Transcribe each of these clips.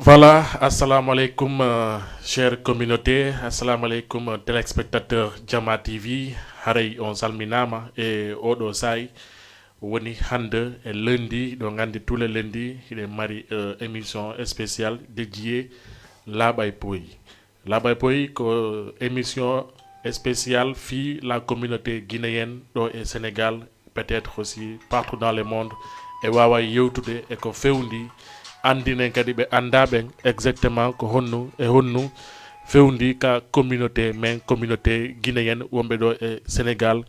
Voilà, assalamu alaikum, chère communauté, assalamu alaikum, téléspectateurs Jama TV. Haray on salminama et odo say woni hande et lundi, donc andi tous les lundis, il est mari émission spéciale dédiée Labay Poy. Labay Poy, émission spéciale fi la communauté guinéenne et Sénégal, peut-être aussi partout dans le monde, et wawa yewtude et ko fewndi andinen kadi ɓe anda ɓen exactement ko honnu e honnu fewndi ka communauté men communauté guinéenne wonɓe ɗo e sénégal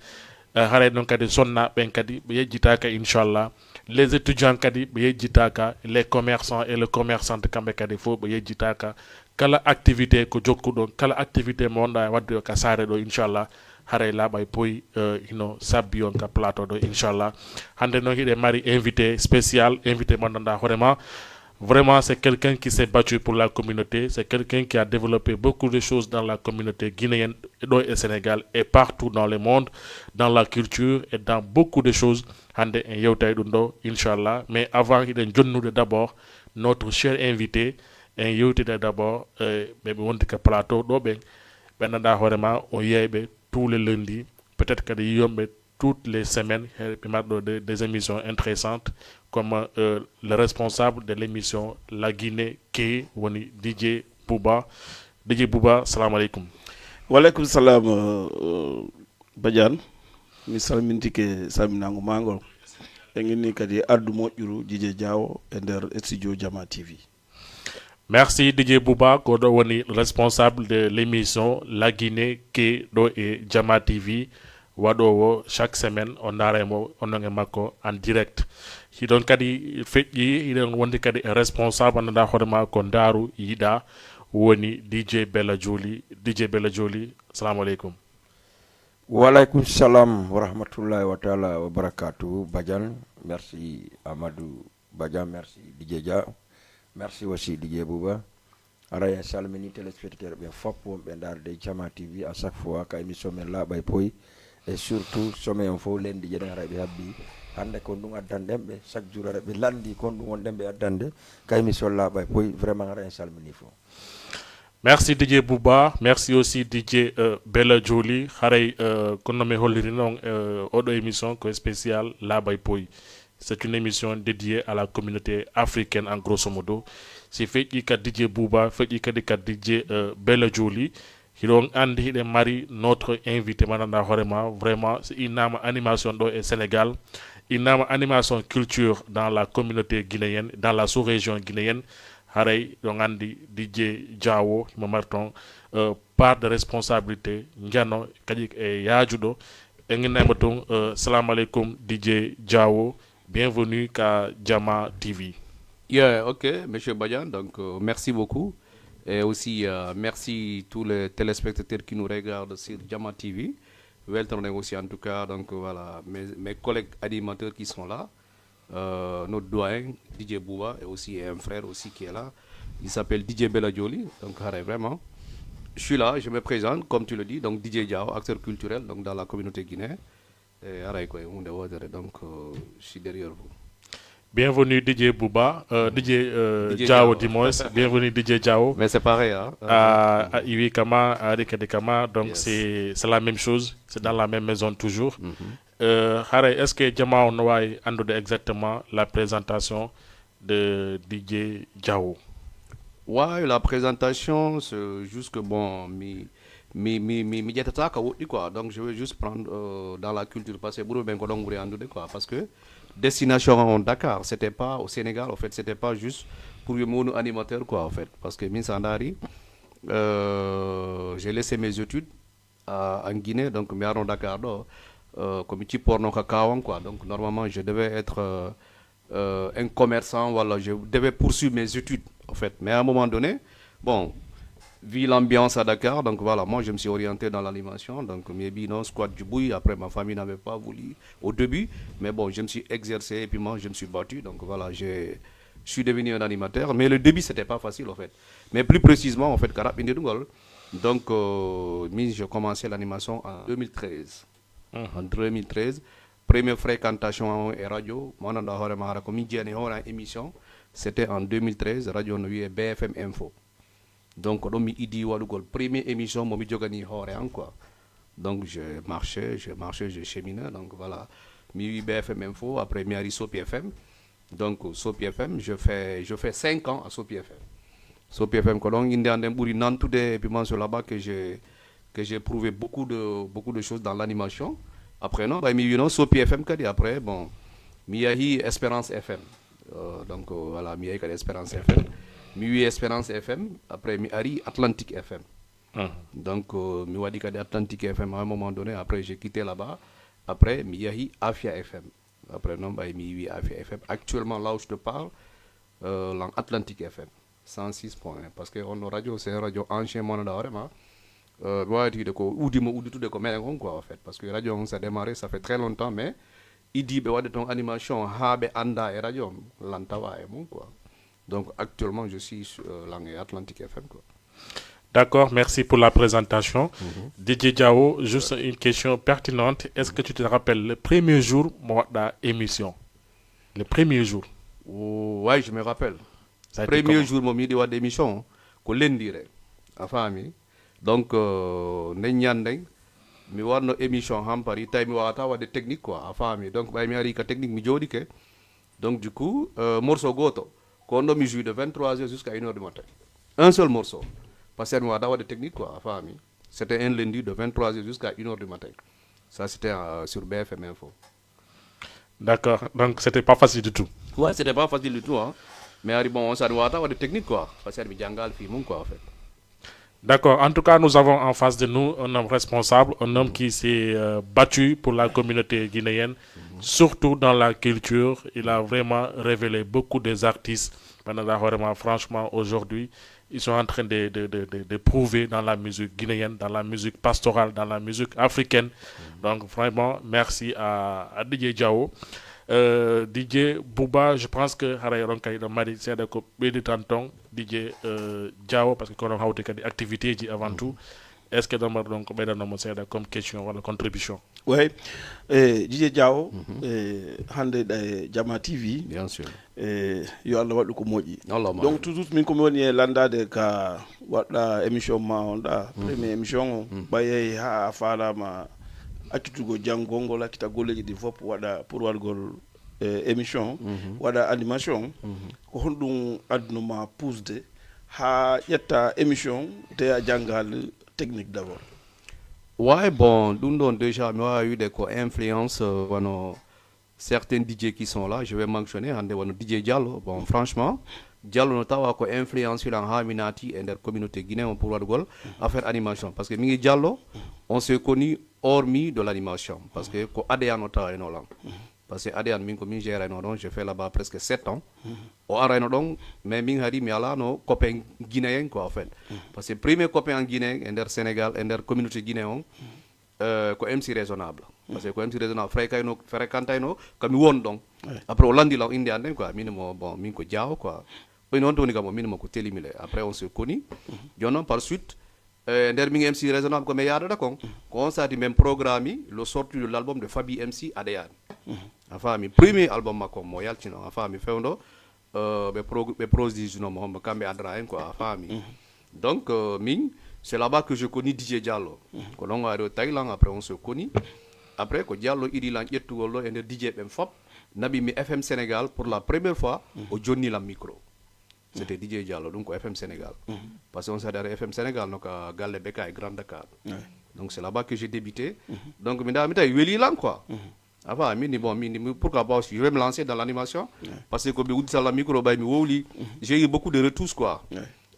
haray noon kadi sonna ɓen kadi ɓe yejjitaka inchallah les étudiants kadi ɓe yejjitaka les commerçants et les commerçantes kamɓe kadi fof ɓe yejjitaka kala activité ko jokkuɗo kala activité mo wonɗa wadde ka saare ɗo inchallah haray laaɓay poyi ino sabbi on ka plateau ɗo inchallah hande noon hiɗe mari invité spécial invité mo gandanɗa hoorema. Vraiment, c'est quelqu'un qui s'est battu pour la communauté. C'est quelqu'un qui a développé beaucoup de choses dans la communauté guinéenne et Sénégal et partout dans le monde, dans la culture et dans beaucoup de choses. Hande en yewtay ɗum ɗo, Inch'Allah. Mais avant, il est d'abord notre cher invité. En yewtide d'abord, ɓe wonti ka plateau ɗo ɓen. Ɓe nanda hoorema on yeyɓe tous les lundis. Peut-être kadi yiyomɓe toutes les semaines, des émissions intéressantes, comme le responsable de l'émission La Guinée, qui est DJ Bouba. DJ Bouba, salam alaikum. Wa alaikum salam, Badiane. Mi salmintike salminango mangol. Engini kadi addu moƴƴuru DJ Diawo e nder studio Jama TV. Merci DJ Bouba, ko do woni responsable de l'émission La Guinée, qui est Jama TV. Waɗowo chaque semaine on daremo onon e makko en direct hiɗon kadi feƴƴi hiɗon wondi kadi responsable andanɗa hoorema ko daaru yiɗa woni DJ Bella Joli. DJ Bella Joli, assalamu aleykum. Walaikum salam wa rahmatullahi wa ta'ala wa barakatuh. Badiane, merci Amadou Badiane, merci DJ Dia, merci aussi DJ Bouba. Araya salmini téléspectateurs bien fop wonɓe darde Jama TV à chaque fois ka émission men Labay Poy. Et surtout somme on fo lendi jeɗen araɓe habbi hande ko ɗum addanɗen chaque jour araɓe landi kon ɗum wonɗen ɓe addande ka émission Labay Poy vraiment ara en salmini fo. Merci DJ Bouba, merci aussi DJ Bella Joli. Haray kono mi holliri noon oɗo émission ko spécial Labay Poy. C'est une émission dédiée à la communauté africaine en grosso modo. Si feƴƴi ka DJ Bouba, feƴƴi kadi ka DJ Bella Joli. Hiɗon andi hiɗen mari notre invité mananda hoorema vraiment innama animation ɗo e Sénégal, innama animation culture dans la communauté guinéenne, dans la sous-région guinéenne. Haray ɗon andi DJ Diawo mo marton part de responsabilité jano kadi e yaajuɗo e guinnama toon salamu aleykum DJ Diawo, bienvenue ka Jama TV. Yeah, ok, monsieur Badiane, donc merci beaucoup. Et aussi, merci tous les téléspectateurs qui nous regardent sur Jama TV. Welcome aussi en tout cas, donc voilà, mes collègues animateurs qui sont là. Notre doyen, DJ Bouba, et aussi un frère aussi qui est là. Il s'appelle DJ Bella Joli. Donc vraiment, je suis là, je me présente, comme tu le dis, donc DJ Diao, acteur culturel donc dans la communauté guinéenne. Et donc je suis derrière vous. Bienvenue DJ Bouba, DJ Diao Dimois, bienvenue DJ Diao. Mais c'est pareil, hein. À Iwi Kama, à Rikade Kama, donc Yes. c'est la même chose, c'est dans la même maison toujours. Est-ce que Jama on va andoude exactement la présentation de DJ Diao? Ouais, la présentation, c'est juste que bon, quoi. Donc je vais juste prendre dans la culture parce que quoi, parce que destination Dakar, c'était pas au Sénégal, en fait, c'était pas juste pour le monde animateur, quoi, en fait, parce que Minsandari, j'ai laissé mes études en Guinée, donc mais à Dakar, comme petit porno quoi, donc normalement je devais être un commerçant, voilà, je devais poursuivre mes études, en fait, mais à un moment donné, bon, vu l'ambiance à Dakar, donc voilà, moi je me suis orienté dans l'animation, donc mes binômes, squad du bouille, après ma famille n'avait pas voulu au début, mais bon, je me suis exercé et puis moi je me suis battu, donc voilà, je suis devenu un animateur, mais le début c'était pas facile en fait, mais plus précisément en fait, donc j'ai commencé l'animation en 2013, en 2013, première fréquentation et radio mon da hore ma ko mi jeni hore émission c'était en 2013 radio no wiye BFM Info donc do mi idi wadugol première émission mo mi jogani hore an quoi donc je marchais je cheminais donc voilà mi wi BFM Info après mi ari Sopi FM donc Sopi FM je fais 5 ans à Sopi FM Sopi FM ko donc inde andem buri nantude et puis man sur là-bas que j'ai prouvé beaucoup de choses dans l'animation après non bah mi wi non Sopi FM kadi après bon mi yahi Espérance FM donc voilà mi yahi kadi Espérance FM mi wi Espérance FM après mi ari Atlantique FM donc mi wadi kadi Atlantique FM à un moment donné après j'ai quitté là-bas après mi yahi Afia FM après non bah mi wi Afia FM actuellement là où je te parle l'Atlantique FM 106 points parce que on radio c'est une radio ancien mon da vraiment wadi de ko udi tout de ko melen quoi en fait parce que radio on s'est démarré ça fait très longtemps mais idi be wadi ton animation habe anda et radio lantawa et mon quoi donc actuellement je suis sur l'Atlantique FM quoi. D'accord, merci pour la présentation. Didier Diao, juste une question pertinente. Est-ce que tu te rappelles le premier jour de l'émission? Le premier jour? Oui, je me rappelle. Le premier jour, je me rappelle l'émission, que lundi, à famille. Donc, mi warno émission hampari tay mi wata wade technique quoi à famille donc bay mi ari ka technique mi jodi ke donc du coup morceau goto ko ndo mi joue de 23h jusqu'à 1h du matin un seul morceau parce que mi wata wade technique quoi à famille c'était un lundi de 23h jusqu'à 1h du matin ça c'était sur BFM Info. D'accord, donc c'était pas facile du tout. Ouais, c'était pas facile du tout hein mais ari bon ça doit wade technique quoi parce que mi jangal fi mum quoi en fait. D'accord. En tout cas, nous avons en face de nous un homme responsable, un homme qui s'est battu pour la communauté guinéenne, surtout dans la culture. Il a vraiment révélé beaucoup des artistes. Franchement, aujourd'hui, ils sont en train de prouver dans la musique guinéenne, dans la musique pastorale, dans la musique africaine. Donc, vraiment, merci à DJ Diao. DJ Bouba, je pense que DJ Diao parce que quand on a des activités avant tout, est-ce que dans comme question ou contribution? Oui, DJ Diao, Hande Jama TV, bien sûr. Yo Allah wadu ko moji. Donc toujours min ko woni landa de ka wada émission ma onda première émission baye ha fala ma accutugo jangongo la kita golleji di fop wada pour wadgol émission wada animation ko hondum aduna ma pousde ha yetta émission te a jangal technique d'abord. Ouais, bon, nous déjà moi eu des influences certains DJ qui sont là, je vais mentionner DJ Diallo. Bon, franchement, Diallo notawa ko influence sur la Haminati et la communauté guinéenne pour à faire animation parce que Mingi Diallo, on s'est connu hormis de l'animation parce que ko Adéan notawa no lang. Parce que Adéan min ko min gère no j'ai fait là-bas presque 7 ans. Au arrêt donc mais min hari mi ala no copain guinéen quoi en fait. Parce que premier copain en Guinée et Sénégal et communauté guinéenne ko MC raisonnable. Parce que ko MC raisonnable fréquentayno comme won donc. Après on landi la indi anden quoi minimo bon min ko Diao quoi. Oui non toni kam minimo ko telimile. Après on se connaît. Jonon par suite nder min MC raisonnable ko me yada ko on sa di même programme le sortie de l'album de Fabi MC Adéan. Enfin mi premier album mako mo yaltino enfin mi fewndo be produits no mo kambe adra en quoi enfin mi donc min c'est là-bas que je connais DJ Diallo ko non au Thaïlande après on se connaît après ko Diallo idi lan yettugol lo e DJ bem fop nabi mi FM Sénégal pour la première fois au Johnny la micro c'était DJ Diallo donc au FM Sénégal parce qu'on s'est derrière FM Sénégal donc à Galle Beka et Grand Dakar donc c'est là-bas que j'ai débuté donc mi da mi tay weli lan quoi. Avant, pourquoi pas aussi, je vais me lancer dans l'animation parce que comme je la micro, j'ai eu beaucoup de retouches quoi.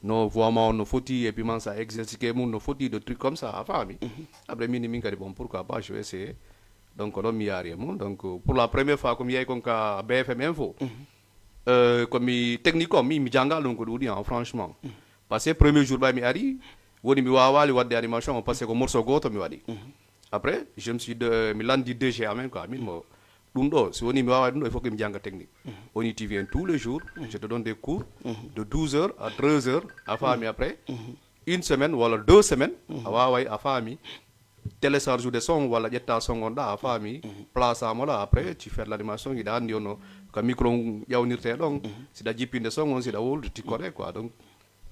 Nos voix, nos photos et puis ça exercer nos photos de trucs comme ça. Enfin, après bon pourquoi pas, je vais essayer. Donc on a mis à rien. Donc pour la première fois comme il y a comme BFM Info, comme techniquement mi jangal donc franchement. Parce que premier jour mi ari, woni mi wawali wadde animation parce que morceau goto mi wadi. Après, je me suis dit DG à même quoi. Si on y va, il faut que je me technique. On y vient tous les jours. Je te donne des cours de 12h à 13h à famille après. Une semaine ou alors 2 semaines à famille. télécharge des sons wala jetta song on da fami place amola après tu fais l'animation il a andi ono ka micro yawnirte donc si da jipinde song on si da wol tu connais quoi donc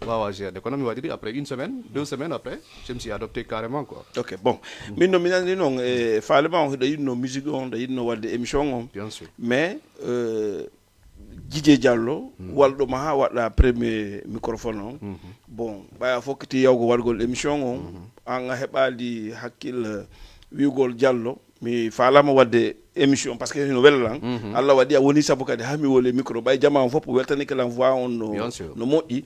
waaw j'ai d'économie va dire après une semaine 2 semaines après je me suis adopté carrément quoi. OK bon min no minani non falema on da yinno musique on da yinno wadde émission on bien sûr mais Djidje Diallo waldo ma ha wada premier microphone on bon baya fokati yawgo wargol émission on an heɓali hakkil wiugol Diallo mi falama wadde émission parce que no wellan Allah waɗi a woni sabu kadi ha mi wole micro ɓay jama on fof weltani kala voix on no moƴƴi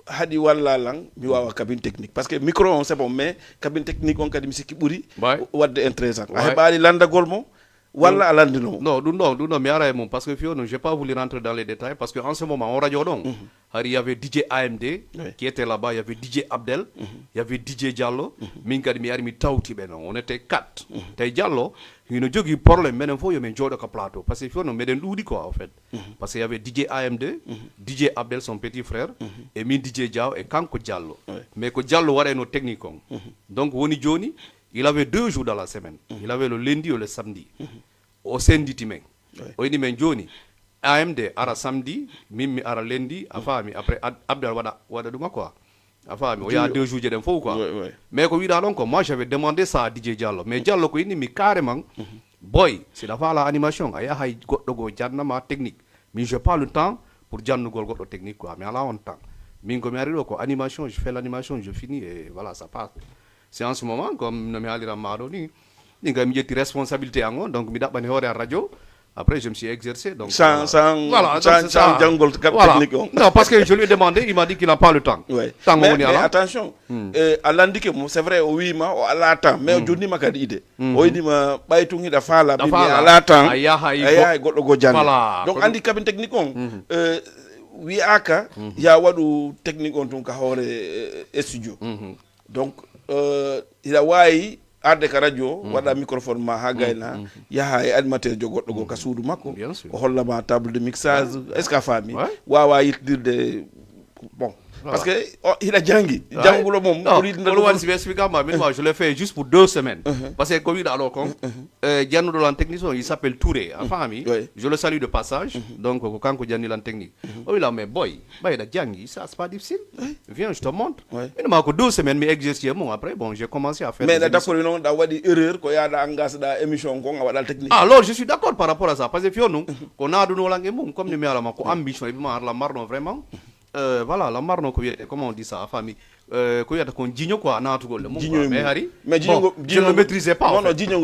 hadi walla lan mi wawa cabine technique parce que micro on c'est bon mais cabine technique on kadi mi sikki ɓuuri wadde intéressant a heɓali landagol mo walla a landino non ɗum mi ara e mum parce que fio j'ai pas voulu rentrer dans les détails parce que en ce moment on radio ɗon il y avait DJ AMD qui était là-bas, il y avait DJ Abdel, il y avait DJ Diallo, min kadi mi ari mi tawti ɓe non on était 4 tay Diallo ino jogui problème menen fof yomin jooɗo ko plateau parce que fio no meɗen ɗuuɗi quoi en fait parce que il y avait DJ AMD DJ Abdel son petit frère et min DJ Diaw et kanko Diallo mais ko Diallo waɗeno technique on donc woni joni il avait 2 jours dans la semaine il avait le lundi et le samedi o senditi men o ini men joni AMD ara samedi mimi ara lundi a faami après Abdel wada duma quoi a faami o ya 2 jours jeɗen fof quoi mais ko wiɗa ɗon ko moi j'avais demandé ça à DJ Diallo mais Diallo ko inni mi carrément boy siɗa faala animation a yahay goɗɗo go jannama technique min j'ai pas le temps pour jannugol goɗɗo technique quoi mi ala on temps min komi ari ɗo ko animation je fais l'animation je finis et voilà ça passe c'est en ce moment comme no mi haaliran maɗo ni ɗin kam mi ƴetti responsabilité an on donc mi ɗaɓɓani hoore a radio après je me suis exercé donc sans jangol technique on non parce que je lui ai demandé il m'a dit qu'il n'a pas le temps mais attention a landike mo c'est vrai o wima o ala temps mais o jonnima kadi ide o yinima ɓaytugiɗa faala ɓimi ala temps a yahay goɗɗo go janne donc andi cabine technique on wiyaka ya waɗu technique on tun ka hoore studio donc ina wawi arde ka radio waɗa microphone ma ha gayna yaha e animateur jo goɗɗo go ka suudu makko o hollama table de mixage est ce que a faami wawa yittirde bon parce que il a jangi jangulo mom je l'ai fait juste pour 2 semaines parce que comme il alors comme Dianou dans technicien il s'appelle Touré a famille je le salue de passage donc quand ko Dianou dans technique oh il a mais boy da jangi ça c'est pas difficile viens je te montre mais ma ko 2 semaines mais exercice mon après bon j'ai commencé à faire mais d'accord non da wadi erreur ko yaada engagé da émission ko nga wadal technique alors je suis d'accord par rapport à ça parce que fiono ko naadu no langue mum comme ni mi ala ma ko ambition e ma la marno vraiment voilà la marno ko wiete comment on dit ça famille ko wiete kon jigno quoi natugol le mum mais hari mais jigno je ne maîtrisais pas non jigno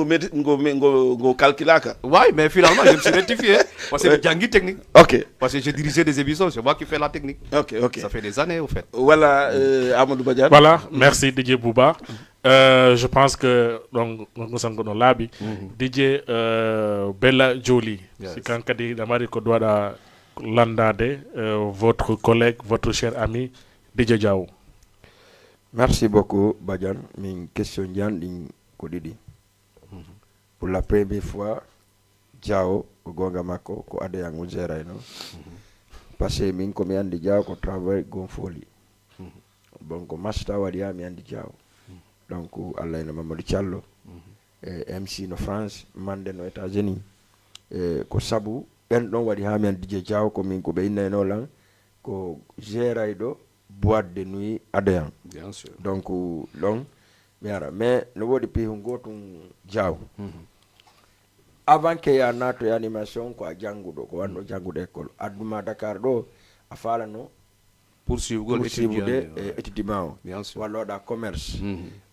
go calculaka ouais mais finalement je me suis rectifié parce que jangi technique OK parce que j'ai dirigé des émissions c'est moi qui fais la technique OK ça fait des années au fait voilà Amadou Badiane voilà merci DJ Bouba je pense que donc nous sommes dans labi DJ Bella Jolie c'est quand kadi damari ko doida landade votre collègue votre cher ami DJ Diaw. Merci beaucoup Badiane min question dian din ko didi pour la première fois Diaw ko gonga makko ko ade yango zerayno parce que min ko mi andi Diaw ko travail gonfoli bon ko masta wadi mi andi Diaw donc Allah ina Mamadou Diallo MC no France mande no États-Unis ko sabu ben don wadi ha men DJ Diaw ko min ko be ineno lan ko géraydo boîte de nuit Adéan bien sûr donc long miara mais no wodi pi ngotum Diaw avant que ya nato ya animation ko jangudo ko wando jangude école aduma Dakar do a fala no poursuivre étudiant walla da commerce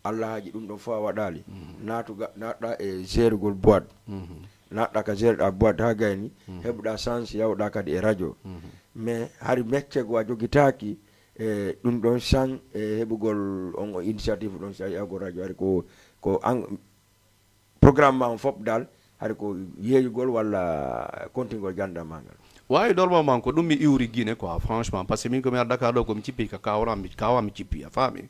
Allah haji dum do fo wadali natuga nada e gérugol boîte naɗɗa ka jeerɗa boîte ha gayni heɓuɗa chance yawɗa kadi e radio mais hari mecce go a jogitaki e ɗum ɗon chan e heɓugol on initiative ɗon sa yawgo radio hari ko programme ma on fof dal hari ko yeeyugol walla kontingol janda magal wawi normalement ko ɗum mi iwri guine quoi franchement parce que min komi ar Dakar ɗo komi cippi ka kawami cippi a faami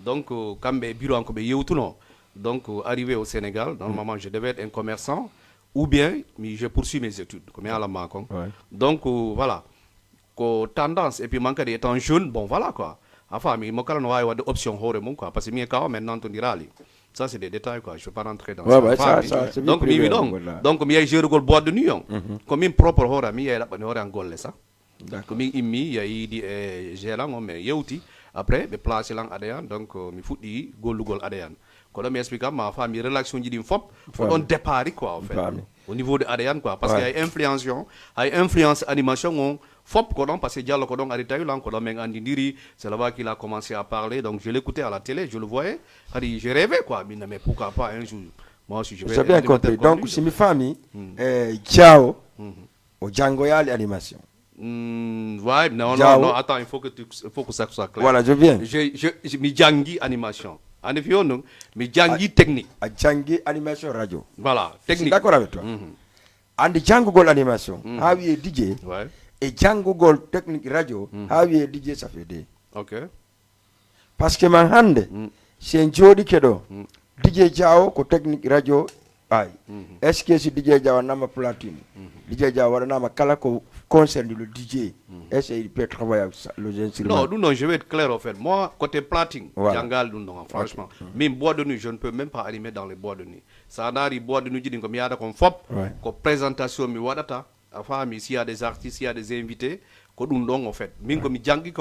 donc kamɓe bureau an koɓe yewtuno donc arrivé au Sénégal normalement je devais être un commerçant ou bien je poursuis mes études comme à la Macon. Donc voilà ko tendance et puis manque étant jeune bon voilà quoi enfin mi mo kala no way wadde option hore mum quoi parce que mi kawa maintenant to dirali Ça, c'est des détails, quoi. Je ne veux pas rentrer dans Ouais, ça. ça, c'est donc, privé, donc, il y a un bois de nuit. Comme une propre hora, il y a un goal, ça. Comme il y a des gérants, mais il y a aussi. Après, les places là, donc, il faut dire goal ADN. Quand on m'explique, ma femme, il y a une relation qui dit faut on départ, quoi, en fait. Au niveau de ADN, quoi. Parce qu'il y a influence animation, Fop Kodon, parce que Diallo Kodon a détaillé là, Kodon Mengandindiri, c'est là-bas qu'il a commencé à parler. Donc je l'écoutais à la télé, je le voyais. Je rêvais quoi, mais pourquoi pas un jour. Moi aussi, je vais. J'ai bien compris. Donc, si mes familles, ciao, au Django Yali animation. Ouais, non, attends, il faut que ça soit clair. Voilà, je viens. Je mi Djangi animation. En effet, non, mi Djangi technique. À Djangi animation radio. Voilà, technique. D'accord avec toi. And Django Gold animation, how you DJ. Ouais. Et Django Gold technique radio, how you DJ ça fait des. Ok. Parce que man hande, c'est un jodi kedo. DJ Jao ko technique radio ay. Est-ce que si DJ Jao nama platine? DJ Jao wala nama kala ko concerne le DJ. Est-ce qu'il peut travailler avec le instrument? Non, je vais être clair en fait. Moi, côté platine, Djangal, non, franchement. Même bois de nuit, je ne peux même pas animer dans les bois de nuit. Ça n'a rien bois de nuit, comme il y a comme FOP, comme présentation, mi wadata. Enfin, s'il y a des artistes, il y a des invités, comme nous en fait. Même comme Djangi,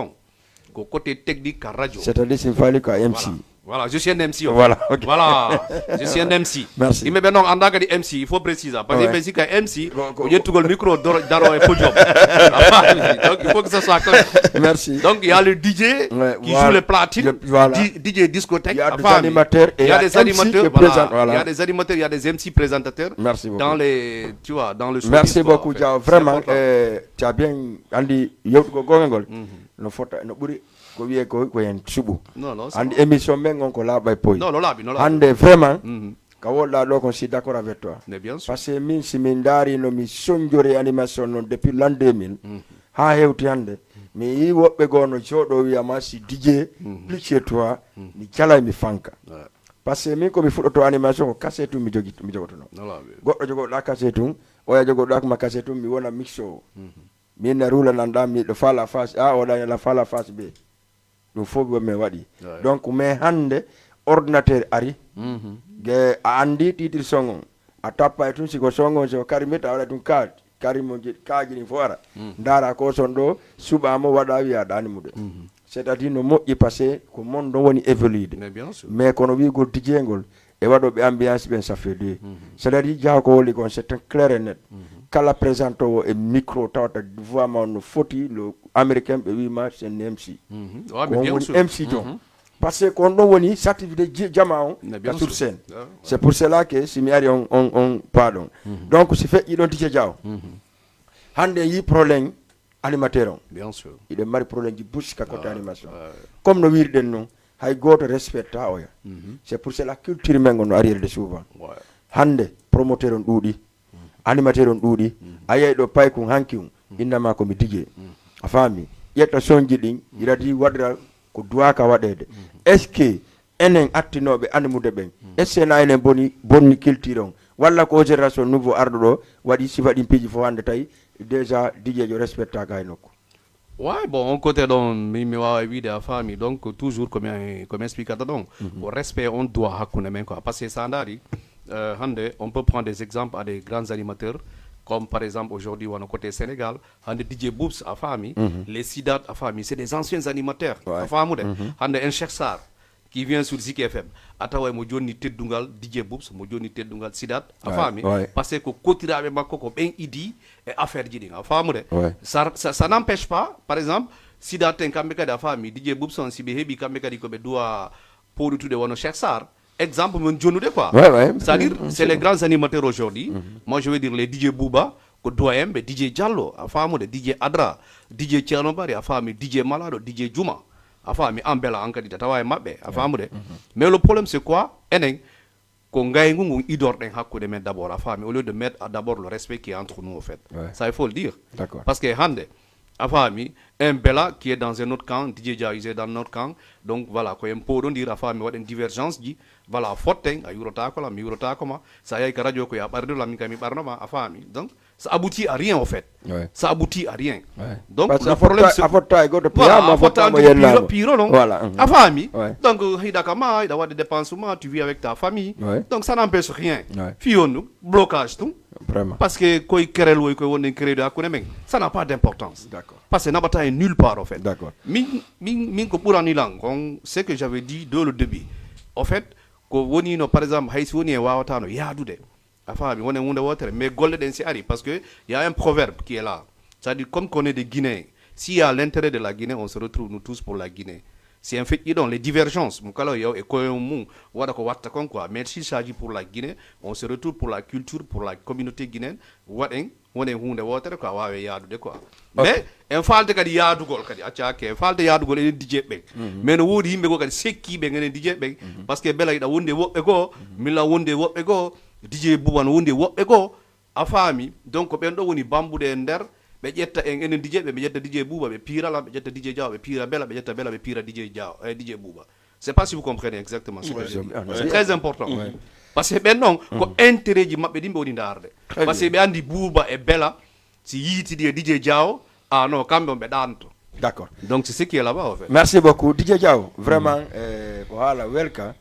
côté technique à radio. C'est-à-dire qu'il fallait qu'un MC. Voilà, je suis un MC. Voilà, okay. Voilà, je suis un MC. Merci. Il me dit non, en tant que MC, il faut préciser. Parce que MC, qu'un MC, il y a tout le micro dans le podium. Donc, il faut que ça soit comme ça. Merci. Donc, il y a le DJ qui joue les platines, DJ discothèque. Il y a des animateurs et il y a des animateurs. Il y a des animateurs, il y a des MC présentateurs. Merci beaucoup. Dans les, tu vois, dans le show. Merci beaucoup, Diao. Vraiment, tu as bien, Andy, Yotko Gongol, no photo, no buri. Non, and émission mengon ko la bay poy. Non, and vraiment ka wolla do ko si d'accord avec toi. Mais bien sûr. Parce que min si min dari no mi sonjore animation non depuis l'an 2000 ha hewti hande mi yi wobbe gono jodo wi ama si DJ plus chez toi ni kala mi fanka. Parce que min ko mi fudoto animation ko cassette mi jogoto no. Goddo jogo da cassette o ya jogo da ma cassette mi wona mixo. Min na rula nanda mi do fala face a o da la fala face be. Ɗum fof ɓe min waɗi donc mais hannde ordinateur ari ge a anndi titre song on a tappa e tun siko song on siko kari mbitta a waɗa ɗum kari mo kaaji ɗin fof ara ndaara ko son ɗo suɓamo waɗa wiya ɗanimude c'est à dire no moƴƴi par ce que ko mon ɗon woni évoluide mais kono wigol dijengol e waɗoɓe ambiance ɓen ça fait deux c'est à dire jaha ko woli kon c'est un clair et net kala présente o e micro tawata voix ma no foti le américain ɓe wima c'est un MC ko woni MC jon par ce que kon ɗon woni certifié jama on ka sur scène c'est pour cela que si mi ari on pardon donc si feƴƴi ɗon tije jaw hande yi problème animateur on bien sûr iɗe mari probléme ji bouche ka côté animation comme no wirɗen noon hay goto respecta oya c'est pour cela culture men gon no arriérede souvent hande promoteur on ɗuuɗi animateur on ɗuuɗi a yeyi ɗo paykum hanki um innama komi DJ a faami ƴetta sonji ɗin iradi waɗira ko duwaka waɗede est ce que enen attinoɓe animude ɓen est ce que na enen bonni culture on walla ko génération nouveau arɗo ɗo waɗi sifa ɗin piiji fof hande tawi déjà DJ jo respectaka hay nokku. Ouais, bon, on côté donc, oui, de la famille, donc toujours comme expliqué, donc, au respect, on doit hakuna quoi. Parce que ça on peut prendre des exemples à des grands animateurs, comme par exemple aujourd'hui, on a côté Sénégal, Hande DJ Boobs à famille, les Sidat à famille, c'est des anciens animateurs, à famille, Hande un Cheikh Sarr qui vient sur Zik FM. Atawa mo joni teddungal DJ Boobs, mo joni teddungal Sidat à famille, parce que côté avec ma coco ben idi et affaire jiding à famille. Ça n'empêche pas, par exemple, Sidat en kambeka da famille, DJ Boobs on sibe hebi kambeka di ko be doit pour tout de wono Cheikh Sarr. Exemple, mon John de quoi. C'est-à-dire, c'est les grands animateurs aujourd'hui. Moi, je veux dire les DJ Bouba, Doyen, DJ Diallo, enfin, DJ Adra, DJ Tchernobari, enfin, DJ Malado, DJ Juma, enfin, Ambela, Ankadi, Tatawa et Mabe, enfin, mais le problème, c'est quoi? Qu'on gagne un idor d'un hakko de mettre d'abord la femme, au lieu de mettre d'abord le respect qui est entre nous, en fait. Ça, il faut le dire. Parce que, Hande, afami un Bella qui est dans un autre camp, DJ Jaïse dans notre camp, donc voilà, quand on peut dire afami une divergence dit voilà fortin a yurota kola mi yurota koma ça y est que radio ko ya barde la mi kami barnoma afami donc ça aboutit à rien en fait. Ouais. Ça aboutit à rien. Ouais. Donc parce le problème c'est voilà. Afami. Ouais. Donc hidakama, il doit des dépenses, tu vis avec ta famille. Ouais. Donc ça n'empêche rien. Ouais. Fionu, blocage tout. Vraiment. Parce que quoi querelle ou quoi on crée de akune ça n'a pas d'importance. D'accord. Parce que n'abata est nulle part en fait. D'accord. Min ko pour anilang, c'est que j'avais dit dès le début. En fait, ko woni no par exemple haysi woni e wawata no yadude. Afami woni wonde wotere mais golle den si ari parce que il y a un proverbe qui est là. C'est-à-dire comme qu'on est des Guinéens, s'il y a l'intérêt de la Guinée, on se retrouve nous tous pour la Guinée. C'est un fait donc les divergences, mais s'il s'agit pour la Guinée, on se retrouve pour la culture, pour la communauté guinéenne. Mais un falte kadi yaadugol kadi accaake falte yaadugol enen DJ ɓen mais no woodi yimɓe go kadi sekkiɓe enen DJ ɓen parce que bela yiɗa wonde woɓɓe goo milla wonde woɓɓe goo DJ Bouba no wonde woɓɓe goo a faami donc ɓen ɗo woni bambude e nder ɓe ƴetta enen DJ ɓe ƴetta DJ Bouba ɓe piirala ɓe ƴetta DJ Diaw ɓe piira bela ɓe ƴetta bela ɓe piira DJ Diaw DJ Bouba c'est pas si vous comprenez exactement ce que je dis c'est très important parce que ɓen noon ko intérêt ji maɓɓe ɗin ɓe woni darde parce que ɓe andi Bouba e bela si yiitidi e DJ Diaw ah non kamɓe on ɓe ɗanto d'accord donc c'est ce qui est là-bas en fait merci beaucoup DJ Diaw vraiment ko haala welka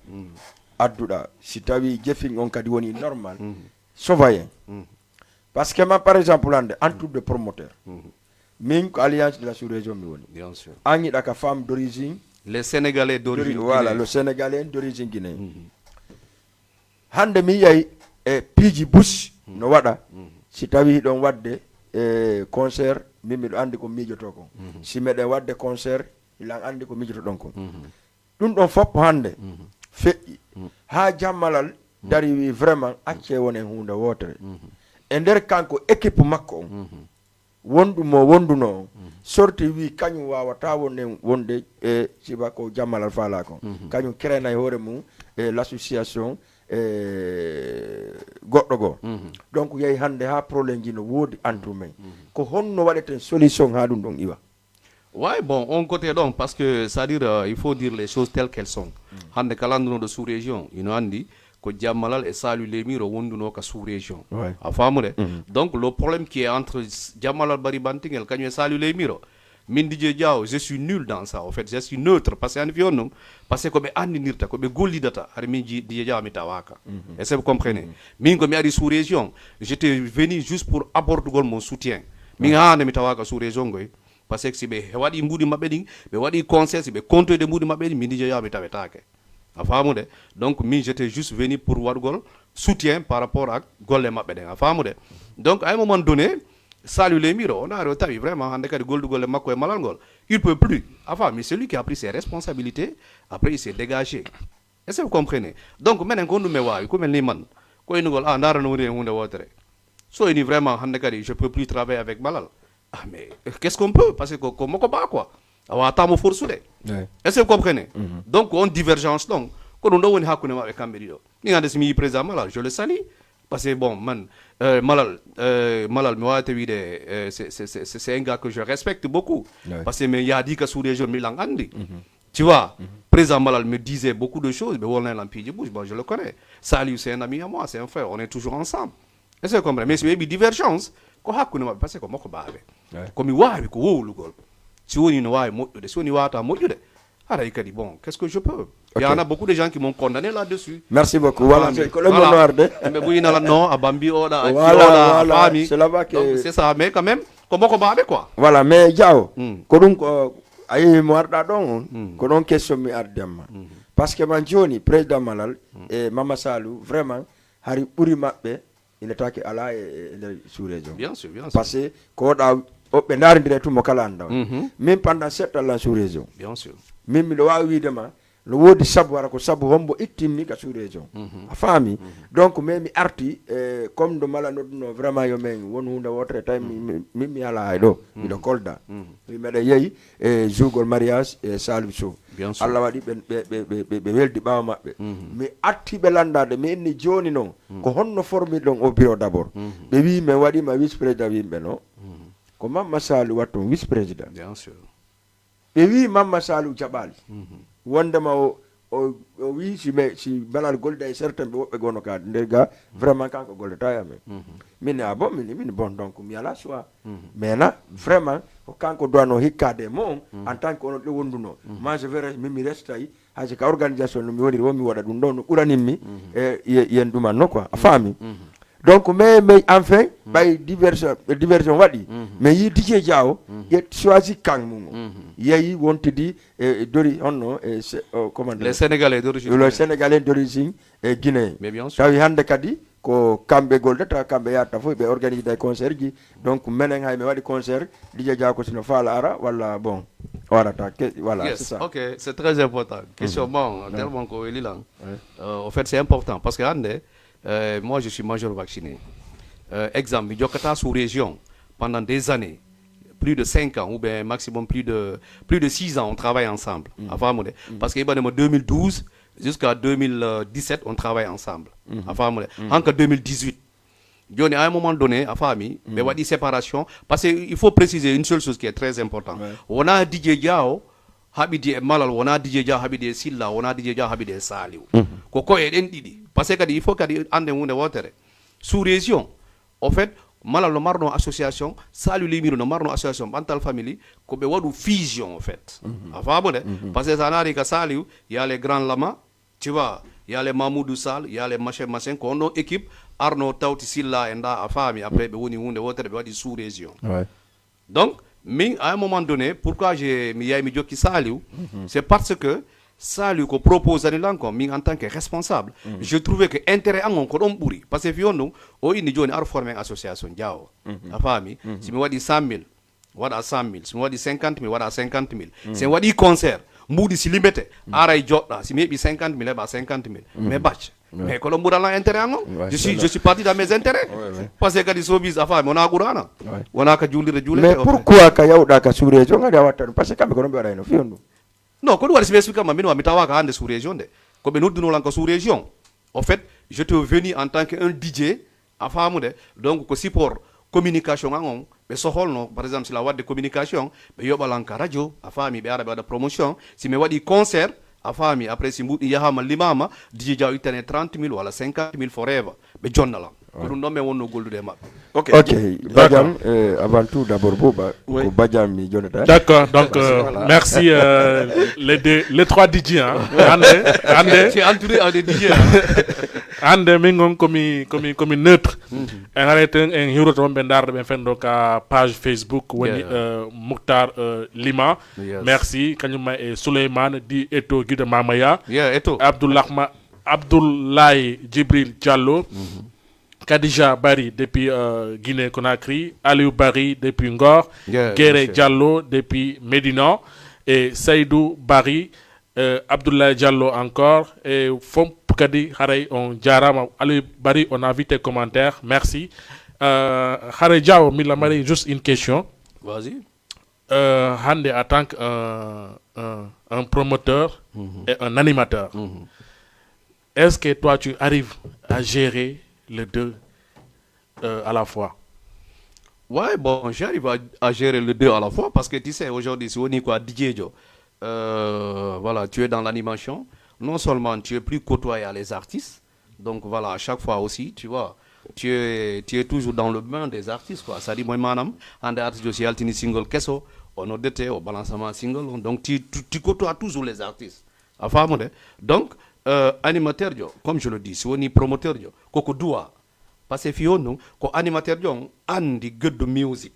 adduɗa si tawi jefin on kadi woni normal sovayen parce que moi par exemple en tout de promoteur min ko alliance de la sous-région mi woni bien sûr an yiɗa ka femme d'origine les sénégalais d'origine voilà le sénégalais d'origine guinéen hande mi yayi e piiji bus no waɗa si tawi ɗon wadde concert min miɗo andi ko miijoto kon si meɗen wadde concert ilan andi ko miijoto ɗon kon ɗum ɗon fof hande feƴƴi ha jammalal dari wi vraiment acce won en hunde wotere e nder kanko équipe makko on wondumo wonduno on sorti wi kañum wawata wonde e siba ko jammalal faala kon kañum créna e hoore mum l'association goɗɗo goo donc yehi hande ha probléme ji no woodi entre men ko honno waɗeten solution ha ɗum ɗon iwa ouais bon on côté donc parce que c'est à dire il faut dire les choses telles qu'elles sont hande kalanduno de sous région ino andi ko jammalal et salu lemiro wonduno ka sous région a famude donc le problème qui est entre jammalal bari bantingel kañum e salu lemiro min DJ Diaw je suis nul dans ça en fait je suis neutre parce que an fiyon non parce que ko be andinirta ko be gollidata har min DJ Diaw mi tawaka est-ce que vous comprenez min ko mi ari sous région j'étais venu juste pour apporter mon soutien min hande mi tawaka sous région goy parce que si be wadi mbudi mabbe din be wadi conseil si be compte de mbudi mabbe min DJ Diaw mi tawetake a famude donc min j'étais juste venu pour wadgol soutien par rapport à golle mabbe den a famude donc à un moment donné Salut les miro, on a retenu vraiment, il peut plus. Enfin, mais c'est lui qui a pris ses responsabilités, après il s'est dégagé. Est-ce que vous comprenez? Donc, maintenant, quand nous me voyons, comme les man, quand nous disons, ah, so, il vraiment, je peux plus travailler avec Malal. Ah, mais qu'est-ce qu'on peut? Parce que, comment on va quoi? Est-ce que vous comprenez? Donc, on divergence, donc, quand nous avons avec Cambédio, nous avons président Malal, je le salue. Parce que bon, man, Malal, c'est un gars que je respecte beaucoup. Parce que il a dit que sous les jours, tu vois, président Malal me disait beaucoup de choses, mais on a l'empire bouche, bon, je le connais. Salut, c'est un ami à moi, c'est un frère, on est toujours ensemble. Est-ce que vous comprenez? Mais c'est une divergence. Parce que comme il voit, si on y voit, si on y voit, bon, qu'est-ce que je peux? Il y en a beaucoup de gens qui m'ont condamné là-dessus. Merci beaucoup. Voilà, c'est le noir de. Voilà, c'est là-bas que. C'est ça, mais quand même, comment on va avec quoi? Voilà, mais Diaw, ayi mo arɗa ɗon ko ɗon question mi ardemma par ce que man joni président Malal e Mama Salou vraiment hari ɓuri maɓɓe ina taki ala e nder sous région bien sûr parce que ko ɗa ɓe darindire tumo kala anda min pendant 7 ans la sous région bien sûr min miɗo wawi widema no woodi sabu wara ko sabu hombo ittinmi ka sous région a faami donc mais mi arti comme do mala nodduno vraiment yo men won hunde wotere tawi min mi ala hay ɗo miɗo kolda mi meɗa yeeyi e jougol mariage e Salif Sow Allah waɗi ɓe weldi ɓawa maɓɓe mi artiɓe landade mi inni joni noon ko honno formi ɗon au bureau d' abord ɓe wi min waɗima vice président yimɓe no ko Mama Salou watton vice président bien sûr ɓe wi Mama Salou jaɓali wondema oui si balal golde certain be wobbe gono ka ndega vraiment kanko golde tayame min bon min bon donc mi ala choix mais là vraiment ko kanko doano hikkade mon en tant que on do wonduno moi je vais mi reste ay haje ka organisation no mi woni wo mi wada dum don buranimmi e yen duma no quoi afami donc mais enfin bay diversion wadi mais yi DJ Diaw ye choisi kang mum yeyi wontidi dori onno comment les sénégalais d'origine le sénégalais d'origine guinéen mais bien sûr tawi hande kadi ko kambe goldata kambe yatta fo be organiser des concerts ji donc menen hay me wadi concert DJ Diaw ko sino fala ara wala bon warata voilà yes, c'est ça. OK, c'est très important. Question bon, tellement qu'on est là. En fait, c'est important parce que moi je suis majeur vacciné. Exemple, Yokata sous région pendant des années, plus de 5 ans ou bien maximum plus de 6 ans on travaille ensemble. Parce que de 2012 jusqu'à 2017 on travaille ensemble. En 2018 à un moment donné, à famille, mais on a dit séparation. Parce qu'il faut préciser une seule chose qui est très importante. On a DJ Diaw, habidi malal, on a DJ Diaw, habidi Silla, on a DJ Diaw, habidi Saliou. Koko est endidi. Parce qu'il faut qu'il y ait un water. Sous région, en fait, malal le marno association, Saliou limiro le marno association, Bantal Family, comme une fusion en fait. Parce que ça n'a rien Saliou, il y a les grands lamas, tu vois, il y a les Mamoudou Sall, il y a les machin, qu'on a équipe. Arno Tauti Silla enda afami après be woni hunde wotere be wadi sous région. Donc à un moment donné pourquoi j'ai mi jokki Saliou c'est parce que Saliou ko propose ani lanko mi en tant que responsable je trouvais que intérêt an ko don buri parce que fiono o ini joni ar former association Diaw afami si mi wadi 100,000 wada 100,000 si mi wadi 50,000 wada 50,000 c'est wadi concert mboudi si limité aray jodda si mi hebi 50,000 ba 50,000 mais batch mais quand on a intérêt je suis parti dans mes intérêts parce que quand ils sont bis affaire on a gourana on a ka julire mais pourquoi ka yawda ka sous région ngada watan parce que kambe ko be rayno fiondo non ko wala spécifiquement ma mino mi tawaka hande sous région de ko be nodduno lan ko sous région en fait je te venu en tant que un DJ afamude donc ko support communication ngon be soholno par exemple si la wade communication be yobalanka radio afami be arabe wada promotion si me wadi concert afami après si mbudi yahama limama DJ Diaw itane 30,000 wala 50,000 forever be jonnala ko dum do me wonno goldude mabbe. OK Badian avant tout d'abord Boba ko Badian mi jonata. D'accord, donc merci les trois DJ hein. Ande c'est entouré à des DJ. Ande mingon comme neutre. En arrêté en hiro to be ndarde be fendo ka page Facebook woni Mouktar Lima. Merci kanyuma e Souleymane di Eto Guide Mamaya. Eto. Abdoulaye Djibril Diallo. Kadija Bari depuis Guinée Conakry, Aliou Bari depuis Ngor, Guéré Diallo depuis Médina et Saïdou Bari, Abdoulaye Diallo encore et Fom Kadi Harey on Diarama Aliou Bari on a vu tes commentaires, merci. Harey Diaw Milamari juste une question. Vas-y. Hande en tant qu'un promoteur et un animateur, est-ce que toi tu arrives à gérer les deux à la fois? Ouais, bon, j'arrive à gérer les deux à la fois parce que tu sais, aujourd'hui, si on est quoi, DJ Joe, voilà, tu es dans l'animation. Non seulement tu es plus côtoyé à les artistes, donc voilà, à chaque fois aussi, tu vois, tu es toujours dans le bain des artistes, quoi. Ça dit, moi, madame, en des artistes aussi, altini single, qu'est-ce on a d'été, au balancement single, donc tu côtoies toujours les artistes. Donc, animateur, comme je le dis, si on est promoteur, koko doit. Parce que fiono, ko animateur, andi good music.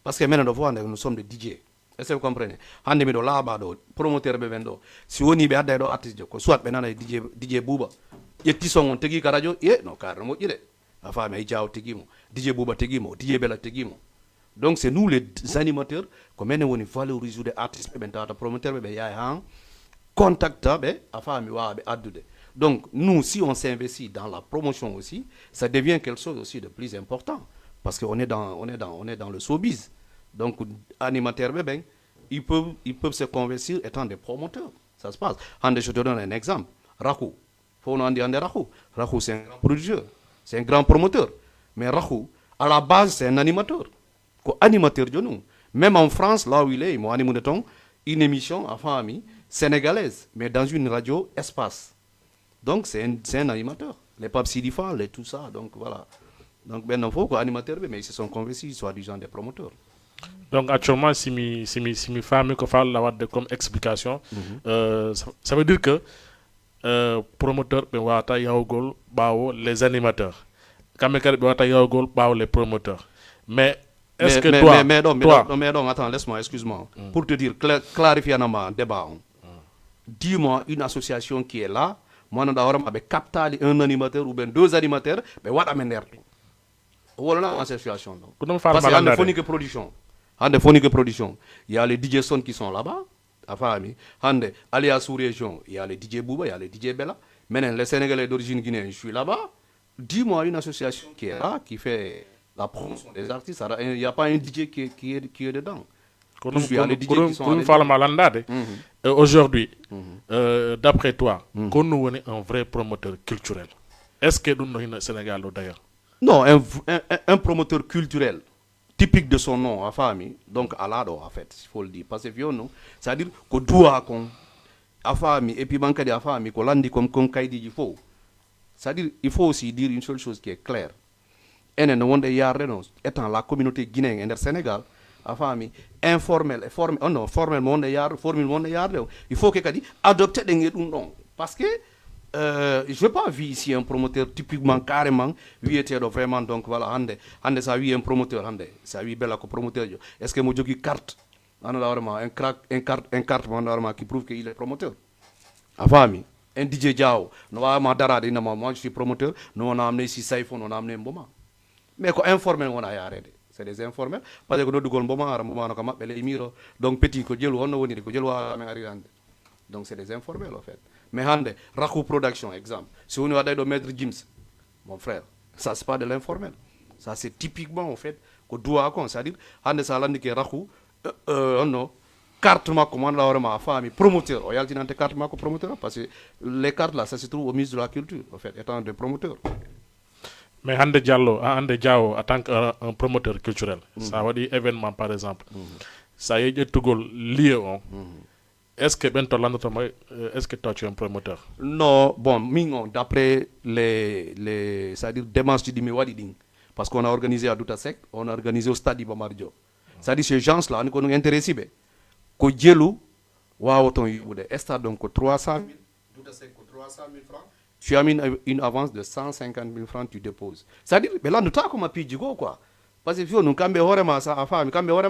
Parce que maintenant, nous sommes des DJ. Est-ce que vous comprenez? Hande mi do laba do promoteur be vendo. Si woni be adda do artiste ko soit be nana DJ Bouba. Yetti son on tegi ka radio no kar mo jide. Afa me Diaw tegimo, DJ Bouba tegimo, DJ Bella tegimo. Donc c'est nous les animateurs comme menen woni valoriser des artistes be benta promoteur be yaay han contacta be afa mi wa be addude. Donc nous si on s'investit dans la promotion aussi, ça devient quelque chose aussi de plus important parce qu'on est dans le showbiz. Donc, animateurs, ils peuvent se convertir étant des promoteurs. Ça se passe. Je te donne un exemple. Rakhou. Rakhou, c'est un grand producteur. C'est un grand promoteur. Mais Rakhou, à la base, c'est un animateur. Animateur de nous. Même en France, là où il est, ils m'ont animé une émission, enfin, sénégalaise, mais dans une radio espace. Donc, c'est un animateur. Les Pape Sidi Fall et tout ça. Donc, voilà. Donc, ben, il faut qu'animateur, mais ils se sont convaincus, soi-disant des promoteurs. Donc, actuellement, si mi femme que faire la comme explication, ça veut dire que promoteur, ben, wata yaogol, bao les animateurs. Kamekar, ben, wata yaogol, bao les promoteurs. Mais, est-ce que toi... Mais non, attends, laisse-moi, excuse-moi. Pour te dire, clarifier un débat. Dis-moi une association qui est là, moi, on a capté un animateur ou bien 2 animateurs, mais what a mené? Voilà une association. Parce qu'il y a des phoniques production. Il y a les DJ Son qui sont là-bas. Aléa sous-région, il y a les DJ Bouba, il y a les DJ Bella. Maintenant, les Sénégalais d'origine guinéenne, je suis là-bas. Dis-moi une association qui est là, qui fait la promotion des artistes. Il n'y a pas un DJ qui est dedans. Aujourd'hui, d'après toi, qu'on nous est un vrai promoteur culturel, est-ce que nous sommes au Sénégal d'ailleurs? Non, un promoteur culturel typique de son nom, Afami, donc Alado en fait, il faut le dire. Parce que c'est-à-dire que doit Afami et puis banque de Afami, qu'on l'a dit comme il faut. C'est-à-dire il faut aussi dire une seule chose qui est claire. Étant la communauté guinéenne et du Sénégal, Afami, informel, formellement, il faut que adopter des noms. Parce que je ne veux pas vivre ici un promoteur typiquement, carrément, lui était vraiment, donc voilà, Hande, ça lui un promoteur, Hande, ça lui belle comme promoteur. Est-ce que moi j'ai une carte, un carte qui prouve qu'il est promoteur? Afami, un DJ Diao, moi je suis promoteur, nous on a amené ici Saifon, on a amené Mboma. Mais quand informel, on a arrêté. C'est des informels, parce que nous avons Mboma, donc petit, donc c'est des informels en fait. Mais Hande, Raku Production, exemple. Si on a des maître Gims, mon frère, ça c'est pas de l'informel. Ça c'est typiquement en fait que doit c'est-à-dire Hande ça l'a dit Raku, non, carte ma commande la ma famille promoteur. On y a dit dans carte ma promoteur parce que les cartes là ça se trouve au ministre de la culture en fait étant des promoteurs. Mais Hande Diallo en tant qu'un promoteur culturel, ça va dire événement par exemple. Ça y est tout lié est-ce que est-ce que toi tu es un promoteur? Non, bon, d'après les c'est-à-dire démarches du Miwadiding, parce qu'on a organisé à Doutasek, on a organisé au stade Ibamarjo. C'est-à-dire ces gens-là, nous sommes intéressés, que Djelou, waouton yude, stade donc 300 000, Doutasek 300 000 francs, tu as mis une avance de 150 000 francs, tu déposes. C'est-à-dire, mais là, nous t'as comme un pidigo, quoi. Parce que nous, quand on ça à femme, quand on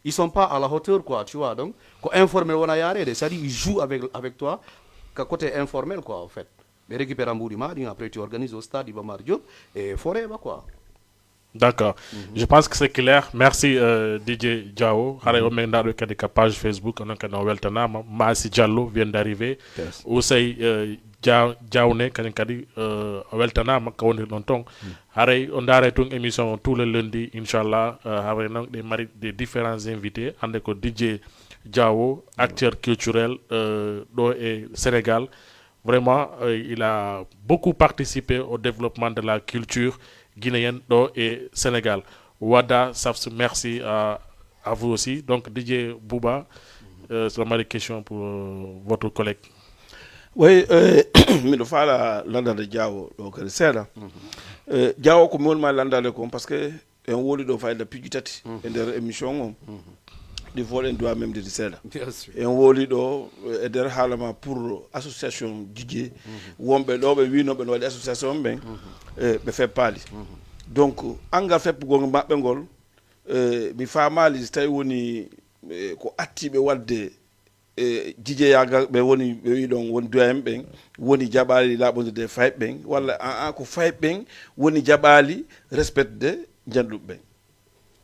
ils sont pas à la hauteur quoi tu vois donc quand informel on a yaré c'est-à-dire ils jouent avec toi qu'à côté informel quoi en fait mais récupérer Mbourima après tu organises au stade Iba Mar Diop et forêt quoi. D'accord. Je pense que c'est clair. Merci DJ Diao. Haré o mengda do kadi ka page Facebook on kan weltana Massi Diallo vient d'arriver. Ousay Diawne kadi weltana ma kawndi non ton. Haré on dare ton émission tous les lundis inchallah haré nak des différents invités ande ko DJ Diao, acteur culturel do et Sénégal. Vraiment il a beaucoup participé au développement de la culture guinéenne et Sénégal. Wada Safs, merci à vous aussi. Donc DJ Bouba, c'est ma question pour votre collègue. Oui, mais le fait la landa de Diao, donc c'est là. Diao comme on m'a landa de com parce que un woli do faire de pigitati dans émission de voler doit même de ça là. Et un woli do et der halama pour association DJ wombe do be wi no be no association ben be fait parler. Donc anga fait pour mabbe ngol mi famali tay woni ko atti be wadde DJ yaga be woni be wi don won doyem ben woni jabali labonde de fay ben wala an ko fay ben woni jabali respect de jandou ben.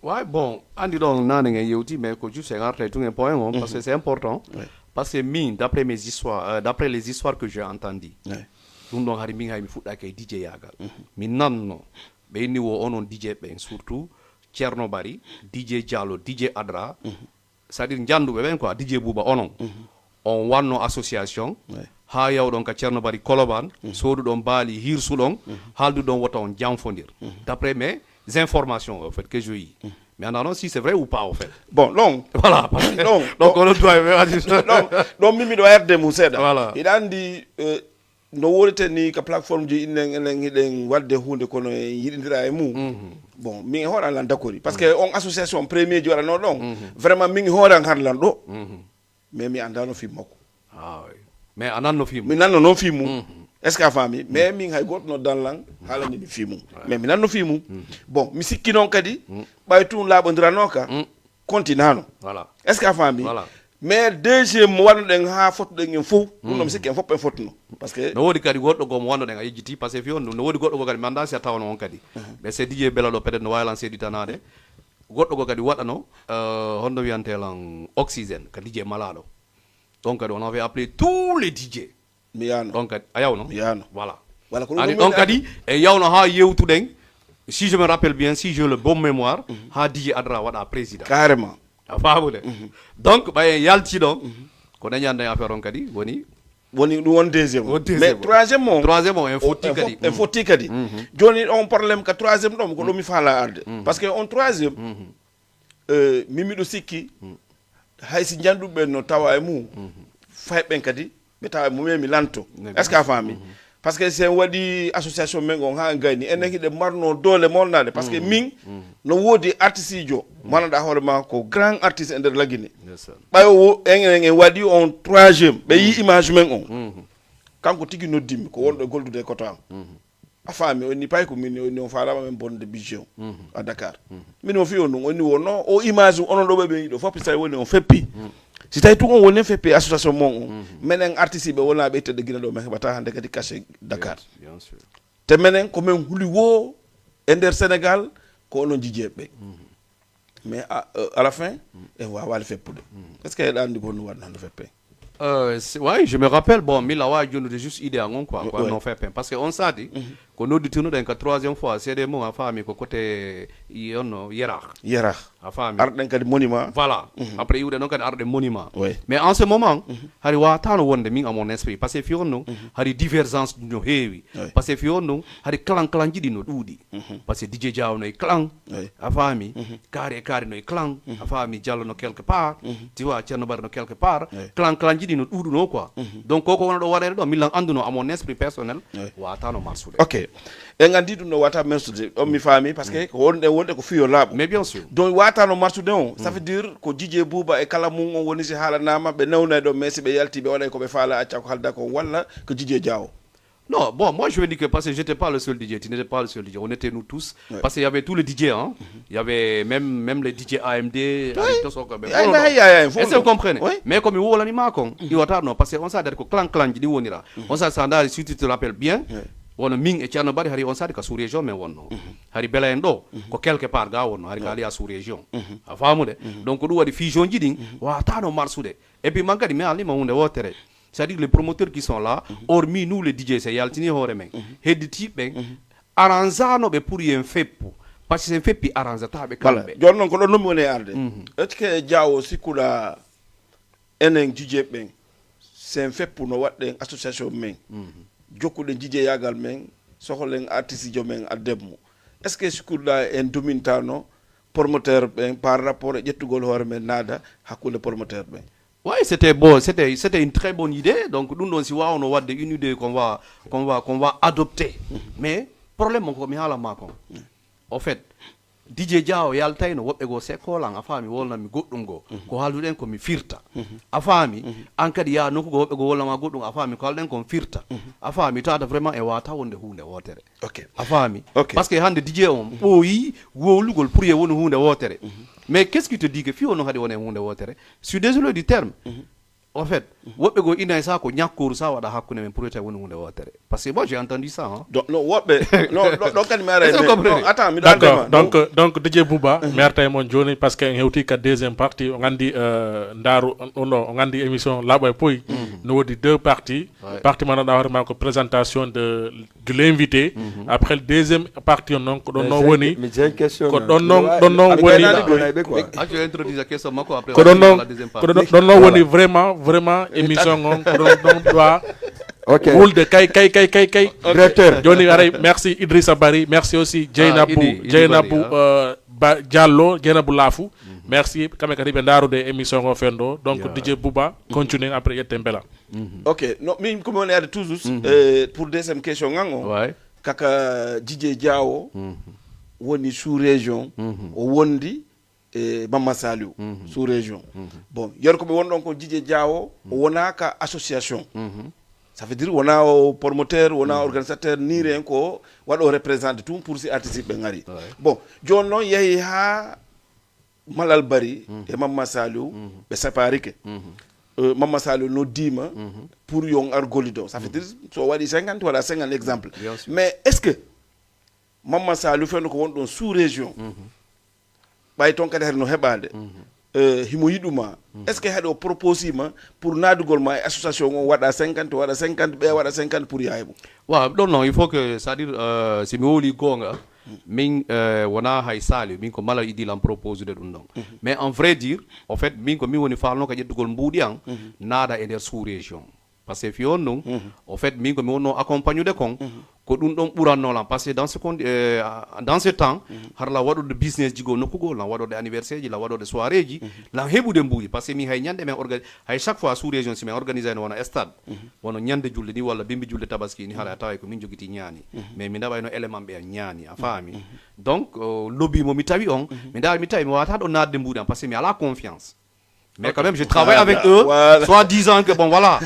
Ouais bon andi don naninga yewti mais ko juste rentrer tout un point parce que c'est important parce que d'après mes histoires d'après les histoires que j'ai entendues dum don hari mi hay mi fudda kay DJ yaga mi nanno be ni wo onon DJ ben surtout Thierno Bari DJ Diallo DJ Adra c'est-à-dire njandube ben quoi DJ Bouba onon on wanno association ha yaw don ka Thierno Bari Koloban sodu don bali hirsu don haldu don woto on jamfondir d'après mes informations en fait que je yi Mais en annonce si c'est vrai ou pas, en fait. Bon, non. Voilà. Non. Donc, on doit... Non, Mimi doit être démoussé. Voilà. Il a dit... no wolete ni ka plateforme ji inen wadde hunde kono yidindira e mum bon min horan lan d'accord parce que on association premier ji wala no don vraiment min horan har lan do mais mi andano fi makko ah oui mais ananno fi mi nanno non fi mum est ce que fami mais min hay got no dan lan hala ni fi mum mais mi nanno fi mum bon mi sikki non kadi bay tun labondira noka continano voilà est ce que fami voilà mais deuxième wonɗen ha fotɗen en fof ɗum ɗum sikki en fof en fottuno parce que no woodi kadi goɗɗo gomo wonnoɗen a yejjiti par ce que fi on no woodi goɗɗo go kadi mi anda si a tawno on kadi mais c'est DJ Bella ɗo peut être no wawilan seeditanade goɗɗo go kadi waɗano honno wiyantelan oxygène ka DJ Malaɗo donc kadi on avait appelé tous les DJ mi yano donc kadi a yawno mi yano voilà voilà ko ani donc kadi e yawno ha yewtuɗen si je me rappelle bien si j'ai le bon mémoire ha DJ Adra waɗa président carrément a faamude donc ɓaye yalti ɗo ko dañande affaire on kadi woni ɗum won deuxiéme mais troisiéme o en fotti kadi en fotti kadi joni on probléme ka troisiéme ɗom ko ɗum mi faala arde parce que on troisiéme mimiɗo sikki haysi janduɓe no tawa e mum fayɓen kadi ɓe tawa e mumen mi lanto est ce que a faami parce que sen waɗi association men on ha gayni enen hiɗe marno doole molnade parce que min no woodi artiste jo manaɗa hoore ma ko grand artiste e nder laguine ɓayo en waɗi on troisiéme ɓe yi image men on kanko tigui noddimi ko wonɗo goldude e koto am a faami onni pay ko min onni on falama men bonde budget o à Dakar min o fi on ɗum onni wonno o image onon ɗo ɓe yiɗo fof so tawi woni on feppi si tawi tun on woni en feppi association mon on menen artiste ɓe wona ɓe tedde guina ɗo men heɓata hande kadi cachet Dakar te menen komin huuli wo e nder Sénégal ko onon jijeɓe ɓe mais à la fin en wawali feppude est ce que eɗa andi gonno waɗno hande feppe ouais, je me rappelle, bon, Milawa, je nous juste idée à quoi, ouais. Non fait parce qu'on s'est dit qu'on nous dit tout dans la troisième fois, c'est des mots à famille, côté hiérarque. À famille. Art d'un monument. Voilà. Après, il y a donc un art de monument. Ouais. Mais en ce moment, il y a tant de monde à mon esprit, parce que il y a des divergences de nos heavy, parce que il y a des clans de nos oudi, parce que DJ Jao no clan, à famille, carré no clan, à famille Diallo no quelque part, tu vois, Tchernobyl no quelque part, clan di no udu no quoi donc koko wona do warede do milan anduno à mon esprit personnel wata no marsude ok e ngandi dum no wata marsude on mi fami parce que wonde ko fiyo labo mais bien sûr donc wata no marsude on ça veut dire ko DJ Bouba e kala mum on woni si halanama be nawna do mais si be yalti be wala ko be faala acca ko halda ko walla ko DJ Diawo. Non, bon, moi je veux dire que parce que j'étais pas le seul DJ, tu n'étais pas le seul DJ, on était nous tous. Parce qu'il y avait tous les DJ, hein. Il y avait même les DJ AMD. Est-ce que vous comprenez? Mais comme il y a l'anima, il y a non, parce qu'on sait que clan on sait que si tu te rappelles bien, on a Ming et Tchernobyl, on sait que sous région, mais on a Belendo, quelque part, on a regardé à sous région. Donc on a des fusions, on a tant de marsoude. Et puis, manque de mais on a c'est-à-dire les promoteurs qui sont là, hormis nous les DJ, c'est Yaltini Horemeng, Hediti Beng, arrangeano be pour y en fait pour. Parce que c'est un fait puis arrange ta be voilà. John non ko non mo ne arde. Est-ce que Diawo sikula enen DJ Beng, c'est un fait pour no wadde association men. Jokku de DJ yagal men, soholen artiste jo men ademmo. Est-ce que sikula en domintano promoteur ben par rapport à jettugol hore men nada hakkunde promoteur ben. Oui, c'était bon, c'était une très bonne idée. Donc nous on a une idée qu'on va adopter. Mais problème on a la marque. En fait, DJ Jao yaltay no wobbe go sekolan afami wolna mi goddum go ko haluden ko mi firta afami ankadi ya no ko wobbe go wolna ma goddum afami ko halden ko firta afami tata vraiment e wata wonde hunde wotere OK afami parce que hande DJ on boyi wolugol pour ye wonu hunde wotere. Mais qu'est-ce qui te dit que fi on hadi woné hunde wotere? Je suis désolé du terme. En fait, wobbe go ina sa ko nyakkoru sa wada hakune men pour eta wonu hunde wotere. Parce que moi j'ai entendu ça hein. Donc non wobbe non kan mi ara attends mi donc DJ Bouba merta mon joni parce que hewti ka deuxième partie on andi ndaru on andi émission Labo e Poy no wodi deux parties partie man da vraiment ko présentation de l'invité après le deuxième partie non ko don no woni ko don non woni ah je introduis la question mako après ko don no woni vraiment émission on don doit OK. Boule de kay. Directeur. Johnny Aray, merci Idrissa Bari, merci aussi Jainabou Diallo Guénabou Lafou merci kamɓe kadi ɓe ndarude émission o fendo donc DJ Bouba continue après yetten bela ok no min komi woni ade toujours pour deuxième question ngango kaka DJ Diawo woni sous région o wondi Mama Saliou sous région bon yer ko ɓe wonɗon ko DJ Diawo o wona ka association ça veut dire wona o promoteur wona organisateur ni ren ko waɗo représente tout pour si artiste ɓe ngari bon joni noon yeehi ha Malal Bari e Mama Saliou ɓe séparike Mama Saliou noddima pour yon ar gollido ça veut dire so waɗi 50 waɗa 50 exemple mais est ce que Mama Saliou fenno ko wonɗon sous région ɓay toon kadi hade no heɓade himo yiɗuma est ce que haɗo proposima pour naadugol ma e association o waɗa 50 waɗa 50 ɓe waɗa 50 pour yahay mo waaw ɗon non il faut que c'est à dire si mi woli gonga min wona hay Saliou min ko Malal Idilan propose de ɗum ɗon mais en vrai dire en fait min ko min woni falno ka ƴettugol mbuuɗi an naada e nder sous région par ce que fiyon ɗum en fait min ko mi wonno accompagnude kon ko ɗum ɗon ɓurannolan par ce que dans ce temps harla waɗode business jigo nokkugol lan waɗode anniversaire ji lan waɗode soirée ji lan heɓude mbuuɗi par ce que mi hay ñande men hay chaque fois sous région si min organisé no wona stade wono ñande julde ni walla bimbi julde tabaski ni haala a tawa ko min jogiti ñaani mais mi ɗaɓayno élément ɓe ñaani a faami donc lobby mo mi tawi on mi ndawi mi tawi mi wawata ɗo nadde mbuuɗi an par ce que mi ala confiance. Mais quand même, je travaille avec eux, soit disant que bon voilà,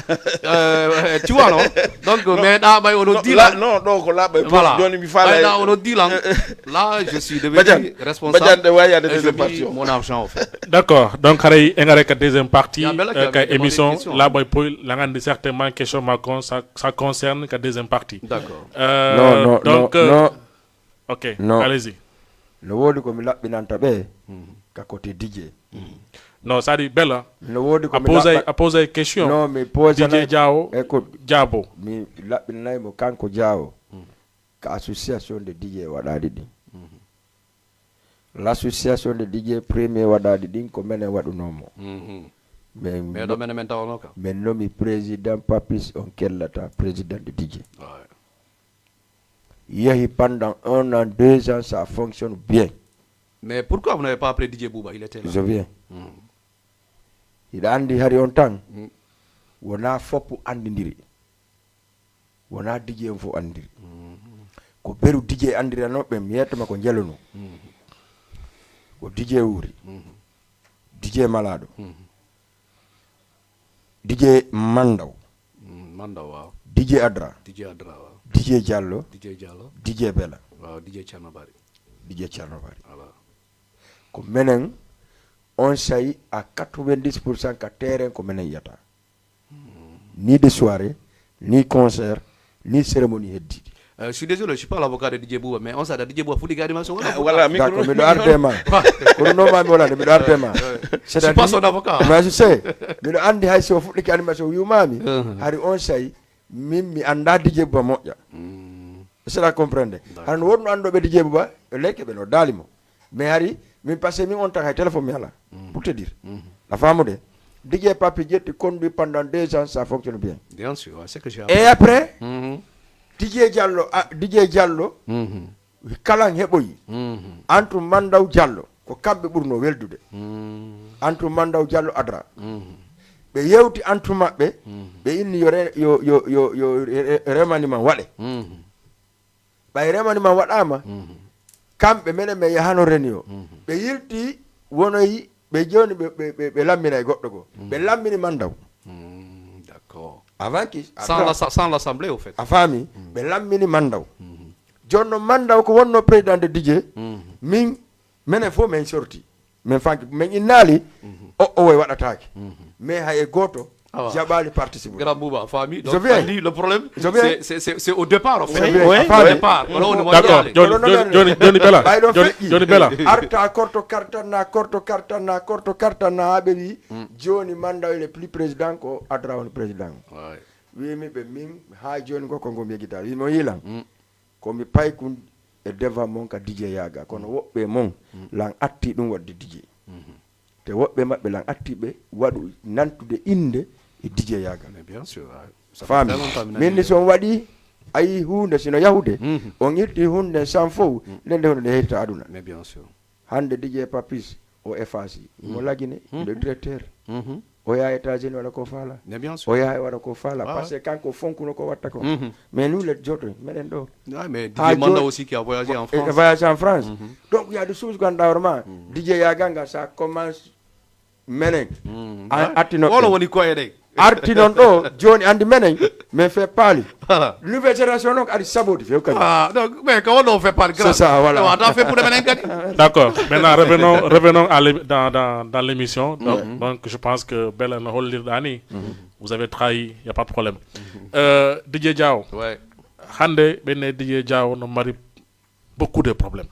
tu vois non. Donc mais là, on dit là, non donc là, voilà. On dit là, là, je suis devenu responsable. Et je mis mon argent en fait. D'accord. Donc xaray engrais ka deuxième partie ka émission là boy pour la ngandi certainement question ma ça concerne ka deuxième partie. D'accord. Non. Donc non. OK, non. allez-y. No wodi ko mi laɓɓinanta ɓe ka côté DJ. Non, ça dit Bella. No wodi ko a posé question. Non, mais pose DJ Diawo. Écoute, Diabo. Mi laɓɓinay mo kanko Diawo. Ka association de DJ waɗaɗi ɗin. L'association de DJ premier waɗaɗi ɗin ko menen waɗunomo. Mais ɗo menen men tawano ka. Men nomi président Papis on kellata président de DJ. Yehi pendant 1 an, 2 ans, ça fonctionne bien. Mais pourquoi vous n'avez pas appelé DJ Bouba? Il était là. Je viens. Il a andi hari on tan. Wona foppu andindiri. Wona DJ fo andiri. Ko beru DJ andiri no be miyetama ko jelono. Ko DJ wuri. DJ Malado. DJ Mandaw. Mandaw waaw. DJ Adra. DJ Adra waaw. DJ Diallo. DJ Diallo. DJ Bella. waaw DJ Charnobari. DJ Charnobari. Voilà. Ko menen on sayi à 90% ka terrain ko menen yata. Ni de soirée, ni concert, ni cérémonie heddi. Je suis désolé, je suis pas l'avocat de DJ Bouba, mais on sait que DJ Bouba fout des animation. Voilà, d'accord, mais le ardema. Pour nous, mais le ardema. Je suis pas son avocat. Mais je sais, mais le andi hay so fout des animation yumami. Hari on sayi mimi anda DJ Bouba moja. C'est la comprendre. Han wonno ando be DJ Bouba, leke be no dalimo. Mais hari mi passé mi on ta téléphone mi ala. Pour te dire. La femme de DJ Papi Jet conduit pendant 2 ans, ça fonctionne bien. Bien sûr, c'est que j'ai. Et après, DJ Diallo, kalan heboyi. Antu Mandaw Diallo, ko kambe burno weldude. Antu Mandaw Diallo Adra. Be yewti antu mabbe, be inni yo remaniman wade. Bay remaniman wadama, kambe mene me yahano renio. Be yilti wonoyi be joni be lammina e goddo go. Be lammini Mandaw. D'accord. Avant qui sans l'assemblée au fait. Afami be lammini Mandaw. Jonno Mandaw ko wonno président de DJ. Min menen fo men sorti. Men fanki men inali o way wadataki. Mais hay goto jabali participe. Grand Bouba famille. Donc le problème c'est au départ en fait. Oui. Au départ. D'accord. Johnny Bella. Johnny Bella. Arta korto karta na bebi Johnny Mandaw il est plus président ko Adra on président. Ouais. Oui mi be min ha Johnny ko kongo mi guitar. Mo yilan. Ko mi pay kun e deva mon ka DJ yaga kono wobbe mon lan atti dum wadde DJ. Te wobbe mabbe lan atti be wadu nantude inde e DJ yaga. Mais bien sûr. Fami min so wadi ayi hunde sino yahude on yitti hunde sans fo lende hunde hetta aduna. Mais bien sûr. hande DJ Papis o FAC mo lagine le directeur o ya États-Unis wala ko fala o ya wala ko fala parce que kanko fonkuno ko watta ko mais nous les autres menen do mais DJ Manda aussi qui a voyagé en France voyagé en France donc il y a des choses qu'on vraiment DJ Yaganga ça commence menen atino wala woni ko ede arti non do joni andi menen mais fait parler nouvelle génération donc adi saboti fait donc mais quand on fait parler c'est ça voilà on a fait pour menen kadi d'accord maintenant revenons dans l'émission donc je pense que Belen Hollir Dani vous avez trahi il y a pas de problème DJ Diaw ouais hande ben DJ Diaw no mari beaucoup de problèmes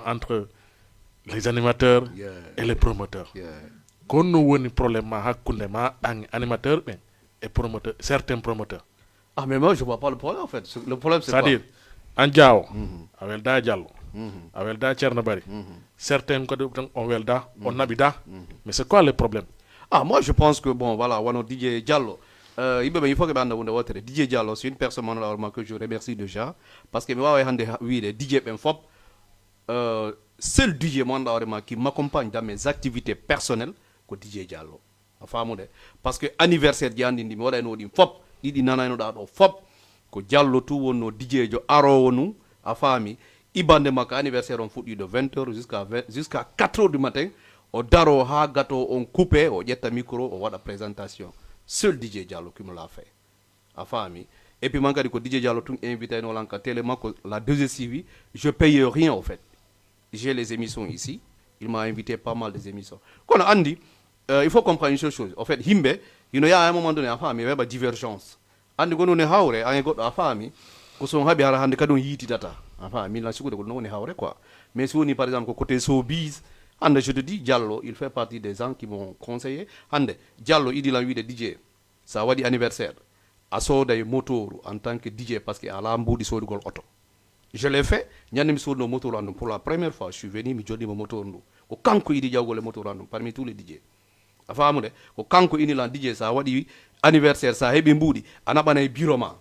entre les animateurs et les promoteurs kon no woni problème ma hakkunde ma animateur ben et promoteur certains promoteurs mais moi je vois pas le problème en fait le problème c'est-à-dire en Diaw awelda Diallo awelda Thierno Bari certains ko on welda on nabida mais c'est quoi le problème moi je pense que bon voilà wano DJ Diallo il faut que banda wonde wotere DJ Diallo c'est une personne normalement que je remercie déjà parce que mi wawa hande wiide DJ ben fop seul DJ vraiment qui m'accompagne dans mes activités personnelles ko DJ Diallo a famude parce que anniversaire jandi ndi mi wadayno ɗi fop ɗiɗi nanaynoɗa ɗo fop ko Diallo tout wonno DJ jo arowo nu a faami ibande makko anniversaire on fuɗɗi de 20h jusqu'à 4h du matin o daro ha gâteau on coupé o ƴetta micro o waɗa présentation seul DJ Diallo qui me l'a fait a faami et puis man kadi ko DJ Diallo tun invité no lanka télé makko la 2STV je paye rien au fait j'ai les émissions ici il m'a invité pas mal des émissions kono andi il faut comprendre une seule chose en fait himbe il y a un moment donné a faami weba divergence andi gono ne hawre an goddo a faami ko son habi hara hande kadon yititata a faami la sikude ko non ne hawre quoi mais si on par exemple ko côté showbiz ande je te dis Diallo il fait partie des gens qui m'ont conseillé ande Diallo idi la wi de DJ ça wadi anniversaire a soda e motoru en tant que DJ parce que ala mbudi sodugol auto je l'ai fait ñande mi sodno motoru andum pour la première fois je suis venu mi joddi mo motoru ndu ko kanko idi jawgol e motoru andum parmi tous les DJ a faamude ko kanko ini lan DJ sa waɗi anniversaire sa heɓi mbuuɗi a naɓana e bureau ma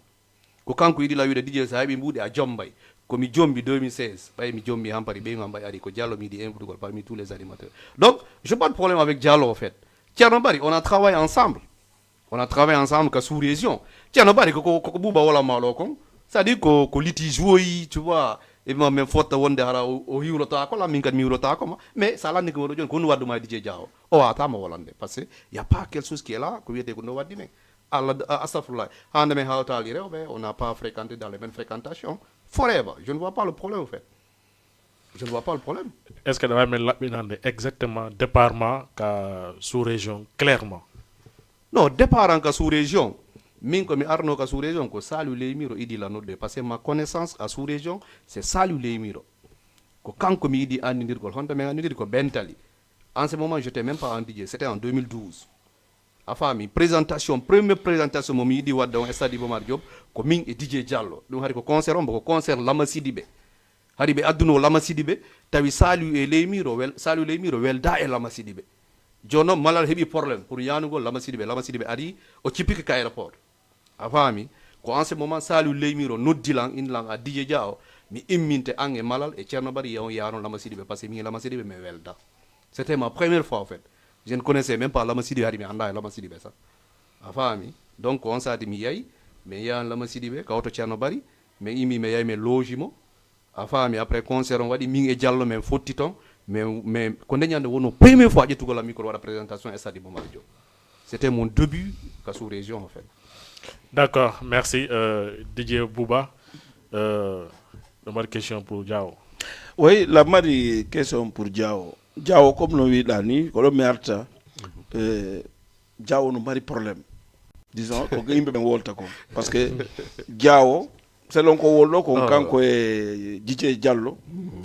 ko kanko yiɗi la wiide DJ sa heɓi mbuuɗi a jombay komi jombi 2016 ɓay mi jombi hampari ɓeyma mbay ari ko Diallo mi yiɗi invitugol parmi tous les animateurs donc je pas de problème avec Diallo en fait Thierno Bari on a travaillé ensemble ka sous-région Thierno Bari koko ɓuuɓa wola maɗo kon c'est à dire ko litige woyi tu vois et moi même faute wonde hara o hiwrota ko la min kad mi hiwrota ko mais ça landi ko jon ko no wadduma DJ Diaw o atama wolande parce que y a pas quelque chose qui est là ko wiete ko no waddi men Allah astaghfirullah hande men hawtali rewbe on n'a pas fréquenté dans les mêmes fréquentations forever je ne vois pas le problème en fait est-ce que dama men labbinande exactement département ka sous région clairement non départ en ka sous région min ko mi arno ka sous-région ko Saliou Leymiro idi la nodde parce que ma connaissance à sous-région c'est Saliou Leymiro ko kanko mi idi andirgol honto men andirdi ko Bentali en ce moment j'étais même pas en DJ c'était en 2012 a faami première présentation mo mi idi wadde on stade Iba Mar Diop ko min e DJ Diallo dum hari ko concert on ko concert Lama Sidibé hari be adduno Lama Sidibé tawi Saliou Leymiro welda e Lama Sidibé jono malal hebi problème pour yanugol Lama Sidibé ari o cipika ka aéroport a faami ko en ce moment Saliou Leymiro noddilan inlan a DJ Diaw mi imminte an e malal e Thierno Bari yaron Lama Sidibé parce que mi Lama Sidibé me welda c'était ma première fois en fait je ne connaissais même pas Lama Sidibé hari mi anda e Lama Sidibé ça a faami donc on sati mi yayi mais yan Lama Sidibé ka auto Thierno Bari mais imi me yayi me logimo a faami après concert on wadi min e Diallo men fotti ton mais ko ndeñande wono première fois ƴettugol la micro waɗa présentation e stade Iba Mar Diop c'était mon début ka sous région en fait. D'accord, merci DJ Bouba. La question pour Diaw. Oui, la question pour Diaw. Diaw comme nous dit ni, ko mi arta Diaw no mari problème. Disons ko yimbe ben wolta ko parce que Diaw selon ko wollo ko kanko e DJ Diallo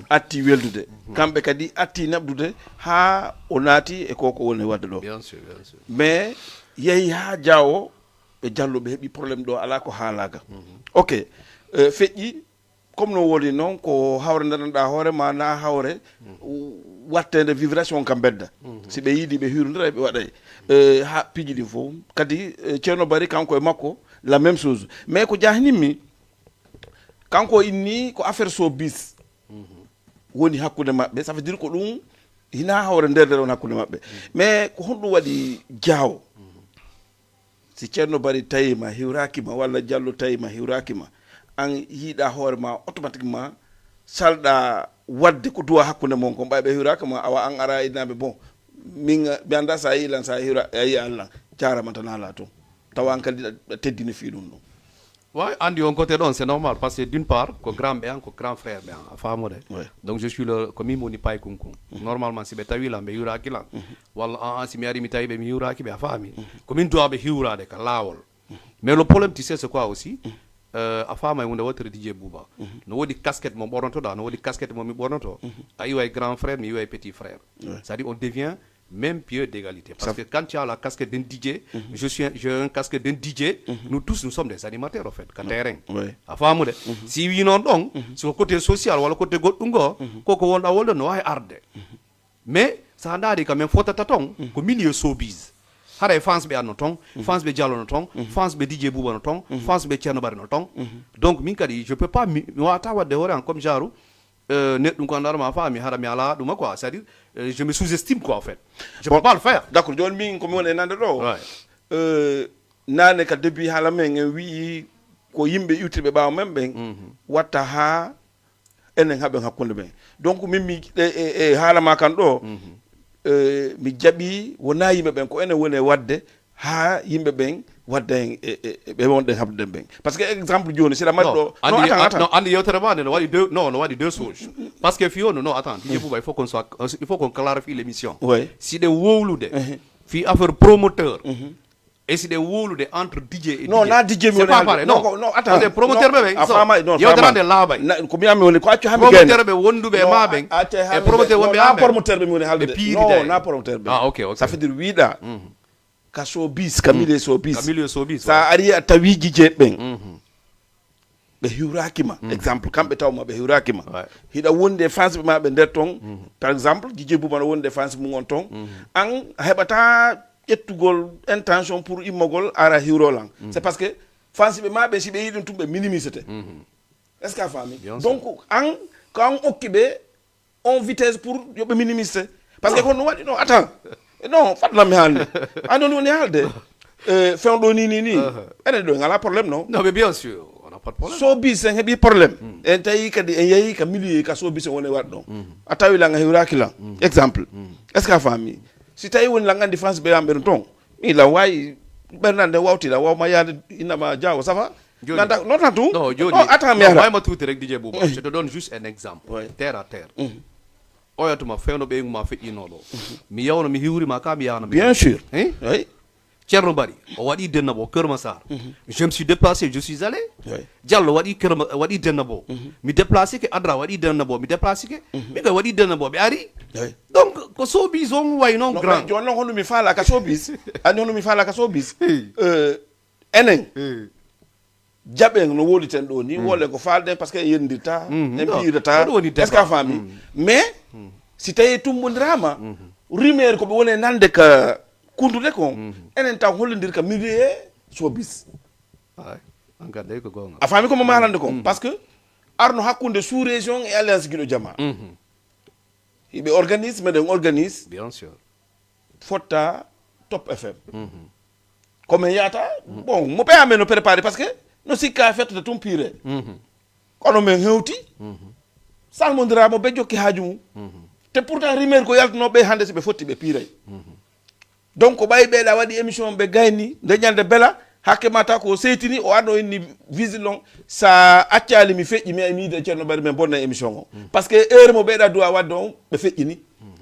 atti weldude kambe kadi atti nabdude ha onati e koko woni wadde do bien sûr mais yehi ha Diaw e Diallo be hebi problème do ala ko halaga ok feƴƴi comme no woli non ko hawre ndanɗa hoore ma na hawre wattede vibration kam bedda si ɓe yiidi ɓe hirondira ɓe waɗay ha piiji ɗi fof kadi Thierno Bari kanko e makko la même chose mais ko jahnimmi kanko inni ko affaire so bis woni hakkude maɓɓe ça veut dire ko ɗum hina hawre nder on hakkude maɓɓe mais ko honɗum waɗi jaawo si ceerno bari tawima hiwrakima walla diallo tawima hiwrakima an yiiɗa hoore ma automatiquement salɗa wadde ko duwa hakkude mon ko ɓayɓe hiwrakima awa an ara inaɓe bon min mi anda sa yiilan sa hiwra a yi allah jarama tan ala toon tawa an kadi teddini fi ɗum ɗum Ouais, Andy, on côté donc c'est normal parce que d'une part, que grand bien, que grand frère bien, femme donc je suis le comme il m'oni pas kunku. Normalement si betawi la meura kila. Wala si miari mitai be miura ki be fami. Comme il doit be hiura de kalawol. Mais le problème tu sais c'est quoi aussi? A femme on doit être DJ Bouba. No wodi casquette mon boronto da, no wodi casquette mon mi boronto. Ayi way grand frère, mi way petit frère. C'est-à-dire on devient même pied d'égalité. Parce que quand tu as la casquette d'un DJ, j'ai un casquette d'un DJ, nous tous nous sommes des animateurs en fait, terrain. Si oui non donc, sur le côté social ou le côté gotungo, koko wonda wolda no ay arde. Mais ça a quand même faute taton, ko milieu showbiz. Hare fans be anoton, fans be diallo noton, fans be DJ Bouba noton, fans be Thierno Bari noton. Donc min kadi je peux pas moi tawa de hore en comme jaru net dum ko andar ma fami hara mi ala dum quoi, c'est-à-dire je me sous-estime quoi en fait. Je peux pas le faire. D'accord, jon min ko mi woni nande do. Nane ka depuis hala men wi ko yimbe yutirbe baaw men ben watta ha enen haben hakkunde ben. Donc min mi hala ma kan do mi jabi wona yimbe ben ko enen woni wadde ha yimbe ben wadde be wonde habde ben parce que exemple joni c'est la maddo non attends andi yotere ba no wadi deux non no wadi deux choses parce que fio non attends DJ Bouba il faut qu'on clarifie l'émission si de wowlude fi affaire promoteur et si de wowlude entre DJ et non na DJ mi woni non attends des promoteurs be afama non yotere de labay ko mi ami woni ko accu hambe promoteur be wondube ma ben et promoteur wonbe na promoteur be mi woni halde non na promoteur be ah OK ça veut dire wiida ka showbiz kamile showbiz sa ari a tawiji jeɓɓen ɓe hiwrakima exemple kamɓe tawma ɓe hiwrakima hiɗa wonde fans ɓe maɓe nder ton par exemple DJ Bouba no wonde fans mum on ton an heɓata ƴettugol intention pour immogol ara hiwrolan c'est parce que fans ɓe maɓe si ɓe yiɗum tum ɓe minimisete est ce que a faami donc an ko an okki ɓe on vitesse pour yoɓe minimisete par ce que kono waɗi non attends non fatlam mi haalde andon woni haalde fewɗo ni enen ɗo ngala problème non mais bien sûr on n'a pas de problème showbiz en heeɓi probléme en tawi kadi en yeehi ka milieu ka showbiz woni waɗ ɗon a tawi langa hiwraki lan exemple est ce que a faami si tawi woni lan andi france ɓe yamɓe ɗum ton mi lan wawi ɓernande wawti lan wawma yaade innama diawo ça va non tan tout non joni attends mi ara wayma tuuti rek DJ Bouba je te donne juste un exemple terre à terre oyatuma fewno ɓeyguma feƴƴinoɗo mi yawno mi hiwrima ka mi yahna bien sûr oui Thierno Bari o waɗi Dennabo Keur Massar je me suis déplacé je suis allé Diallo waɗi Dennabo mi déplacé ke Adra waɗi Dennabo mi déplacé ke mi koy waɗi Dennabo ɓe ari donc ko showbiz on way noon grand joni noon hono mi faala ka showbiz andi hono mi faala ka showbiz enen jaɓen no woliten ɗo ni wolle ko falden par ce que en yendirta en piirata est ce que a faami mais si tawi tummodirama rumeur koɓe woni nande ka kundude kon enen taw hollodir ka milieu showbiz a faami komo malande kon par ce que arno hakkude sous région et alliance guiɗo jama hiɓe organise meɗen organise bien sûr fotta Top FM comme yata bon mo ɓeyame no préparé par ce que no sikka fettode tum piire kono men hewti salmodiramo ɓe jokki haaju mum te pourtant rumeur ko yaltanoɓe hande so ɓe fotti ɓe piiray donc ɓayi ɓeeɗa waɗi émission ɓe gayni nde ñande bela hakke mata ko seytini o arno inni visite on sa accali mi feƴƴi mi miide Thierno Bari men bonna émission o par ce que heure mo ɓeeɗa duwa wadde on ɓe feƴƴini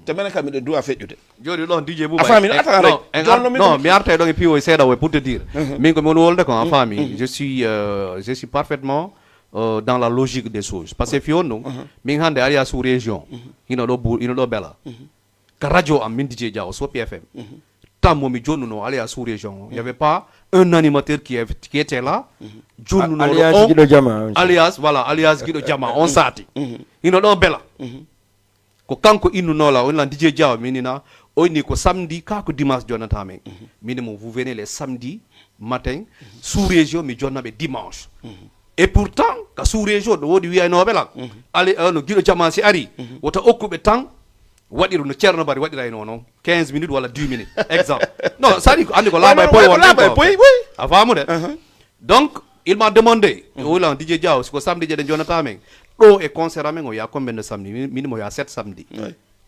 te minen kam miɗe duwa feƴƴude joni ɗon DJ Bouba a faami attends rek non mi arta ɗon e piwo seeɗa o pour te dire min komi woni wolde kon a faami je suis parfaitement dans la logique des choses par ce que fiyon ɗum min hande ari a sous région ino ɗo bela ka radio am min DJ Dia o Sopi FM tant momi jonnuno ali a sous région il y avait pas un animateur qui était là jonnuno alias Guido Jama alias Guido Jama on sati ino ɗo bela ko kanko innunola on lan DJ Dia minina oni ko samedi ka ko dimanche jonnata men minimo vous venez les samedis matin sous région mi jonnaɓe dimanche et pourtant ka sous-région do wodi wiyanoɓe lan ali no guiɗo jama si ari wota okkuɓe tan waɗiru no ceerno bari waɗira non 15 minutes wala 10 minutes exemple non ça dit andi ko laabay poy won a famude donc il m'a demandé wala DJ Diaw ko samedi je de jonata men ɗo e concert amen o ya combien de samedi minimum ya 7 samedi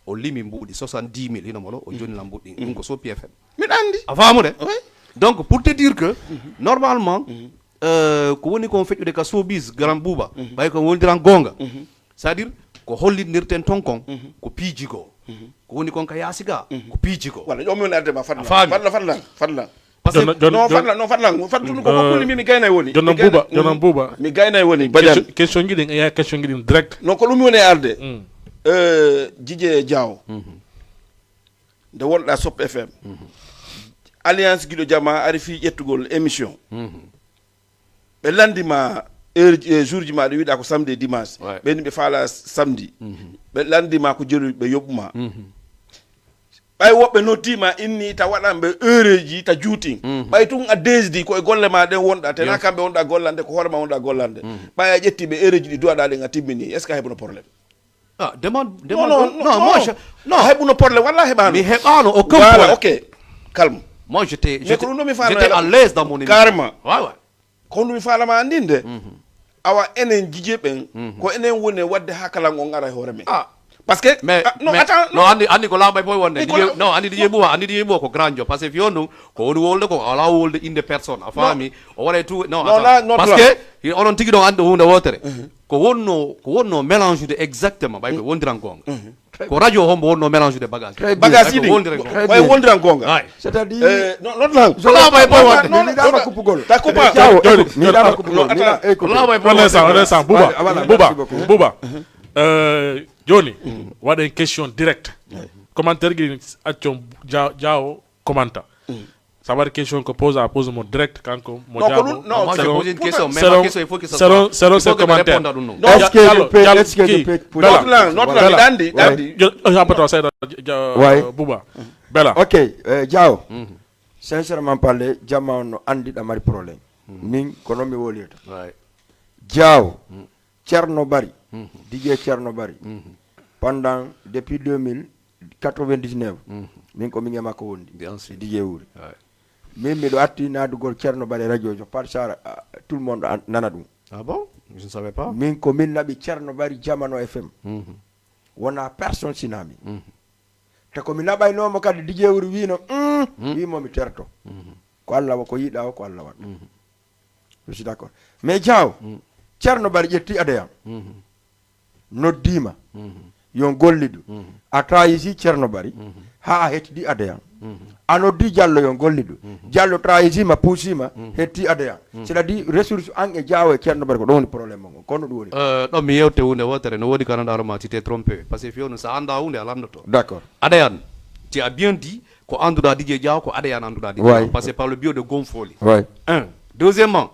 o limi mbuɗi 70 000 ino molo o joni la mbuɗi ɗum ko so PFM miɗa andi a famude donc pour te dire que normalement ko woni kon feƴƴude ka sobis grand bouba ɓay ko wondiran gonga c'est à dire ko hollinirten ton kon ko piiji ko ko woni kon ka yaasi ga ko piiji ko wala ƴomi woni arde ma fadlan parce que non fadlan ko kulli mi gaynay woni jonan buuba mi gaynay woni Badiane question giɗin eya question giɗin direct non ko ɗum woni arde Djidje Diaw nde wonɗa Sop FM alliance guiɗo jama ari fi ƴettugol émission ɓe landima heure jour ji ma ɗo wiɗa ko samedi et dimanche ɓeni ɓe faala samedi ɓe landima ko jeeru ɓe yoɓɓuma ɓay woɓɓe noddima inni ta waɗanɓe heure ji ta juutin ɓay tun a desdi koye golle ma ɗen wonɗa tena kamɓe wonɗa gollande ko hoorema wonɗa gollande ɓay a ƴettiɓe heure ji ɗi duwaɗa ɗen a timmini est ce que a heɓuno probléme non heɓuno probléme walla heɓano mi heɓano aucun voilà problème ok calme moi j'étais j'étais à l'aise dans mon émission carrément ouais ko ɗum mi falama andinde awa enen jije ɓen ko enen woni wadde hakalan on ara hoore men parce que mais non attends non andi ko lambay boy wonde non andi DJ Bouba ko grand jo parce que fionu ko woni wolde ko ala wolde inde personne a fami o wala tout non parce que onon tigi don andi hunde wotere ko wonno mélange de exactement bay ko wondiran gonga ko radio hombo wonno mélange de bagage idi way wondiran gonga c'est à dire non lan lambay boy wonde ni dama kupugol ta coupa ni dama kupugol lambay boy wonde Bouba joni waɗen question direct commentaire gi accon Diaw commenta ça va question ko pose mo direct kanko mo Diaw non moi je pose une question mais la question il faut que ça soit selon ce commentaire est-ce que je peux notre dandi apato sayda Bouba bella ok Diaw sincèrement parler jama no andi da mari problème min kono mi wolita Diaw Thierno Bari DJ Thierno Bari pendant depuis 2099 min ko min makko wondi DJ wuri min miɗo atti nadugol Thierno Bari radio jo par sara tout le monde nana ɗum ah bon je ne savais pas min ko min naɓi Thierno Bari Jamano FM wona personne sinami te komi naɓaynomo kadi DJ wuri wino wimomi terto ko Allah ko yiɗa o ko Allah wat je suis d'accord mais Diaw Thierno Bari ƴetti adeyam noddima yon gollidu a trahisi Thierno Bari ha a hettidi adeyam a noddi Diallo yon gollidu Diallo trahisima puusima hetti adeyam c'est à dire ressource an e Diaw e Thierno Bari ko ɗo woni probléme o kono ɗum woni ɗon mi yewte hunde wotere no woodi kananɗaro ma tu t'es trompé parce que fiyonu sa anda hunde a lamdoto d'accord adeyan tu as bien dit ko anduɗa DJ Diaw ko adeyan anduɗa DJ Diaw parce que par le biais de Gonfoli deuxièmement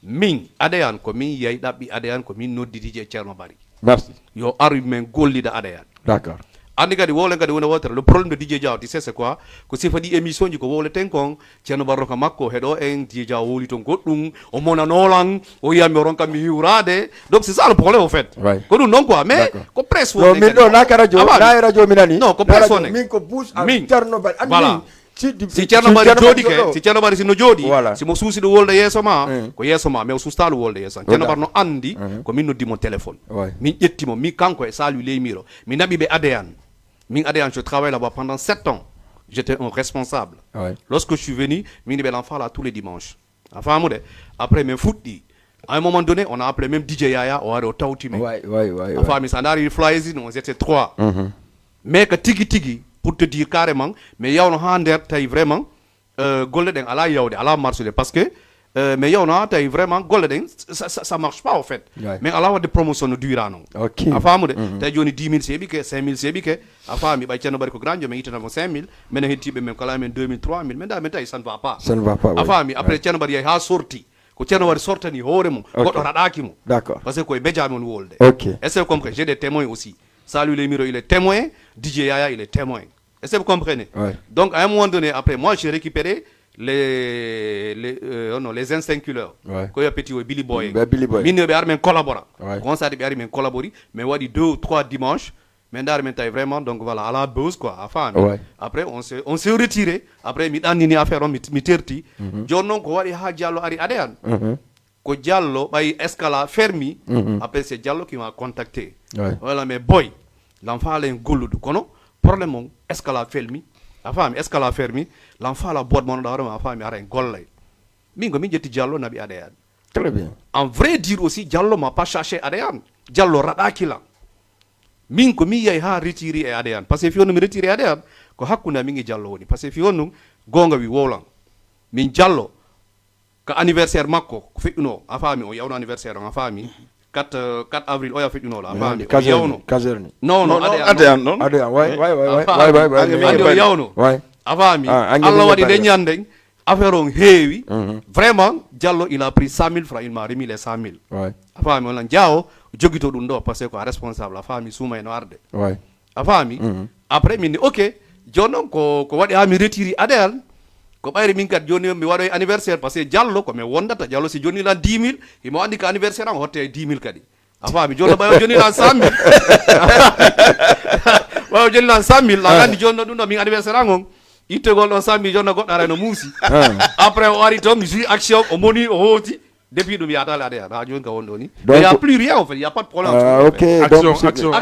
min adeyan ko min yeyi ɗaɓɓi adeyan ko min noddi DJ Thierno Bari merci yo aru men gollida adeyan d'accord andi kadi wolen kadi wona wotere le problème de DJ Diaw tu sais c'est quoi ko sifa ɗi émission ji ko wowleten kon Thierno Barro ka makko heɗo en DJ Diaw woli ton goɗɗum o monanolan o yiyami ron kam mi hiwrade donc c'est ça le problème au fait ko ɗum non quoi mais ko presse wonde min ɗo naka radio na radio minani non ko presse wonde min ko bouche avec Thierno Bari voilà si Thierno Bari jooɗi ke si Thierno Bari sino jooɗi simo suusiɗo wolde yeeso ma ko yeeso ma mais o suustalo wolde yeeso Thierno Bari no andi ko min noddimo téléphone min ƴettimo mi kanko e Saliou Leymiro mi naɓi ɓe adeyan min adeyan je travaille là-bas pendant 7 ans j'étais un responsable lorsque je suis venu min ɓe l'enfant là tous les dimanches a famude après min fuɗɗi à un moment donné on a appelé même DJ Yaya o ari o tawtime a faami sa ndaari Flyers on était 3 mais que tigi pour te dire carrément mais yawno ha nder tawi vraiment golle ɗen ala yawde ala marchude parce que mais yawno ha tawi vraiment golle ɗen ça marche pas au fait mais ala wadde promotion no duira noon a famude tawi joni 10 000 seeɓi ke 5 000 seeɓi ke a faami ɓay Thierno Bari ko grand jo men ittanamo 5 000 minen heddiɓe men kala men 2 000 3 000 men da men tawi ça ne va pas a faami après Thierno Bari yehi ha sorti ko Thierno Bari sortani hoore mum goɗɗo raɗaki mo d'accord parce que koye beja men wolde est ce que vous comprenez j'ai des témoins aussi Saliou Leymiro il est témoin DJ Yaya il est témoin est-ce que vous comprenez donc à un moment donné après moi j'ai récupéré les instincts killers. Ouais. Ko ya petit o Billy Boy. Billy Boy. Minne be armen collabora. Ouais. Commence à be armen collabori, mais wadi 2 ou 3 dimanches. Mais d'armen taille vraiment donc voilà à la base quoi, enfin. Ouais. Après on s'est retiré, après mi dan ni affaire on mi terti. Jonnon ko wadi ha Diallo ari adean. Ko Diallo bay escala fermi. Après c'est Diallo qui m'a contacté. Ouais. Voilà mais boy, l'enfant a un golludu kono problème on escala fermi. Afam escala fermi, l'enfant la boîte mon daro ma femme ara un gollay. Mingo mi jetti Diallo nabi adean. Très bien. En vrai dire aussi Diallo m'a pas cherché adean. Diallo radakila. Min ko mi yay ha retiri e adean parce que fionu mi retiri adean ko hakuna mi ngi Diallo woni parce que fionu gonga wi wowlan min Diallo ka anniversaire makko ko feƴƴuno a faami o yawno anniversaire on a faami 4 avril o ya feƴƴuno la a faami o yawno caserne non adean non adean way andi o yawno way a faami Ah, Allah waɗi nde ñanden affaire on heewi vraiment Diallo il a pris 100 000 francs il m'a remis les 100 000 way a faami onan jaawo jogito ɗum ɗo par ce que ko a responsable a faami suuma eno arde way a faami après min ni ok joni noon ko waɗi ha mi retiri adéal ko ɓayri min kat joni mi waɗoy anniversaire par ce que Diallo ko mi wondata Diallo si joni lan 10 000 imo andi ko anniversaire an hotte 10 000 kadi a faami joni ɓayo joni lan 100 000 ɓayo joni lan 100 000 a andi joni no ɗum ɗo min anniversaire an on ittegol ɗon 100 000 joni no goɗɗo arayno muusi après o ari toon mi joui action o moni o hooti depuis ɗum yatale adéal ha joni ka won ɗo ni il y a plus rien en fait il y a pas de problème ok donc action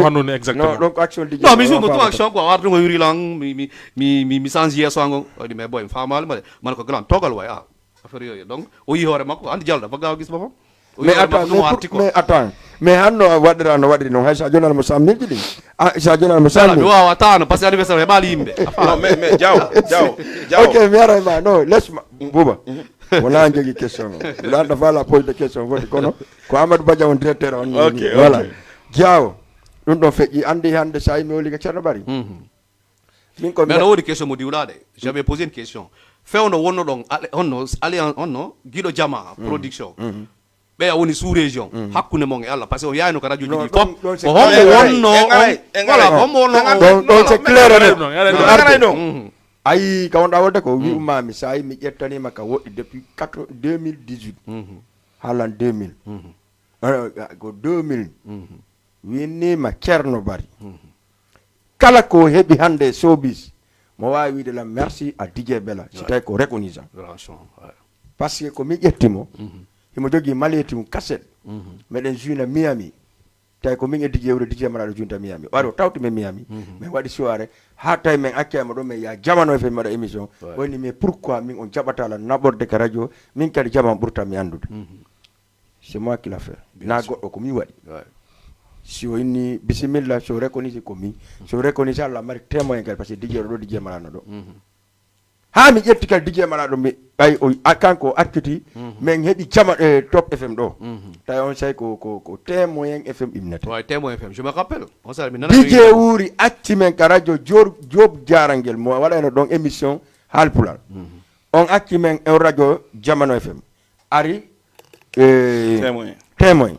hannone exactement donc action DJ non mi joue tout action quoi wartu ngo yuri lang mi change yeso ngo di mais boy famal ma man ko grand togal way affaire yoy donc o yi hore makko andi Diallo dafa gaaw gis bopam mais attends mais hanno waɗira no waɗiri noon hay sa jonal mo sammilji ɗin sa jonal mo mi sammi wawa tano par ce que anniversaire heɓali yimɓe non mais Diaw ok mi arayma non laisse-moi Bouba wona jogui question o lanɗa fala pose de question foti kono ko Amadou Badja on directeur on Ok. voilà Diaw ɗum ɗon feƴƴi andi hande sa yimi woli ko ceerno Bari min ko mais no wodi question mo diwlade j'avais posé une question fewno wonno ɗon honno alliance honno guiɗo jama production ɓe a woni sous région hakkude mon e Allah par ce que o yayno ko radio ji ɗi fop ko hommo wonno voilà hommo wonno ɗon c'est clair ngaray ɗon ayi ka wonɗa wolde ko wi ummami sa yi mi ƴettanima ka woɗɗi depuis 2018 haalan 2000 ko 2000 winnima ceerno Bari kala ko heɓi hande showbiz mo wawi wiide lam merci à DJ Bella si tawi ko reconnaissant par ce que ko mi ƴettimo himo jogui maliyeti mum cassette meɗen juina Miami tawi ko min e DJ wuro DJ maraɗo junta Miami ɓaɗi o tawtimi Miami min waɗi soirée ha tawi min accama ɗo min ya jamano fe mi waɗa émission woni mais pourquoi min on jaɓatala naɓorde ka radio min kadi jaman ɓurta mi andude c'est moi qui l'a fait na goɗɗo ko min waɗi si o inni bisimilla so reconnaissé ko min so reconnaissé Allah mari témoin kadi par ce que DJ ɗo DJ marano ɗo ha mi ƴetti kadi DJ maraɗo mi ɓay o kanko acciti min heeɓi jama Top FM ɗo tawi on say ko témoin FM imnete ouais témoin FM je me rappelle on sait mi DJ wuuri acci men ka radio Job Jarangel mo waɗano ɗon émission Haalpulal on acci men e radio Jamano FM ari témoin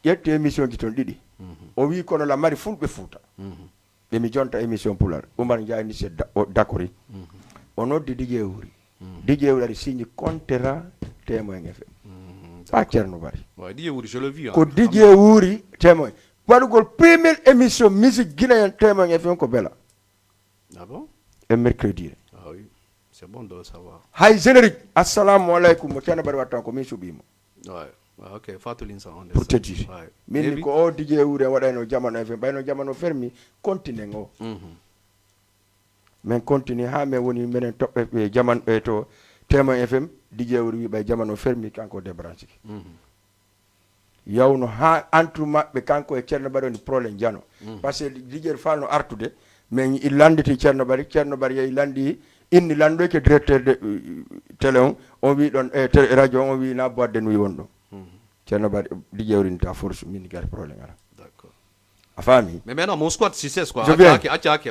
ƴetti émission ji toon ɗiɗi o wi kono la mari fulɓe Fuuta ɓe mi jonta émission Pulal Oumar Ndiaye ni c'est dakori o noddi DJ wuuri DJ wuuri ari signe contrat témoin FM pas Ceerno Bari ouais DJ Wuri je le vis ko DJ wuuri témoin waɗugol première émission musique guinéen témoin FM ko Bella ah bon e mercredi ah oui c'est bon de le savoir hay générique assalamu aleykum mo Ceerno Bari watta ko min suɓimo ouais ok fatulin ça on pour te dire min ko o DJ wuuri en waɗayno Jamano FM ɓayno Jamano fermi continue o min continue ha min woni minen toɓɓe jaman to témoin FM DJ wuuri wi ɓay Jamano fermi kanko débranché yawno ha entre maɓɓe kanko e Ceerno Bari woni probléme jano par ce que DJ falno artude min i landiti Ceerno Bari yehi landi inni landoyke directeur de télé on wi ɗon radio on wi na boîte de nuit won ɗo Ceerno Bari DJ wurinta force min gari probléme ara d'accord a faami mais maintenant mon squad succès quoi je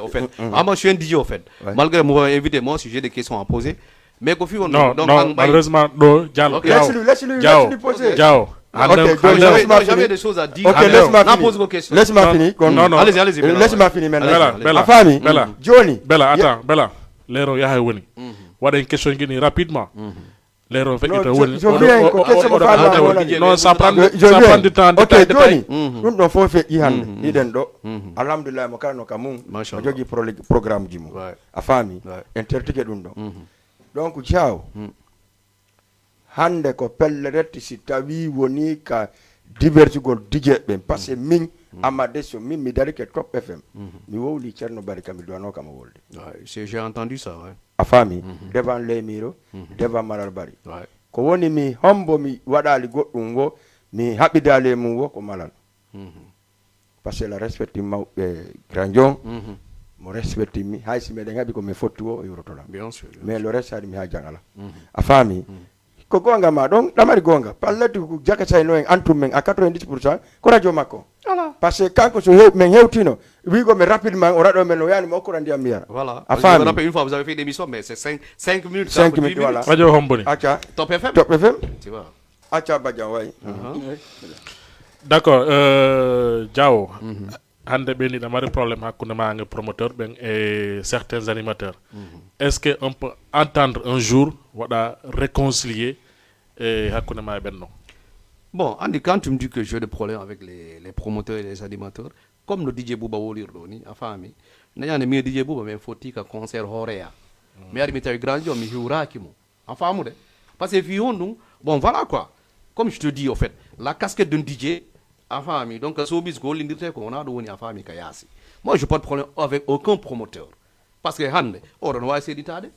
au fait moi je suis un DJ au fait malgré mon invité moi si j'ai des questions à poser mais ko fi won non malheureusement ɗo Diallo laisse-lui poser Diallo j'avais des choses à dire ok laisse-moi finir non allez-y laisse-moi finir maintenant Bella a faami Bella joni Bella attends Bella lero yahay woni waɗa une question gini rapidement lero feƴƴita woni non ça prend du temps ok joni ɗum ɗon fof feƴƴi hande iɗen ɗo alhamdulillah mo kalano ka mum o jogui programme ji mum a faami en tertike ɗum ɗon donc Diaw hande ko pelle retti si tawi woni ka divertigol DJ ɓen par ce que min Amadou so min mi dari ke Top FM mi wowli Ceerno Bari kam mi duwano kam wolde j'ai entendu ça ouais. a faami devant Leymiro devant Malal Bari ko woni mi hombo mi waɗali goɗɗum wo mi haɓidali mum wo ko Malal par ce que la respecti mawɓe Grand Dion mo respecti mi hay si meɗen haɓi ko mi fotti wo o yurotona mais le reste haɗi mi ha jangala a faami ko gonga ma ɗon ɗamari gonga pallati ko jakatayno en antum men à 90% ko radio makko par ce que kanko so men hewtino wigo mais rapidement o raɗo men o yani mo okkora ndiyam mi yara voilà a faami une fois vous avez fait une émission mais c'est 5 minutes 5 minutes voilà radio homboni acca Top FM tu vois acca Badian way d'accord Diaw hande ɓe ɗiɗa mari probléme hakkude ma e promoteur ɓen et certains animateurs est ce que on peut entendre un jour waɗa réconcilier hakkude ma e ɓenno bon Andy, quand tu me dis que j'ai des problèmes avec les promoteurs et les animateurs comme no DJ Bouba wolirɗo ni a faami nañande mi DJ Bouba min fotti ka concert horeya mi ari mi tawi Grand Dion mi hiwraki mo a faamude par ce que fi on ɗum bon voilà quoi comme je te dis au fait la casquette d'un DJ a faami donc showbiz ko hollidirte ko wona ɗum woni a faami ka yaasi moi je pas de problème avec aucun promoteur parce que hande oɗon wawi seeɗitade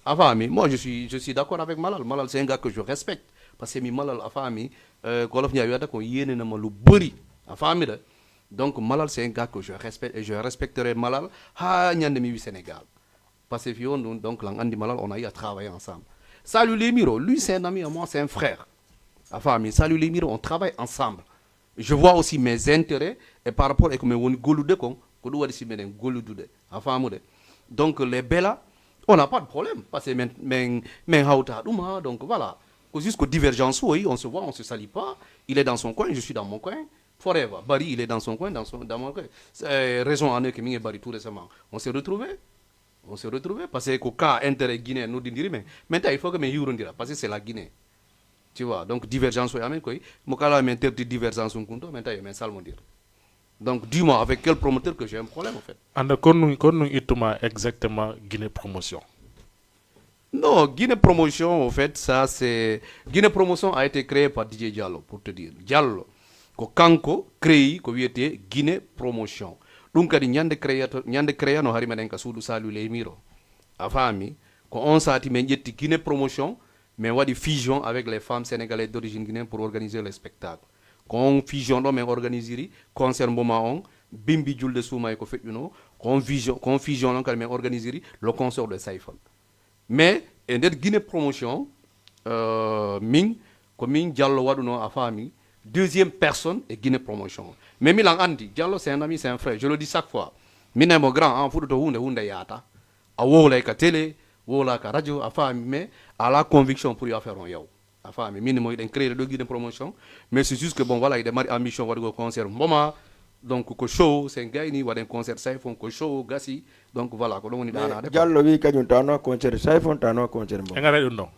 a faami moi je suis d'accord avec Malal c'est un gars que je respecte parce que mi Malal a faami ko Wolof Njaay wiyata ko yenenama lu bëri a faami de donc Malal c'est un gars que je respecte et je respecterai Malal ha ñande mi wi Sénégal parce que fi on ɗum donc lan andi Malal on a eu à travailler ensemble Salou Leymiro lui c'est un ami et moi c'est un frère a faami Salou Leymiro on travaille ensemble je vois aussi mes intérêts et par rapport à comme on gollude ko ɗum waɗi si meɗen golludude a faamude donc les bella on n'a pas de problème parce que men hawta ɗum ha donc voilà ko jusqu'au divergence oui on se voit on se salit pas il est dans son coin je suis dans mon coin forever Bari il est dans son coin dans mon coin raison en est que min e Bari tout récemment on s'est retrouvé parce que ko ka intérêt Guinée noddidiri men maintenant il faut que men hiwrodira parce que c'est la Guinée tu vois donc divergence amen koy mo kala men terti divergence kunto men tawi men salmodir donc dis-moi avec quel promoteur que j'ai un problème en fait anda konnu ittuma exactement Guinée Promotion non Guinée Promotion en fait ça c'est Guinée Promotion a été créé par DJ Diallo pour te dire Diallo ko kanko créé ko wiyete Guinée Promotion ɗum kadi ñande créa no hari meɗen ka suudu Salou Leymiro a faami ko on sati men ƴetti Guinée Promotion mais waɗi fusion avec les femmes sénégalaises d'origine guinéenne pour organiser le spectacle kon fusion ɗo min organisiri concert mboma on bimbi julde suumay ko feƴƴuno kon fusion ɗon kadi min organisiri le concert de Sayfon mais e nder Guinée Promotion min ko min Diallo waɗuno a faami deuxième personne et Guinée Promotion mais milan andi Diallo c'est un ami c'est un frère je le dis chaque fois minen mo grand an fuɗɗoto hunde yaata a wowlay ka télé wowla ka radio a faami mais à la conviction pour yo affaire on yaw a faami min mo yiɗen créer ɗo Guinée Promotion mais c'est juste que bon voilà yiɗe mari ambition waɗugo concert mboma donc ko show sen gayni waɗen concert Sayfon ko show gasi donc voilà ko ɗum woni ɗanade Diallo wi kañum tawno concert Sayfon tawno concert mboma e ngara ɗum ɗon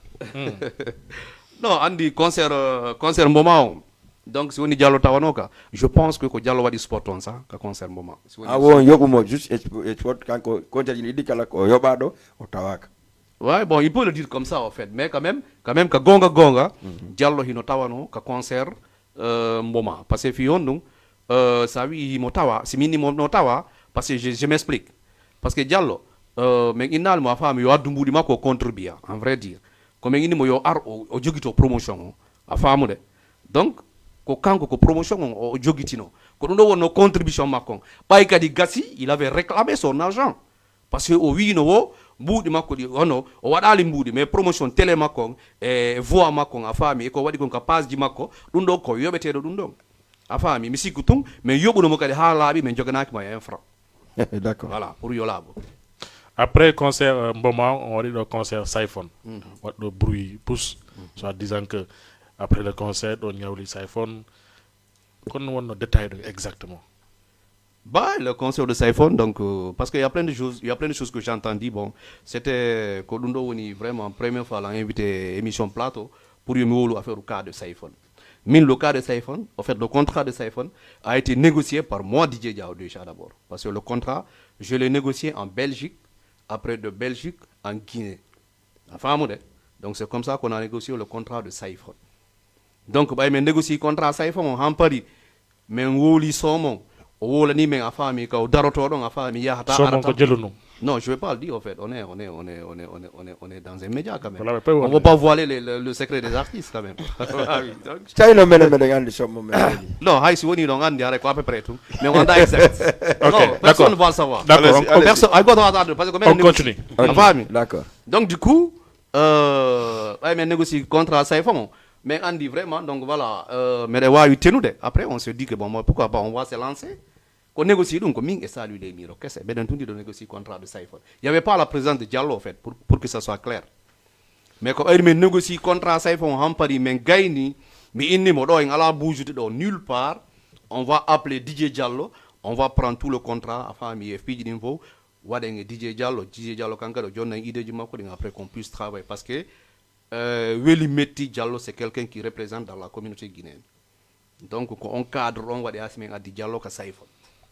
non andi concert mboma on donc si woni Diallo tawanoka je pense que ko Diallo waɗi sport on sa ka concert mboma won yoɓumo juste sport kanko concert ji ɗiɗi kala ko yoɓaɗo o tawaka ouais bon il peut le dire comme ça en fait mais quand même ka gonga Diallo hino tawano ka concert mboma parce que fi on ɗum sa wi mo tawa si min no tawa parce que je m'explique parce que Diallo men innalmo a faami yo addu mbuɗi makko o contribua en vrai dire ko men innimo yo ar o jogito promotion o a faamude donc ko kanko ko promotion on o jogitino ko ɗum ɗo wonno contribution makko on ɓay kadi gasi il avait réclamé son argent parce que o wino wo mbuuɗi makko ɗi hono o waɗali mbuuɗi mais promotion télé makko on e voix makko on a faami ko waɗi kon ka page ji makko ɗum ɗo ko yoɓeteɗo ɗum ɗon a faami mi sikku tun mais yoɓunomo kadi ha laaɓi min joganakimo e 1 franc d'accord voilà pour yo laaɓo après concert mboma on waɗi ɗo concert Sayfon waɗi ɗo bruit pousse soit disant que après le concert ɗo ñawli Sayfon kono wonno détail ɗo exactement Bah, le concert de Saifon, donc, parce qu'il y a plein de choses, que j'ai entendues. Bon, c'était Kodundo Woni, vraiment, première fois, l'a invité émission plateau pour y faire le cas de Saifon. Mais le cas de Saifon, en fait, le contrat de Saifon a été négocié par moi, DJ Diao, déjà d'abord. Parce que le contrat, je l'ai négocié en Belgique, après de Belgique en Guinée. Enfin, donc c'est comme ça qu'on a négocié le contrat de Saifon. Donc, bah, mais négocié le contrat de Saifon en Paris, mais on lit son nom. Non, je ne vais pas le dire en fait. On est dans un média quand même. On ne va pas voiler le secret des artistes quand même. Non, si on est dans un à peu près tout. Mais on a exact. Personne ne va le savoir. On continue. D'accord. Donc du coup, mais négocier le contrat à Saifon. Mais on dit vraiment, donc voilà, mais après on se dit que bon, pourquoi pas, on va se lancer. On négocie donc, et ça lui les miro. Qu'est-ce que c'est? Ben, de négocier le contrat de Saifon. Il n'y avait pas la présence de Diallo en fait, pour que ça soit clair. Mais quand il négocie le contrat de Saifon en Paris, mais gagne, mais il n'est pas à la bouge de nulle part. On va appeler DJ Diallo, on va prendre tout le contrat, enfin, FP d'info, DJ Diallo, quand on a une idée du après qu'on puisse travailler. Parce que Weli Meti Diallo, c'est quelqu'un qui représente dans la communauté guinéenne. Donc, on cadre, on va dire à Diallo que Saifon.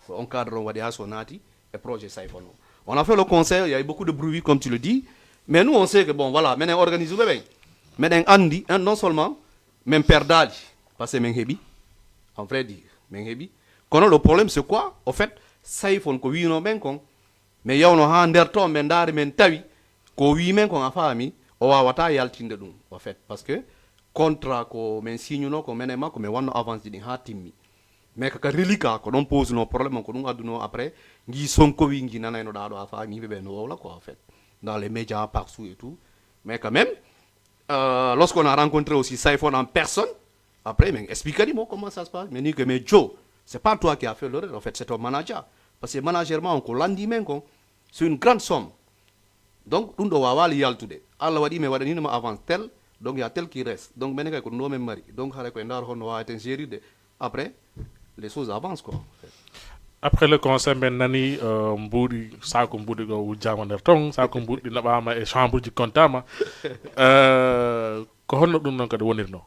On cadre, on va dire à Sonati et projet Saifon. On a fait le concert, il y a eu beaucoup de bruit, comme tu le dis. Mais nous, on sait que, bon, voilà, maintenant, on organise bien. Maintenant, Andy, non seulement, même Père Dali, parce que Menghebi, en vrai dire, Menghebi. Le problème, c'est quoi? En fait, Saifon, ko oui, non, ben, mais il y a un anderton, mendari, mentawi, ko oui, men, a famille. O wawata yaltinde dum en fait parce que contrat ko men signe no ko menema ko me wanno avance di ha timmi mais ka relika ko don pose no problème ko dum aduno après ngi sonko wi ngi nanay no dado afa mi be no wala quoi en fait dans les médias partout et tout mais quand même lorsqu'on a rencontré aussi Saifon en personne après mais expliquez-moi comment ça se passe mais ni que mais Joe c'est pas toi qui as fait l'erreur en fait c'est ton manager parce que managerement on landi men ko c'est une grande somme. Donc, on doit avoir l'IAL tout. Allah wadi me wadi ni ma avance tel, donc il y a tel qui reste. Donc, maintenant qu'on doit même marier. Donc, on va être une série de. Après, les choses avancent quoi. Après le concert, Nani Mboudi, ça comme Mboudi ou Diamanderton, ça comme Mboudi n'a et chambre du comptama. Comment on a non?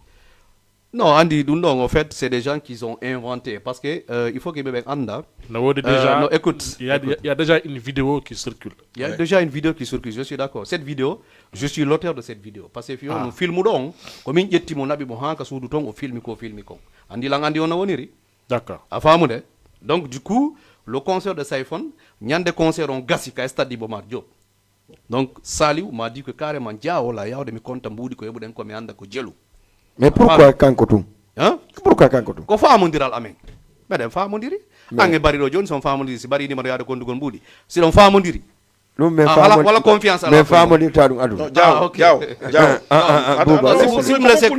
Non, Andy Dundong, en fait, c'est des gens qui ont inventé. Parce que il faut qu'ils me Anda. Non, écoute. Il y a déjà une vidéo qui circule. Il y a déjà une vidéo qui circule, je suis d'accord. Cette vidéo, je suis l'auteur de cette vidéo. Parce que nous filmons, comme il y a des gens qui ont filmé, Andy Langandi, on a oniri. D'accord. Donc, du coup, le concert de Saifon, il y a des concerts en Gassika, Stade de Bomar Diop. Donc, Saliou m'a dit que carrément, Diao, là, il y a des comptes en bout de Koyabou d'un ko Djelou. Mais pourquoi Kankotou? Hein? Pourquoi Kankotou? Ko fa mondiral amen. Madame fa mondiri. Ange Bariro Johnson fa mondiri si bari ni mariado ko ndugon budi. Si don fa mondiri. Non mais wala confiance à la. Mais fa mondiri tadu adu. Diao. Si vous me laissez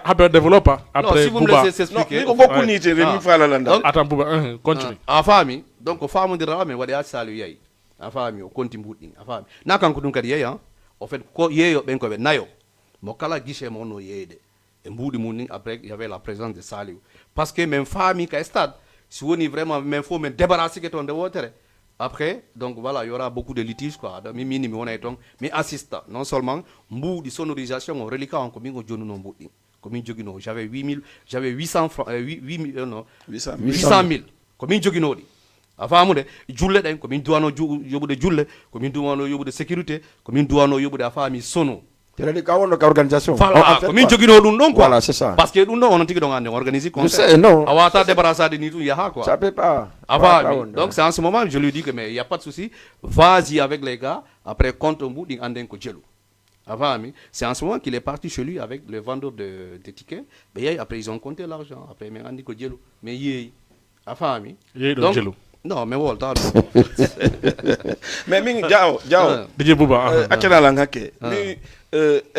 Abbe développe après. Si vous me laissez s'expliquer. Non, beaucoup ni te remi fa la landa. Attends Bouba, continue. Afami, donc ko fa mondira amen wadi asalu yayi. Afami o konti mbudi. Afami. Na kan ko dun kadi yayi en fait ko yeyo ben ko be nayo. Mokala guichet mono yede. Et Mboudi Mouni, après, il y avait la présence de Saliou. Parce que même famille, qui est stade, si on est vraiment, même faut me débarrasser de ton devoir. Après, donc voilà, il y aura beaucoup de litiges, quoi. Mais assistant, non seulement, Mboudi sonorisation, on reliquat en combien de jours Mboudi. Combien de jours j'avais 800 francs, 800 000. Combien de jours Enfin, Julle, combien de douano yobu de Julle, combien de douano yobu de sécurité, combien de douano yobu de famille sono. C'est-à-dire qu'il organisation. Voilà, comme il y a quoi. Voilà, c'est ça. Parce que nous, on a organisé comme ça. Je sais, non. On va débarrasser de nous, il y a quoi. Ça peut pas. Donc, c'est en ce moment, je lui dis que mais il n'y a pas de souci. Vas-y avec les gars. Après, compte au bout, c'est en ce moment qu'il est parti chez lui avec le vendeur de tickets. Mais après, ils ont compté l'argent. Après, il m'a dit que Djelou. Mais il y a Djelou. Non, mais voilà. Mais min Diao. DJ Bouba. Akena langake. Mi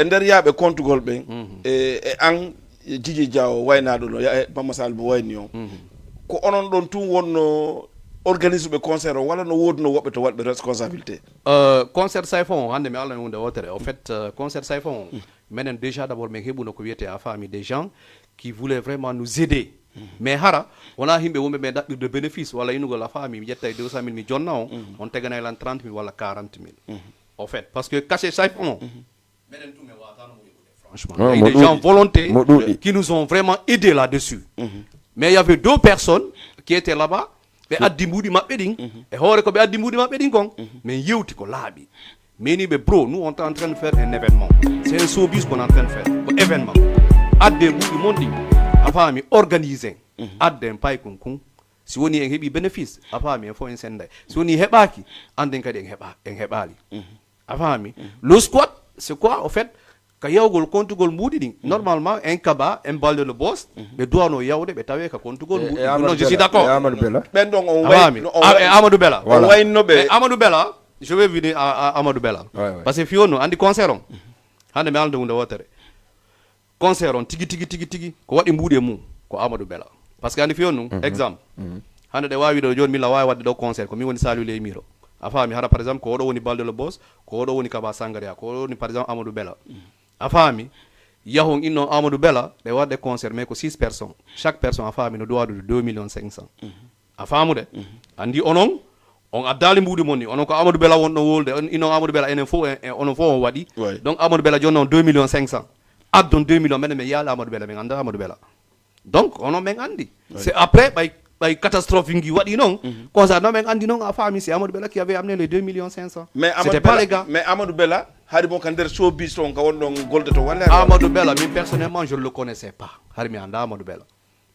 ndariyaɓe comptugol ɓen e an Djidji Diao waynaaɗo no Mama Sall mo wayni on ko onon ɗon tun wonno organise ɓe concert o walla no woodi no woɓɓe to waɗɓe responsabilité concert Saifon hande mi allah hunde wotere en fait concert Saifon menen déjà d'abord min heɓuno ko wiyete a faami des gens qui voulaient vraiment nous aider mais hara wona himbe wonbe be dabbirde bénéfice wala inugo la famille mi jetta 200 000 mi jonna on tegana lan 30 000 wala 40 000 au fait parce que caché chaque on menen tout me watano franchement il y a des gens volontés qui nous ont vraiment aidé là-dessus mais il y avait 2 personnes qui étaient là-bas be addi mbudi mabbe din e hore ko be addi mbudi mabbe din kon mais yewti ko laabi meni be bro nous on est en train de faire un événement c'est un showbiz qu'on est en train de faire un événement adde mbudi mondi afami organiser adde pay kun si woni en hebi bénéfice afami en fo en senda si woni hebaki anden kadi en hebali afami le squat c'est quoi au fait ka yawgol kontugol mbudi din normalement un kaba un balle de le boss be douano yawde be tawe ka kontugol mbudi non je suis d'accord Amadou Bella ben donc on way Amadou Bella on way no be Amadou Bella je vais venir à Amadou Bella parce que fiono andi concert on hande me alde hunde wotere concert on tigi ko wadi mbudi mum ko Amadou Bella parce que andi fiono exemple hande de wawi do joni mi la wawi wadde do concert ko mi woni salu le miro afami hada par exemple ko wodo woni balde le boss ko wodo woni kaba sangaria ko woni par exemple Amadou Bella afami yahon inno Amadou Bella de wadde concert mais ko 6 personnes chaque personne afami no doit de 2 500 afamude andi onon on addali mbudi moni onon ko Amadou Bella wonno wolde inno Amadou Bella enen fo onon fo on wadi donc Amadou Bella jonnon 2 500 addon 2 millions men me yala Amadou Bella men anda Amadou Bella donc onon men andi c'est après by catastrophe ngi wadi non comme ça non men andi non afami c'est Amadou Bella qui avait amené les 2 500 mais c'était pas les gars mais Amadou Bella hari bon kan der showbiz ton ka wonno golde to wala Amadou Bella mais personnellement je ne le connaissais pas hari mi anda Amadou Bella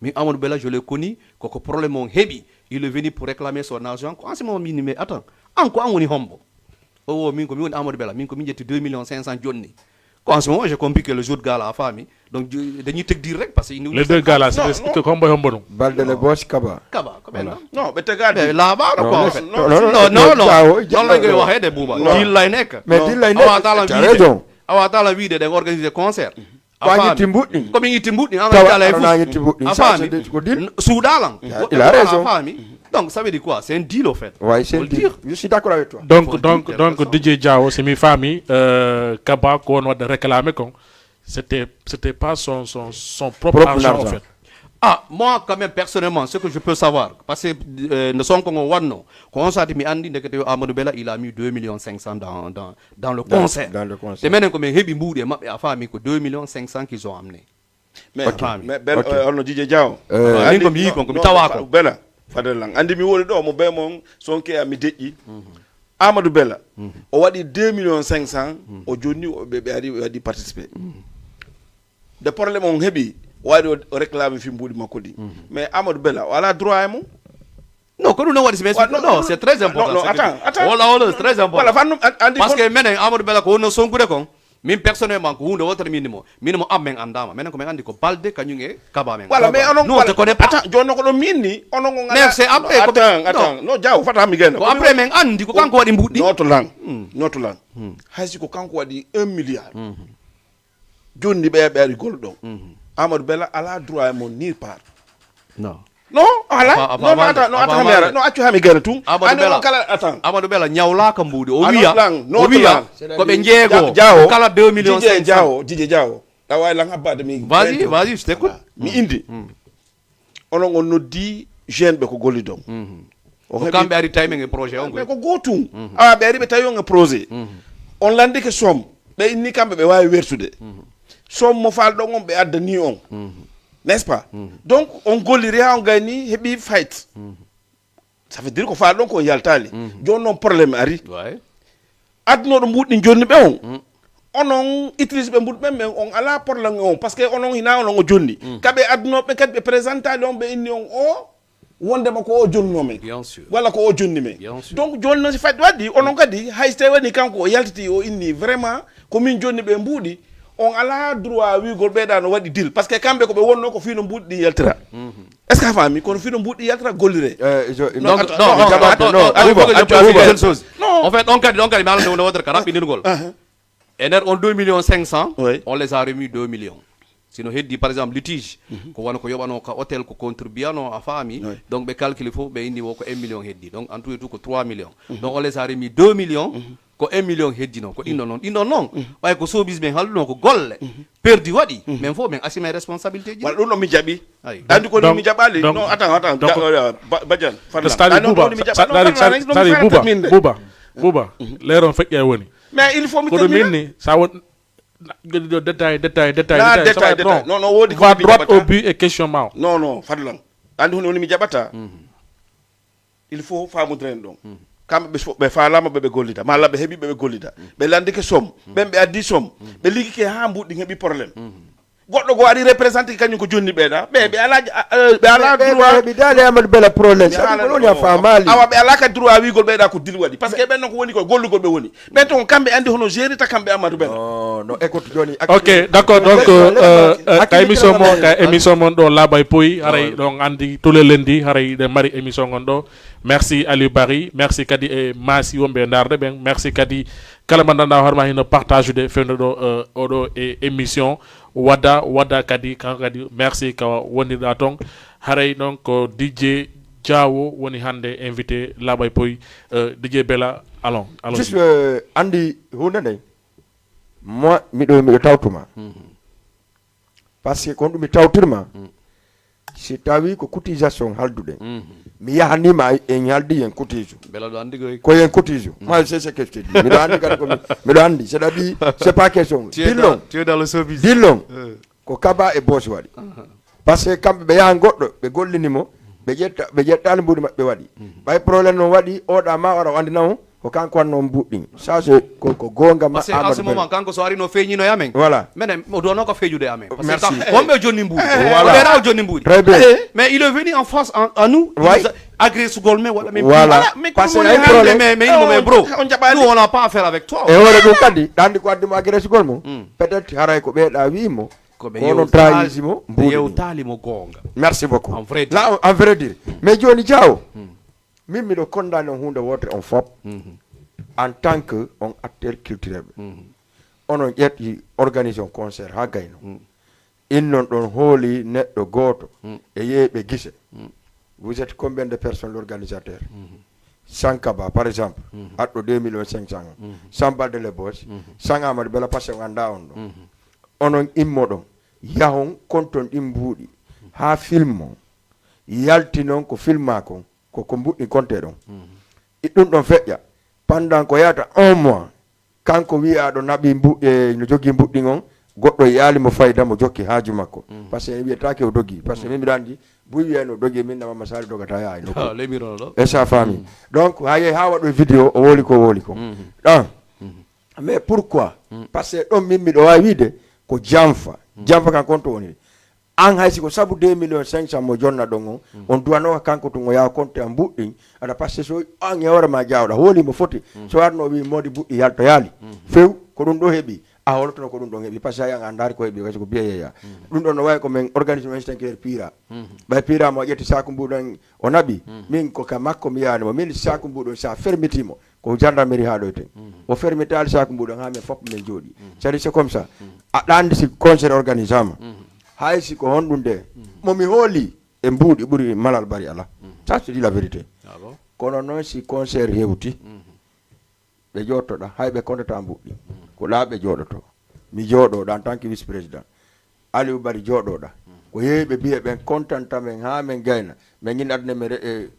mais Amadou Bella je l'ai connu ko problème on hebi il est venu pour réclamer son argent en ce moment mais attends encore on woni hombo oh min ko mi woni Amadou Bella min ko mi jetti 2 500 jonni en ce moment j'ai compris que le jour de gala a famille donc dañuy tek direct parce que les deux gars là c'est combo hombo balde le boss kaba non be tegade la ba quoi en fait non la ngay waxe de buba dil lay nek mais dil lay nek awa tala wiide de organiser concert ko timbudi ko mi timbudi en tala ko dil soudalan il a raison donc ça veut dire quoi c'est un deal au fait ouais c'est un deal je suis d'accord avec toi donc DJ Diao c'est mi famille kaba ko on de réclamer kon c'était pas son propre argent en fait. Ah, moi quand même personnellement ce que je peux savoir parce que ne sont qu'on wanno quand ça mi andi de Amadou Bella il a mis 2 500 dans le concert. Dans le concert. C'est maintenant comme hebi mbudi mabbe afami ko 2 500 qu'ils ont amené. Mais on DJ Diao. Andi ko mi ko tawa ko Bella fadalang andi mi woni do mo be mon sonke ami deji Amadou Bella o wadi 2 500 o jonni o be wadi participer de problème on hebi wadi o réclame fi mbudi makodi mais Amadou Bella wala droit mo non ko non wadi non c'est très important non attends wala c'est très important voilà fanum andi parce que menen Amadou Bella ko no sonkude kon min personnellement ko hunde wotere minimo ammen andama menen ko men andi ko balde kanyunge kaba men voilà mais onon non te connais pas attends jonno ko do minni onon ko mais c'est après attends no jaw fata mi gene ko après men andi ko kanko wadi mbuddi noto lang haysi ko kanko wadi 1 milliard jonni be ari goldo Amadou Bella ala droit mon ni part non ala non attends non accu hami gene tum Amadou kala attends Amadou Bella nyawla ka mbudi o wiya ko be jeego kala 2 millions 500 DJ Diao da way lang abade mi vas-y je t'écoute mi indi onon on noddi jeune be ko gollidom o kambe ari timing e projet on ko gotum be ari be tayo nga projet on landi ke som be inni kambe be wawi wertude som mo fal do on be adda ni on n'est-ce pas donc on golliri on gagni hebi fight ça veut dire ko fal donc on yaltali jonnon problème ari adno do mbuddi jonni be on onon utilise be mbuddi men on ala problème on parce que onon hina onon jonni kabe adno be kat be présenter don be inni on o wonde mako o jonno men bien sûr wala ko o jonni men donc jonno si fight wadi onon kadi hayste wani kanko o yaltiti o inni vraiment ko min jonni be mbudi on ala droit wi gol beeda no wadi deal parce que kambe ko be wonno ko fino mbuddi yaltira est ce que fami ko fino mbuddi yaltira gollire non en fait on kadi mal do wodre ka rapide gol ener on 2 500 on les a remis 2 millions sino heddi par exemple litige ko wona ko yobano ka hôtel ko contribuano a fami donc be calcule fo be indi wo ko 1 million heddi donc en tout ko 3 millions donc on les a remis 2 millions ko 1 million heddi non ko indo non way ko sobis ben halluno ko golle perdu wadi mais faut men assumer responsabilité ji wala ɗum ɗon mi jaɓi Ayi. andi ko Donc- mi jaɓali donc- non attends donc- Badiane c'est-à-dire Bouba leeron feƴƴa woni mais il faut mi koɗo termina minni sa won détail Na détail. Non, non, wodi ko va mi droit jaɓata. au but et question ma o non fadlan andi hunde woni mi jaɓata il faut famudren ɗon kamɓe ɓe falama ɓe gollida malla ɓe heeɓi ɓe gollida ɓe landike somme ɓen ɓe addi somme ɓe liggike ha mbuɗɗi heeɓi probléme goɗɗo go ari représenté kañum ko jonni ɓeeɗa ɓe ala droit ɓe dali amadou bela probléme saɗi ko ɗon ya famali awa ɓe ala ka droit wigol ɓeeɗa ko dil waɗi par ce que ɓen noon ko woni koye gollugol ɓe woni ɓen to kamɓe andi hono gérita kamɓe amadou bela non écoute joni ok d'accord donc ka émission mon ɗo laaɓay poyi haray ɗon andi tous les lundi haray ɗe mari émission gon ɗo merci Aliou Barry merci kadi e masi wonɓe darde ɓen merci kadi kala mo gandanɗa hoorema hino partage de fewde ɗo oɗo e émission wadda kadi kanko kadi merci ka wondirɗa toon haray noon ko DJ Diawo woni hande invité laaɓay poyi DJ Bella allons juste andi hunde nde moi miɗo tawtuma par ce que kon ɗum mi tawtirma si tawi ko cotisation halduɗe mi yahanima en haldi en cotise bela do andi goy ko yen cotise moi c'est ce que je te dis miɗo andi kadi ko miɗo andi c'est-à-dire c'est pas question dillon tu es dans le service dillon ko kaba e boss waɗi par ce que kamɓe ɓe yahan goɗɗo ɓe gollinimo ɓe ƴettani mbuɗi maɓɓe waɗi ɓay probléme noon waɗi oɗa ma wara wandina on ko kanko wanno mbuɗɗi ça c'est ko gonga ma parce que en ce moment kanko so ari no feñino yamen voilà menen o dono ko fejude amen parce Merci. que wonɓe jonni mbuɗi Voilà. ɓe raw jonni mbuɗi très bien mais il est venu en face à nous Ouais. agressugol men waɗa men Voilà. mais Parce que comment ay on problème mais il mais bro on jaɓali nous on n'a pas affaire avec toi e hoore ɗum kadi ɗandi ko addimo agressugol mo peut être haray ko ɓeeɗa wimo kono trahissimo ɓe mbuɗi yewtalimo gonga merci beaucoup En vrai dire. là en vrai dire mais joni diawo min miɗo condamné on hunde wotere on fop en tant que on acteur culturel onon ƴetti organisation concert ha gayno innon ɗon hooli neɗɗo gooto e yeeɓe gise vous êtes combien de personnes l'organisateur Sankaba par exemple aɗɗo 2 500 Sambal de Lebos Sang Amadou Bela par ce que anda on ɗon onon immo ɗon yahon konton ɗin mbuuɗi ha film o yalti noon ko filma kon koko mbuɗɗi konte ɗon ɗum ɗon feƴƴa pendant ko yata 1 mois kanko wiyaɗo naɓi no jogui mbuɗɗi on goɗɗo yaalimo fayda mo jokki haaju makko par ce que wiyetake o dogi par ce que min mbiɗa andi buy wiyano dogi min namama sari dogata yahay nokku lemirono ɗo e sa famille donc ha yehi ha waɗo vidéo o woli ko ɗon mais pourquoi par ce que ɗon min miɗo wawi wiide ko jamfa kan konto woni an haysi ko sabu 2 500 mo jonna ɗon on on duwanoka kanko tun o yaha compte a mbuɗɗin aɗa par ce que so an e hoore ma jawɗa hooli mo foti so arno wi modi buɗɗi yalto yaali few ko ɗum ɗo heeɓi a holotono ko ɗum ɗon heeɓi par ce que ayan andari ko heeɓi kasi ko biyeyeya ɗum ɗon no wawi ko min organisme instanqueur pira ɓay pira mo ƴetti saku mbuɗon o naɓi min ko ka makko mi yaanimo min saku mbuɗon sa fermitimo ko gendarmerie ha ɗo ten o fermité ali saku mbuɗon ha min fop min jooɗi c'est-à-dire c'est comme ça aɗa andi si concert organisama hay si ko honɗum nde momi hooli e mbuuɗi ɓuri malal bari ala ça c'est dit la vérité kono noon si concert hewti ɓe jottoɗa hay ɓe kondata mbuɗɗi ko laaɓe jooɗoto mi jooɗoɗa en tant que vice président Aliou Bari jooɗoɗa ko yeeyi ɓe mbiya ɓen contanta men ha men gayna min guinni aduna men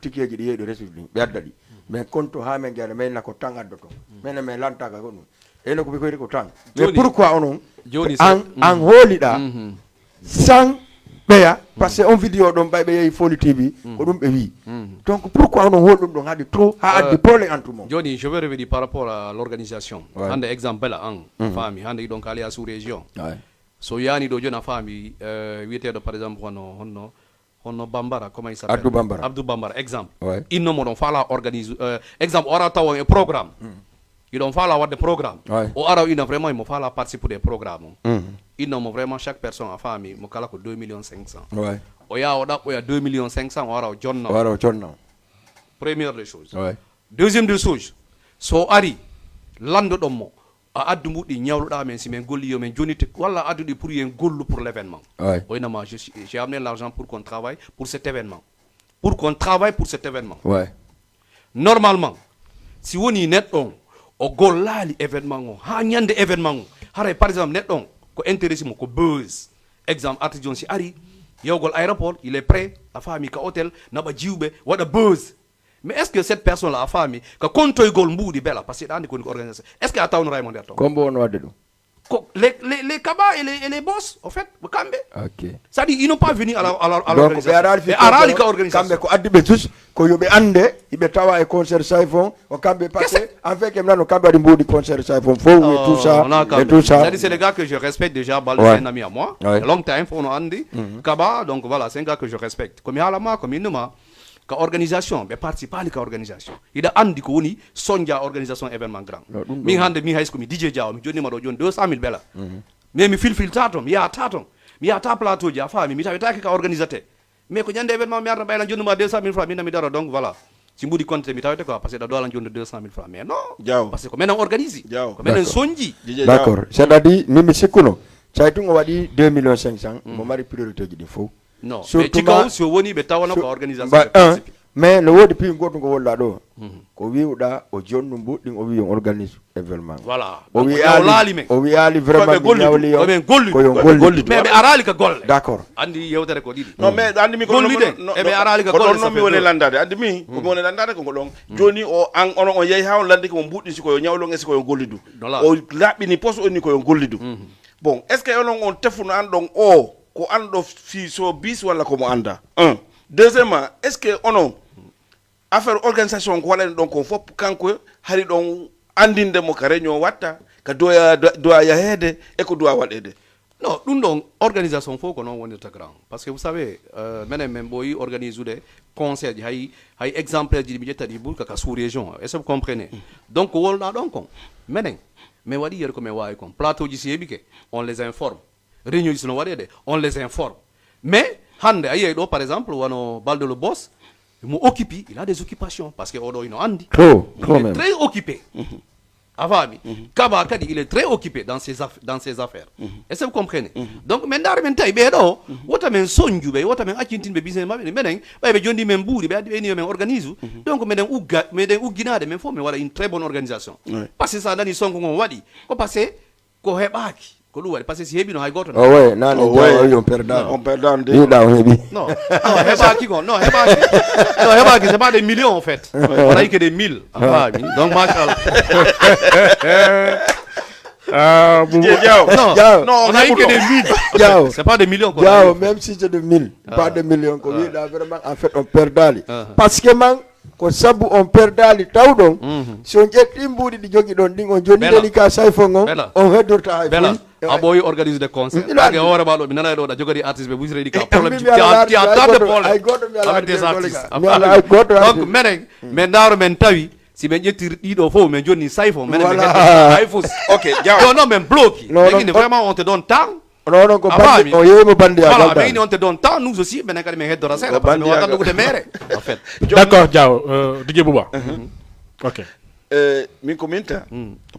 tikeji ɗi yeeɗi république ɓe adda ɗi min konto ha men gayna min ko tan addoto minen min lantaka ko ɗum ene ko ɓe koyri ko tan mais pourquoi onon an hooliɗa sans ɓeya par ce que on vidéo ɗon ɓay ɓe yeehi Foli TV ko ɗum ɓe wi donc pourquoi onon hool ɗum ɗon haadi trop ha addi probléme entre mum joni je vais revenir par rapport à l'organisation hande exemple bela an faami hande ɗon kaali a sous région so yani ɗo joni a faami wiyeteɗo par exemple honno Bambara comment il s'appelle Abdou Bambara exemple innomo ɗon faala organise exemple o ara taw e programme iɗon faala wadde programme o ara ina vraiment imo faala participe des programme o innomo vraiment chaque personne a faami mo kala ko 2 500 000 o yaha o ɗaɓɓoya 2 500 000 o ara o jonna première des choses deuxième des choses so ari landoɗon mo a addu mbuɗɗi ñawluɗa men si min golli yo min jonite walla adduɗi pour yen gollu pour l'événement o inama j'ai amené l'argent pour qu'on travaille pour cet événement normalement si woni neɗɗon o gollali événement o ha ñande événement o haray par exemple neɗɗon ko intéressé mo ko buzz exemple artisan si ari yewgol aéroport il est prêt a faami ka hôtel naba jiwbe wada buzz mais est ce que cette personne là a faami ka kontoygol mbuudi bela parce que andi ko organisation est ce que a tawno Raymond der to Combo on wadde dum. Les cabas et les boss, en fait, ok. C'est-à-dire, ils n'ont pas venu à l'organisation. Donc, arali ka organisation. Kambe ko addibe tous ko yobe ande ibe tawa e concert Saifon o kambe parce en fait que nano kambe adi mbudi concert Saifon fo et tout ça et tout ça. C'est-à-dire, c'est les gars que je respecte déjà. Balde, c'est un ami à moi. Long time, on a andi. Kaba, donc voilà, c'est un gars que je respecte. Comme il y a la main, comme il ne m'a. Ka organisation be participer ka organisation ida andi ko woni sonja organisation événement grand mi hande mi haysko mi DJ Diaw mi jonni ma do jon 200.000 bela mais mi fil tatom ya ta plateau ja fami mi tawetake ka organisateur mais ko nyande événement mi arta bayla jonni ma 200.000 francs mi dara donc voilà si mbudi compte mi tawete ko parce que da dolan jonni 200.000 francs mais non parce que menen organise ko menen sonji d'accord c'est-à-dire mi sikuno saytungo wadi 2.500.000 mo mari priorité ji di fo non mais tikaw so woni be tawana ko organisation mais no wodi pi goto ko wolla do ko wiuda o jonnu buddin o wi on organise événement voilà o wi ali vraiment nyawli yo ko yo golli mais be arali ka golle d'accord andi yewtere ko didi non mais andi mi ko e be arali ka golle non mi woni landade andi mi ko mi woni landade ko don joni o an on yeyi ha on landi ko buddi siko yo nyawlo ngesi ko yo gollidu o labini poste oni ko yo gollidu bon est ce que on tefuno an don o ko ando fi so bis wala ko mo anda un deuxièmement est ce que ono affaire organisation ko wala donc on fop kanko hari don andinde mo ka réunion watta ka doya ya hede e ko doya wadede non dum don organisation fo ko non wonirta grand parce que vous savez menen men boy organise des concerts hay exemplaire di mi jettadi burka ka sous région est ce que vous comprenez donc wolna donc menen mais wadi yer ko men way kon plateau ji sebike on les informe réunion ici no wadede on les informe mais hande ayi do par exemple wano Balde le boss mo occupe il a des occupations parce que odo ino andi même très occupé avami kaba kadi il est très occupé dans ses affaires est-ce que vous comprenez donc men dar men tay be do wota men sonju be wota men accintin be business mabbe menen bay be jondi men buuri be adi men organise donc meden ugginade men fo men wala une très bonne organisation parce que ça dani songo ngon wadi ko parce ko hebaki ko lu wadi parce que si hebi no hay goto ouais nane on perd de da on hebi non hebaki gon non hebaki c'est pas des millions en fait on a eu que des 1000 donc machallah non on a eu que des 1000 c'est pas des millions quoi même si c'est des 1000 pas des millions ko wi da vraiment en fait on perd dali parce que man ko sabu on perdali tawdon so jetti mbudi di jogi don ding on joni deli ka sayfo ngon on heddorta hay bela aboy organise des concerts age hore balo mi nana do da jogori artiste be busre di ka problème ti a tas de problème avec des artistes donc men daro men tawi si ben jetti dido fo men joni sayfo men hay fous ok non men bloqué vraiment on te donne temps non ko bandi o yemo bandi voilà mais on te donne temps nous aussi ben kadi men heddora sera parce que on attend de mere en fait d'accord Diaw DJ Bouba ok min ko minta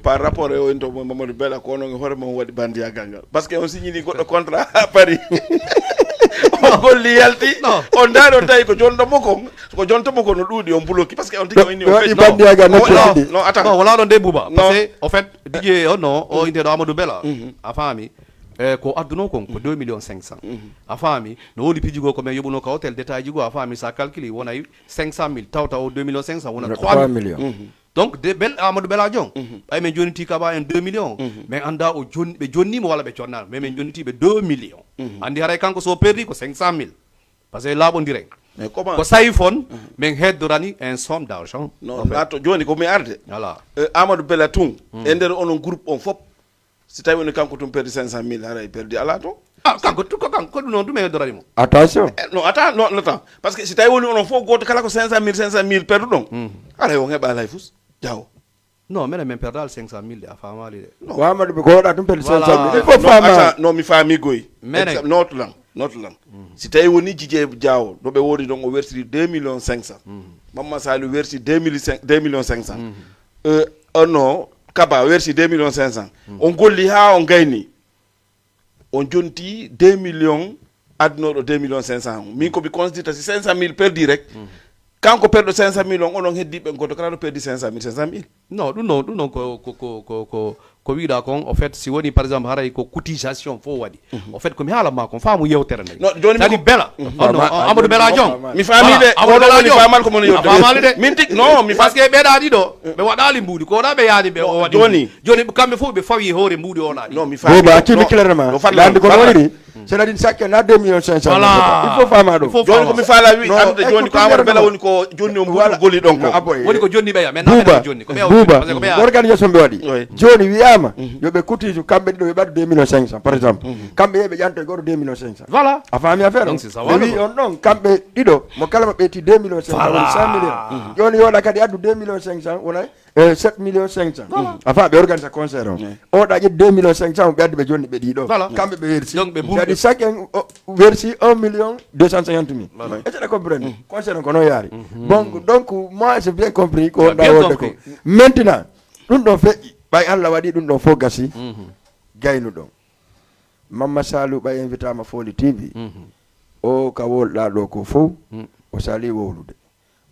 par rapport au into Mamadou Bella ko no hore mo wadi bandi gangal parce que on signi ni goddo contrat à Paris on golli yalti on daro tay ko jonto moko no dudi on bloqué parce que on tigi ni on fait non attends non wala don de Bouba parce que en fait DJ non o inte do Amadou Bella a fami ko adduno kon ko 2.500.000 a fami no wodi pijigo ko men yobuno ka hotel détail jigo a fami sa calculi wona 500.000 tawta o 2.500.000 wona 3 millions donc de bel Amadou Bella Jong ay men joniti ka ba en 2 millions mais anda o jonni be jonni mo wala be cionnal mais men joniti be 2 millions andi haray kanko so perdi ko 500.000 parce que labo direct mais comment ko sayfon men heddorani un somme d'argent non nato joni ko mi arde voilà Amadou Bella tung e nder onon groupe on fop si tawi woni kanko tum perdi 500.000 haray perdi ala to kanko non dum heddorani mo attention non attends parce que si tawi woni onon fo goto kala ko 500.000 perdu don ala yo ngeba lay fus Diaw non men perdal 500.000 de a famali de non Amadou be ko wada tum perdi 500.000 il faut fama non mi fami goy not lang si tawi woni DJ Diaw do be wodi don o wersiri 2.500.000 Mamma Sali wersi 2.500.000 non Kaba wersi 2.500.000 on golli ha on gayni on jonti 2 millions adno do 2.500.000 min ko bi considère si 500.000 perdi rek kanko perdo 500 millions onon heddiɓe goto kala no perdi 500 000 non ɗum non ko wiɗa kon en fait si woni par exemple haray ko cotisation fo waɗi en fait komi haalama kon faamu yewtere nde sadi bela amadou bela jom mi faami de oɗo woni famal ko mon famali de min tig non mi parce que ɓeeɗa ɗiɗo ɓe waɗali mbuuɗi ko wona ɓe yaani ɓe o waɗi joni kamɓe fof ɓe fawi hoore mbuuɗi oɗa ɗi non mi faami boba accinde clairement landi ko woni c'est-à-dire chaque na 2 millions 500 il faut fama ɗo joni ko mi faala wi amde joni ko amadou bela woni ko joni o mbuɗo goli ɗon ko woni ko jonni ɓeya mais buuba jonni ko buuba organisation ɓe waɗi joni wiyama yoɓe cotise kamɓe ɗiɗo ɓe ɓadde 2 millions 500 par exemple kamɓe yeɓe ƴanto e goto 2 millions 500 voilà a faami affaire o ɓe wi on ɗon kamɓe ɗiɗo mo kala mo ɓeyti 2 millions 500 woni 100 millions joni yoɗa kadi addu 2 millions 500 wona 7 millions 500 a faami ɓe organise concert o oɗa ƴetti 2 millions 500 ɓe addi ɓe jonni ɓe ɗiɗo kamɓe ɓe wersi c'est-à-dire chaque versi 1 million 250 mille est-ce que comprendre concert on ko noon yaari donc moi j'ai bien compris ko wonɗa wonde ko maintenant ɗum ɗon feƴƴi ɓay Allah waɗi ɗum ɗon fof gasi gaynu ɗon Mamma Salou ɓay invitama Foli TV o ka wolɗa ɗo ko fof o sali wowlude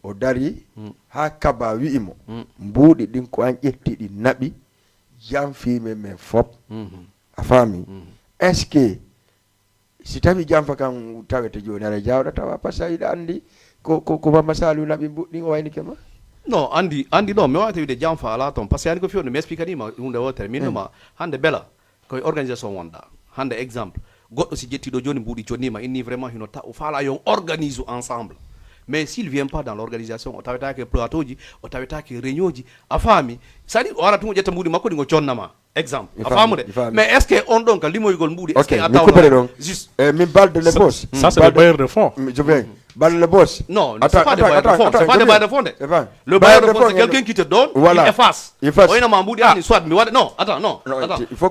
o dari ha kaba wi'imo mbuuɗi ɗin ko an ƴetti ɗi naɓi janfime men fop a faami est ce que si tawi janfa kan tawete joni aɗa jawɗa tawa par ce que ayiɗa andi ko Mamma Salou naɓi mbuɗɗi o wayni kema non andi ɗo mi wawata wiide janfa ala toon par ce que ani ko fewde mi expliquanima hunde wotere minnoma hande bela koye organisation wonɗa hande exemple goɗɗo si ƴettiɗo joni mbuuɗi jonnima inni vraiment hino ta o faala yon organise ensemble mais s'il vient pas dans l'organisation o tawetake plateau ji o tawetake réunion ji a faami c'est-à-dire o ara tun o ƴetta mbuuɗi makko ɗi go jonnama exemple a faamude mais est ce que on ɗon ka limoygol mbuuɗi est ce que a tawɗon juste min balde le boss ça c'est le bailleur de fonds je viens balde le boss non c'est pas des bailleurs de fonds c'est pas des bailleurs de fonds le bailleur de fonds c'est quelqu'un qui te donne il efface o inama mbuuɗi andi soit mi waɗa non attends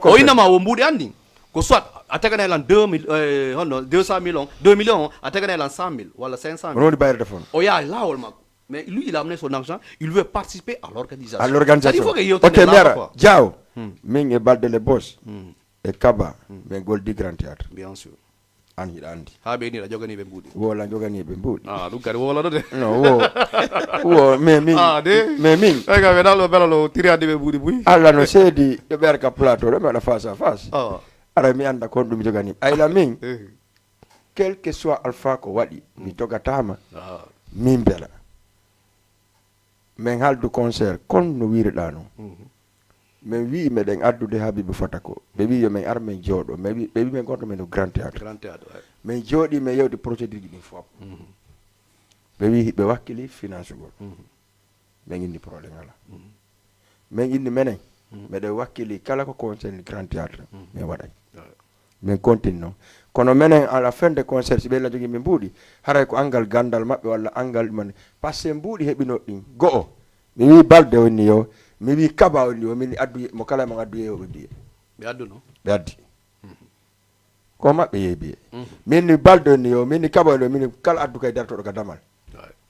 o inama o mbuuɗi andi ko soit a taganelan 200 millions 2 millions a taganelan 100 000 wala 500 000 on bailleur de fonds o yaa lawol makko mais lui il a amené son argent il veut participer à l'organisation ok mera diaw min e balde le boss e kaba min goldi grand théâtre bien sûr an hiɗa andi ha ɓe ni a joganiɓe mbuuɗi wola joganiɓe mbuuɗi ɗum kadi wolano de non wo mais min ega ɓe ɗalɗo belalo tiriade ɓe mbuuɗi buy Allah no seedi ɗo ɓerka plateau ɗo mi waɗa face à face ara mi anda kon ɗum jogani ayla min quel que soit alpha ko waɗi mi jogatama min bela min haldu concert kon no wiruɗa noon min wi meɗen addude Habibou Fata ko ɓe wi yo min ar min jooɗo ɓe wi min gonɗo men no grand théâtre min jooɗi min yewde procédure ji ɗin fof ɓe wi ɓe wakkili finance gol min indi probléme ala min indi menen meɗen wakkili kala ko concerne grand théâtre min waɗay min continue noon kono menen à la fin de concert si ɓeyla jogui min mbuuɗi haray ko angal gandal maɓɓe walla angal man par ce que mbuuɗi heɓino ɗin go'o mi wi balde wonni yo mi wi kaba wonni yo min addu mo kala mon addu yeyoɓe mbiye ɓe adduno ɓe addi ko maɓɓe yeebiye min ni balde wonni yo min ni kaba wonni yo min kala addu kay dartoɗo ka damal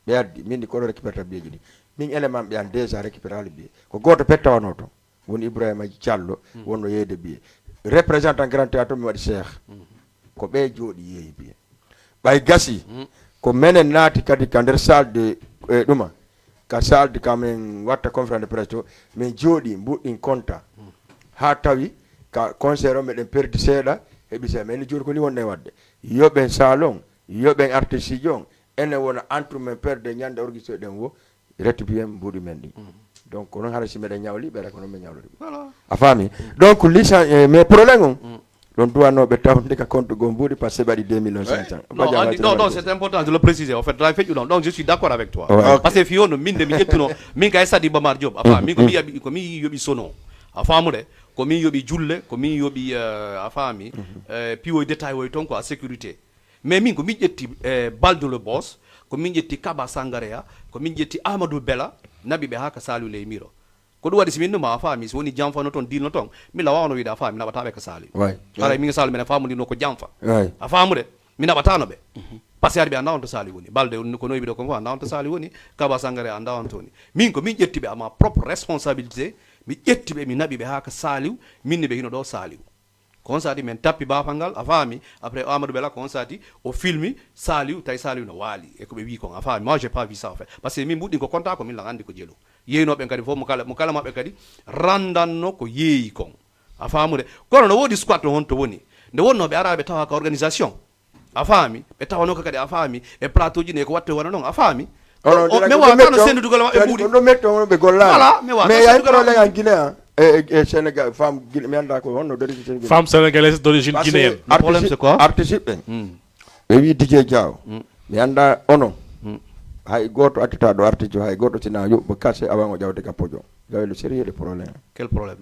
ɓe addi min ni koɗo récupérata biyeji ɗi min élément ɓe an déjà récupéré hali biye ko goto pettawano toon woni Ibrahima Diallo wonno yeyde biye représentant grand théâtre mi waɗi cheikh ko ɓe jooɗi yeeyi biye ɓay gasi ko menen naati kadi ka nder salle de ɗuma ka salle de kamen watta conférence de presse to min jooɗi mbuɗɗin compta ha tawi ka concert o meɗen perdi seeɗa heɓi seeɗa mais ni joni ko ni wonɗen wadde yoɓen salon yoɓen artiste ji on enen wona entre men perde ñande orguise ɗen wo rectifié mbuɗi men ɗi donc ko noon hara si meɗen ñawli ɓeɗa ko noon ɓe ñawlori a faami donc licence mais probléme on ɗon duwanoɓe tawde ka compte go mbuɗi par ce que ɓaɗi 2 millions 500 non c'est important de le préciser en fait la feƴƴu ɗon donc je suis d'accord avec toi par ce que fiyo no min de mi ƴettuno min ka Sadi Bamar Diop a faami min ko mi yoɓi sono a faamude ko min yoɓi julle ko min yoɓi a faami piwoye détail woye toon ko a sécurité mais min ko min ƴetti balde le boss ko min ƴetti Kaba Sangaréa ko min ƴetti Amadou Bela naɓi ɓe ha ka Saliou ley miro ko ɗum waɗi si min numa a faami so woni janfano toon dilno toon mila wawno wiide a faami mi naɓataɓe ko Saliou haray min Saliou minen famodino ko janfa a faamude mi naɓatano ɓe par ce que ari ɓe a ndawonto Saliou woni balde ko noyi ɓe ɗo kon fof a ndawonto Saliou woni Kaba Sangaréa a ndawantoni min ko min ƴetti ɓe ama propre responsabilité mi ƴetti ɓe mi naɓi ɓe ha ko Saliou minne ɓe hino ɗo Saliou consati men tappi bafangal a faami après Amadou Bella consati o filmi Saliou tay Saliou no waali e ko be wi kon a faami moi j'ai pas vu ça en fait parce que min buddi ko konta ko min la andi ko jelo yeynoɓe kadi fof mo kala maɓɓe kadi randanno ko yeeyi kon a faamude kono no woodi squat on to woni nde wonno ɓe araɓe tawa ka organisation a faami ɓe tawano ko kadi a faami e plateau ji ne ko watte wona noon a faami mais wawano sendudugol maɓɓe ɓuuɗi no metto on ɓe gollani mais yaytolegan guinéen e Sénégal femme mi anda ko honno d'origine femme sénégalaise d'origine guinéenne le problème c'est quoi artiste ɓen ɓe wi DJ Diaw mi anda onon hay goto attita ɗo artiste hay goto sina yoɓɓo kase awan o ƴawde kappojo gawe le sérieux de problème quel problème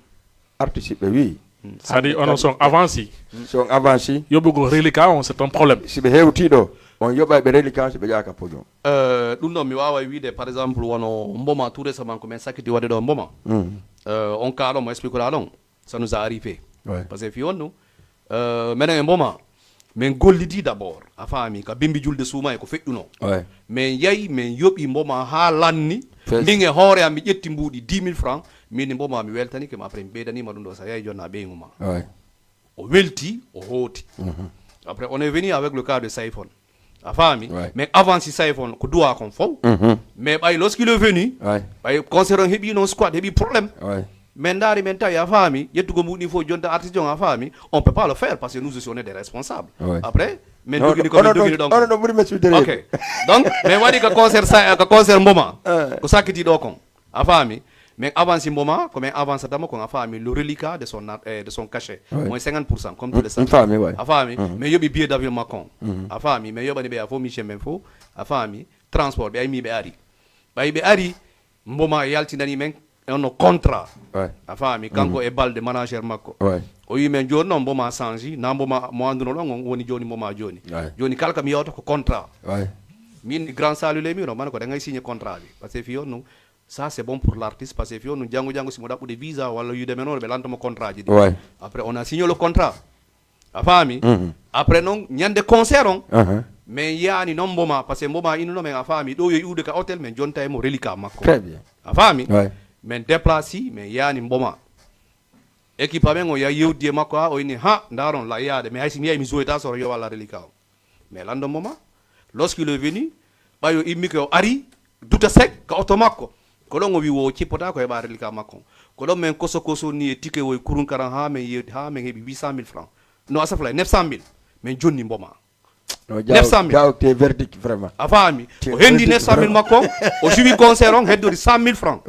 artiste ɓe wi c'est-à-dire onon son avanci son avanci yoɓugo reliquat on c'est un problème si ɓe hewtiɗo on yoɓa ɓe reliquat si ɓe ƴaka kappojo ɗum ɗon mi wawa wiide par exemple wono mboma tout récemment ko min sakkiti wadde ɗo mboma on cas ɗon mo explique ɗa ɗon ça nous a arrivé par ce que fi on nu minen e mboma min gollidi d' abord a faami ka bimbi julde suuma e ko feƴƴuno min yayi min yoɓi mboma ha lanni ndin e hoore am mi ƴetti mbuuɗi 10 000 francs min mboma mi weltani kema après mi ɓeydanima ɗum ɗo sa yahi jonna ɓeyguma o welti o hooti après on est venu avec le cas de Saifon a faami mais avant si Saifon ko duwa kon fof mais ɓay lorsqu'il est venu ɓay concert on heeɓi noon squad heeɓi probléme mais ndaari men tawi a faami yettugo mbuɗi fof jonta artiste on a faami on peut pas le faire parce que nous aussi on est des responsables après min dogini ko min dogini ɗon onono ɓuuri messude ok donc min waɗi ko concert mboma ko sakkiti ɗo kon a faami mais avance mboma ko min avance tama kon a faami le reliquat de son cachet moins 50% comme tous les salles a faami mais yoɓi billet d'avion makko a faami mais yoɓani ɓe a fof mission men fof a faami transport ɓe aymi ɓe ari ɓay ɓe ari mboma yaltinani men ono contrat a faami kanko e balde manager makko o wi men joni noon mboma change na mboma mo anduno ɗon on woni joni mboma joni joni kala kam yewta ko contrat min grand salut le miro man ko da ngay signé contrat bi parce que fi on non ça c'est bon pour l'artiste parce que fi on jango si mo dabbude visa wala yude men on be lantamo contrat ji après on a signé le contrat a faami après non nyande concert on mais yani non mboma parce que mboma inu no men a faami do yo iwde ka hôtel men jonta e mo reliquat makko très bien a faami men déplacer mais yani mboma équipe amen o ya yewdi makko o ini ha ndaron la yaade mais haysi mi yai mi zoita so yo wala reliquat mais lando mboma lorsqu'il est venu bayo immi ko ari duta sek ka auto makko ko ɗon o wi wo cippota ko heɓa reliquat makko ko ɗon men koso ni e ticket woye kurun karan ha men heeɓi 800 000 francs no asafla 900 000 men jonni mboma 900 000 te verdict vraiment a faami o hendi 900 000 makko o suivi concert on heddori 100 000 francs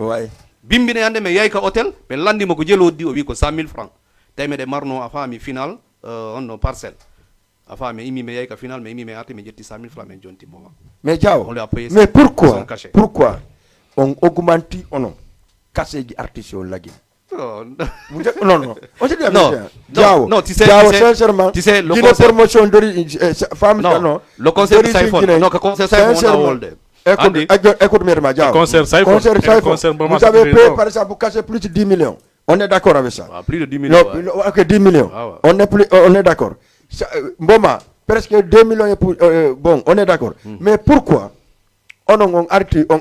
bimbine hande men yayi ka hôtel ɓe landimo ko jeloddi o wi ko 100 000 francs tawi meɗe marno a faami final onno parcelle a faami imi me yayi ka final mais imi me arte me jetti 100 000 francs men jonti mboma mais Diaw mais pourquoi on augmenti onon kaseji artiste o lagui non on se dit non tu sais sincèrement tu sais le concert promotion dori femme non le concert de Saifon non que concert Saifon on wolde écoute moi Diaw concert Saifon vous avez payé par exemple pour casser plus de 10 millions on est d'accord avec ça plus de 10 millions ok 10 millions on est d'accord mboma presque 2 millions et pour, bon on est d'accord mais pourquoi on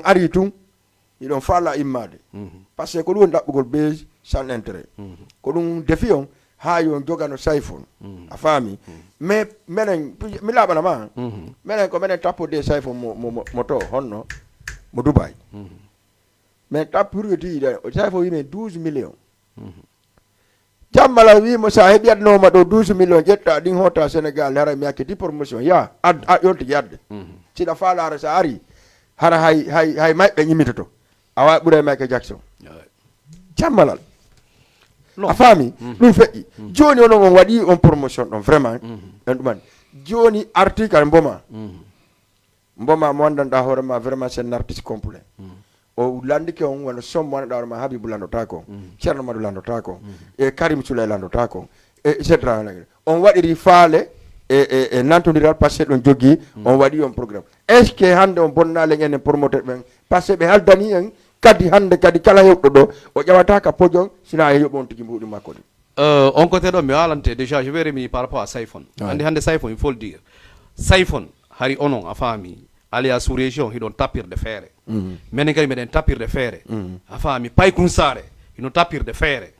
ari tout ils ont fait la immade parce que ko ɗum ɗaɓɓugol be sans intérêt ko ɗum defi on ha yon jogano Saifon a faami mais minen mi laaɓanama minen ko minen tappode Saifon mo to honno mo Dubai mais tappurgoti Saifon wimen 12 millions jammala wimo sa heɓiyatnoma ɗo 12 millions ƴetta ɗin hota Sénégal hara mi hakkiti promotion ya a yoltiki yadde siɗa falare sa ari hara hay mayɓe ñimmitoto a wawi ɓuura Michael Jackson jammalal a faami ɗum feƴƴi joni onon on waɗi on promotion ɗon vraiment en ɗumani joni article mboma mo wandanɗa hoorema vraiment c'est un artiste complet o landike on wona somme wonɗa hoorema Habibou landota ko Ceerno Madou landota ko e Karim Souley landota ko et cetera on waɗiri faale e nantodiral par ce que ɗon jogui on waɗi on programme est ce que hande on bonnalen enen promoteur ɓen par ce que ɓe haldani en kadi hande kadi kala hewɗo ɗo o ƴewata ka pojon sina e yoɓon tigi mbuɗi makko ɗi on côté ɗo mi walante déjà je vais revenir par rapport à Saifon hande Saifon il faut le dire Saifon hari onon a faami alias sous région hiɗon tappirde feere minen kadi meɗen tappirde feere a faami Paykun Sare hino tappirde feere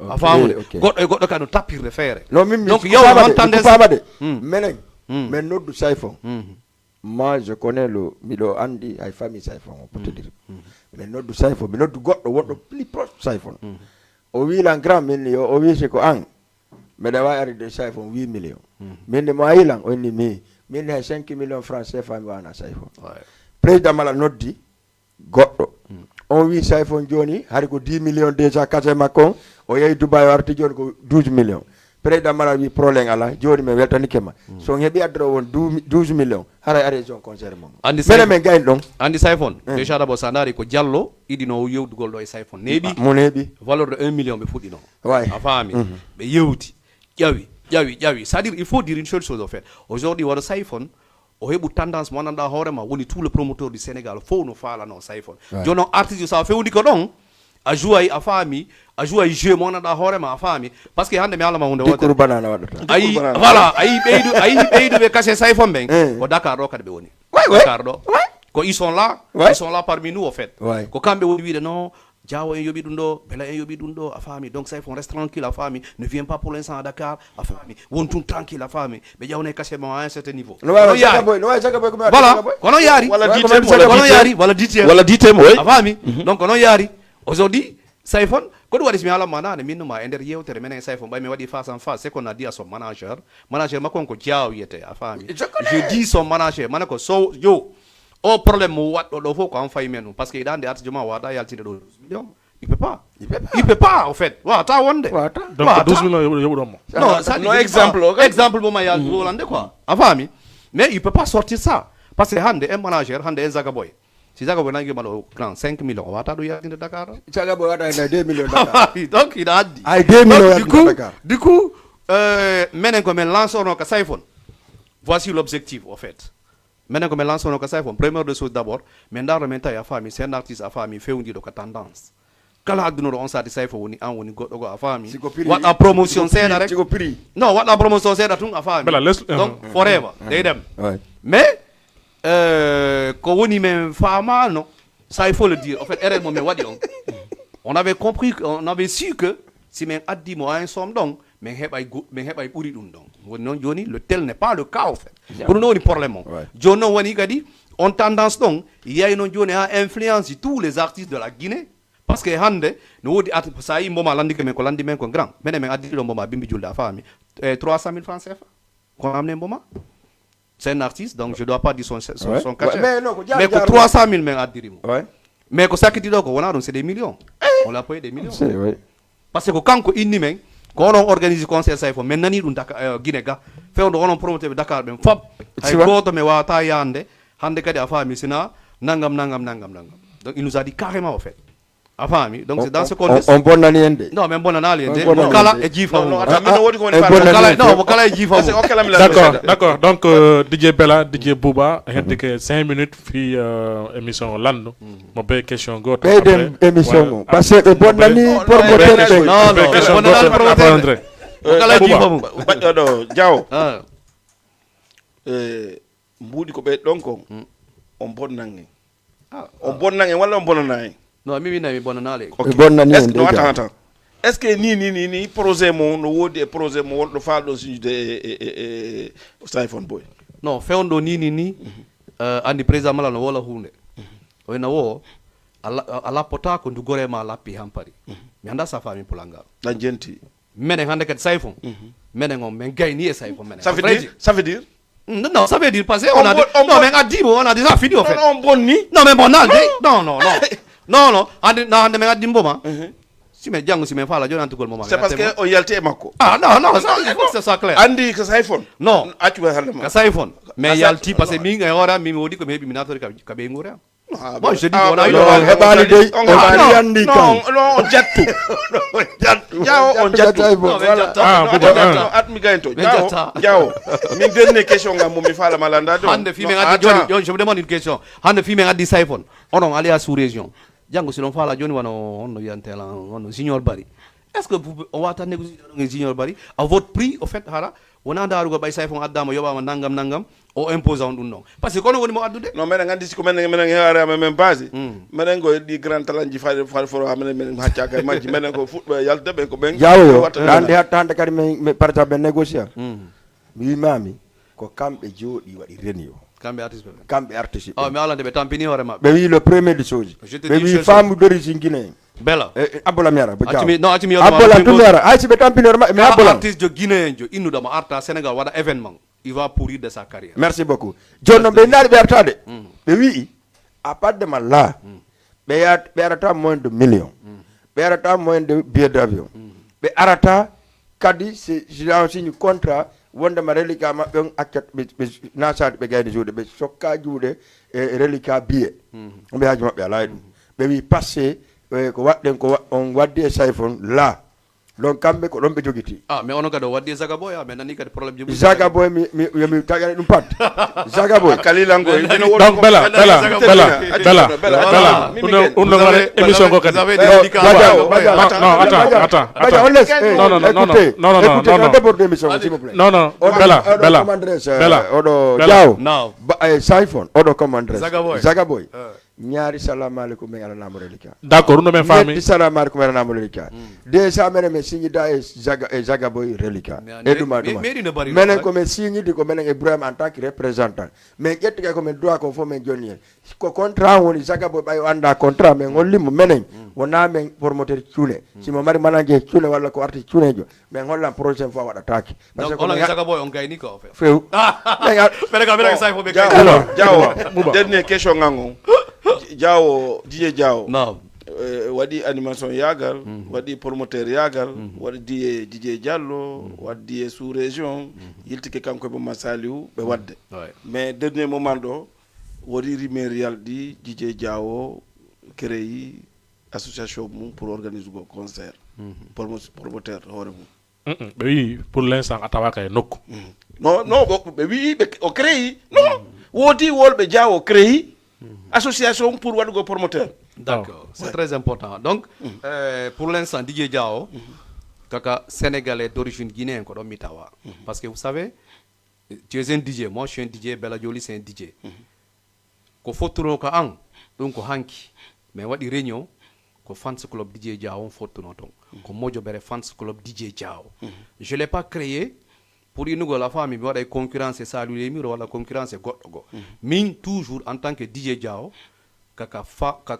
afamude goɗɗo ka no tappirde feere non min donc mi yow entendez entendez de menen mais noddu sayfon moi je connais le miɗo andi hay famille sayfon o pour te dire mais noddu sayfon mi noddu goɗɗo wonɗo plus proche sayfon o wiilan grand min yo o wiisi ko an mbeɗa wawi aride sayfon 8 millions min mo yilan o inni min hay 5 millions francs CFA mi wana sayfon président mala noddi goɗɗo on wi sayfon joni hari ko 10 millions déjà kase makko o yehi Dubai o arti joni ko 12 millions président mala wi probléme ala joni mi weltanike ma so heeɓi addoro won 12 millions haray ari zone concert mom mene men gayni ɗon andi sayfon déjà d'abord sa daari ko Diallo iɗino yewdugol ɗo e sayfon neeɓi mo neeɓi valeur de 1 million ɓe fuɗɗino way a faami ɓe yewti ƴawi c'est à dire il faut dire une seule chose au fait aujourd'hui waɗa sayfon o heɓu tendance mo anndanɗa hoorema woni tout le promoteur du Sénégal fof no faalano sayfon joni noon artiste sa fewndi ko ɗon a jouay a faami a jouay jeu mo anndanɗa hoorema a faami par ce que hannde mi alama hunde wotere banana waɗata ayi voilà ayi ɓeyduɓe cachet sayfon ɓen ko Dakar ɗo kadi ɓe woni Dakar ɗo ko ils sont là parmi nous au fait ko kamɓe woni wiide non Diawo en yoɓi ɗum ɗo Bella en yoɓi ɗum ɗo a faami donc sayfon reste tranquille a faami ne vient pas pour l'instant à Dakar a faami won tun tranquille a faami ɓe ƴawnay cachet mo à un certain niveau voilà kono yaari walla ditemo a faami donc ko noon yaari aujourd'hui sayfon ko ɗum waɗi somi halanma nane min numa e nder yewtere menen sayfon ɓay mi waɗi face en face c'est qu'on a dit à son manager makko on ko Diaw wiyete a faami je dis son manager mane ko so yo o probléme mo waɗɗo ɗo fof ko an fayi men ɗum par ce que iɗa ande artiste ma wawata yaltinde ɗo 12 millions il peut pas au fait wawata wonde donc 12 millions yoɓuɗonmo non exemple moma ya wolande quoi a faami mais il peut pas sortir ça par ce que hande un manager hande un Zagaboy si Zagaboy nanguima ɗo grand 5 millions o wawata ɗo yaltinde Dakar Zagaboy waɗa 2 millions Dakar donc ina addi ay 2 millions yaltinde Dakar du coup menen ko men lanceono ko sayfon voici l'objectif au fait menen ko men lanceono ko sayfon première de chose d'abord min daaro men tawi a faami c'est un artiste a faami fewdiɗo ko tendance kala addunoɗo on sati sayfo woni an woni goɗɗo go a faami waɗa promotion seeɗa rek non waɗa promotion seeɗa tun a faami donc forever dey dem mais ko woni men faamano ça il faut le dire en fait erreur mo men waɗi on avait compris on avait su que si men addimo à un somme donc men heɓay ɓuri ɗum ɗon woni noon joni le tel n'est pas le cas en fait ko ɗum ɗo woni probléme o joni noon woni kadi on tendance ɗon yiyay noon joni ha influence tous les artistes de la Guinée par ce que hande no woodi artiste sa yi mboma landike men ko landi men ko grand minen men addiɗo mboma bimbi julde a faami 300 000 francs CFA ko amne mboma c'est un artiste donc je dois pas dire son cachet mais ko 300 000 men addirimo mais ko sakkiti ɗo ko wona ɗum c'est des millions on l'a payé des millions par ce que kanko inni men ko onon organise concert sayfo min nani ɗum Guinée ga fewdo onon promoteur ɓe Dakar ɓen fop hay goto mi wawata yande hande kadi a faami sina nangam donc il nous a dit carrément au fait a faami donc c'est dans ce contexte on bonnani en de non mais bonnanali en de mo kala e jiifa mo kala e jiifa mo d'accord donc DJ Bella DJ Bouba hedde ke 5 minutes fi émission landu mo be question goto ɓeyden émission mo par ce que bonnani promoteur ɓe non bonnanali promoteur kala e jiifa mo baɗɗo ɗo Diaw mbuuɗi ko ɓe ɗon kon on bonnange walla on bonnana en non mi winami bonnanale attends est ce que ni projet mo no woodi e projet mo wonɗo faalɗo signude e sayfon boy non fewndo ni andi président mala no wola hunde o ina wo ala pota ko ndugore ma lappi hampari mi anda sa fami pulangal dan jenti menen hande kadi sayfon menen on men gayni e sayfon menen ça veut dire non ça veut dire parce que non men addimo on a déjà fini au fait on bonni non mais bonnal non hande men addimboma si men janggo si men faala joni antugol moma c'est parce que o yalti e makko non ça il faut que ça clair andi que sayfon non accu halde ma ka sayfon mais yalti parce que min e hora min wodi ko mi hebi minatori ka be ngure bon je dis on a eu heɓani dey on heɓani andi kan non jattu Diaw on jattu atmi gaynto Diaw min dernier question ngam mo mi faala malanda do hande fi men addi joni je me demande une question hande fi men addi sayfon onon ali a sous région jango si l'on faala joni wano on no yantela on no signor bari est-ce que on va négocier avec junior bari à votre prix au fait hara wona darugo bay sayfon addama yobama nangam o impose on dum non parce que kono woni mo addude non menen gandi ko menen heare men base menen go di grand talent ji faade foro menen haccaga majji menen ko fudbe yalde be ko ben yawo dande hattande kadi men par exemple négocier mi mami ko kambe jodi wadi renio kambe artiste oh mais alande be tampini hore mabbe be wi le premier des choses be wi femme d'origine guinéen bella abola miara bo jaw acimi abola tumera ay sibe tampini hore mabbe mais abola artiste jo guinéen jo innuda ma arta Sénégal wada événement il va pourrir de sa carrière. Merci beaucoup. John be nari be artade. Be wi à part de là. Be arata moins de millions. Be arata moins de billets d'avion. Be arata kadi c'est signe contrat wonde ma reliquat ma be accat be na sa be gayde juude be sokka juude e reliquat billet. Be haji mabbe ala dum. Be wi passé ko wadden ko on waddi e sayfon là. Donc kambe ko don be jogiti mais ono kado waddi Zagaboy mais nani kadi problème jibu Zagaboy mi tagani dum pat Zagaboy kalilango donc bella on va émission ko kadi non bella odo jaw sayfon odo commandre Zagaboy ñaari salamu alaykum men ala namorelika d'accord no men fami salamu alaykum ala namorelika déjà menen me signi da e Zagaboy relika e duma menen ko men signi di ko menen Ibrahim en tant que représentant mais jettiga ko men droit ko fo men jonni ko contrat woni Zagaboy bay anda contrat men hollimo menen wona men promoteur ciune si mo mari mananje ciune walla ko arti ciune jo men hollan prochaine fois wada taki parce que on Zagaboy on gayni ko fait few mega say fo be jawo dernier question ngango Diawo DJ Diawo wadi animation yagal wadi promoteur yagal wadi DJ Diallo wadi sous région yiltike kanko be Masaliou be wadde mais dernier moment do wadi rimerial di DJ Diawo créé association pour organiser go concert promoteur hore mum oui pour l'instant atawaka e nokku non be wi be o créé non wodi wolbe Diawo créé association pour wadugo promoteur. D'accord, c'est très important. Donc, pour l'instant, DJ Diao, kaka sénégalais d'origine guinéenne, ko mitawa. Parce que vous savez, tu es un DJ, moi je suis un DJ, Bella Joli c'est un DJ. Ko fotuno ka ang, donc ko hanki. Mais wadi réunion, ko fans club DJ Diao on fotuno ton. Ko mojo bere fans club DJ Diao. Je l'ai pas créé pour une la famille, il y a des concurrences, ça lui est mis, la concurrence est gotogo. Min toujours en tant que DJ Diao, kaka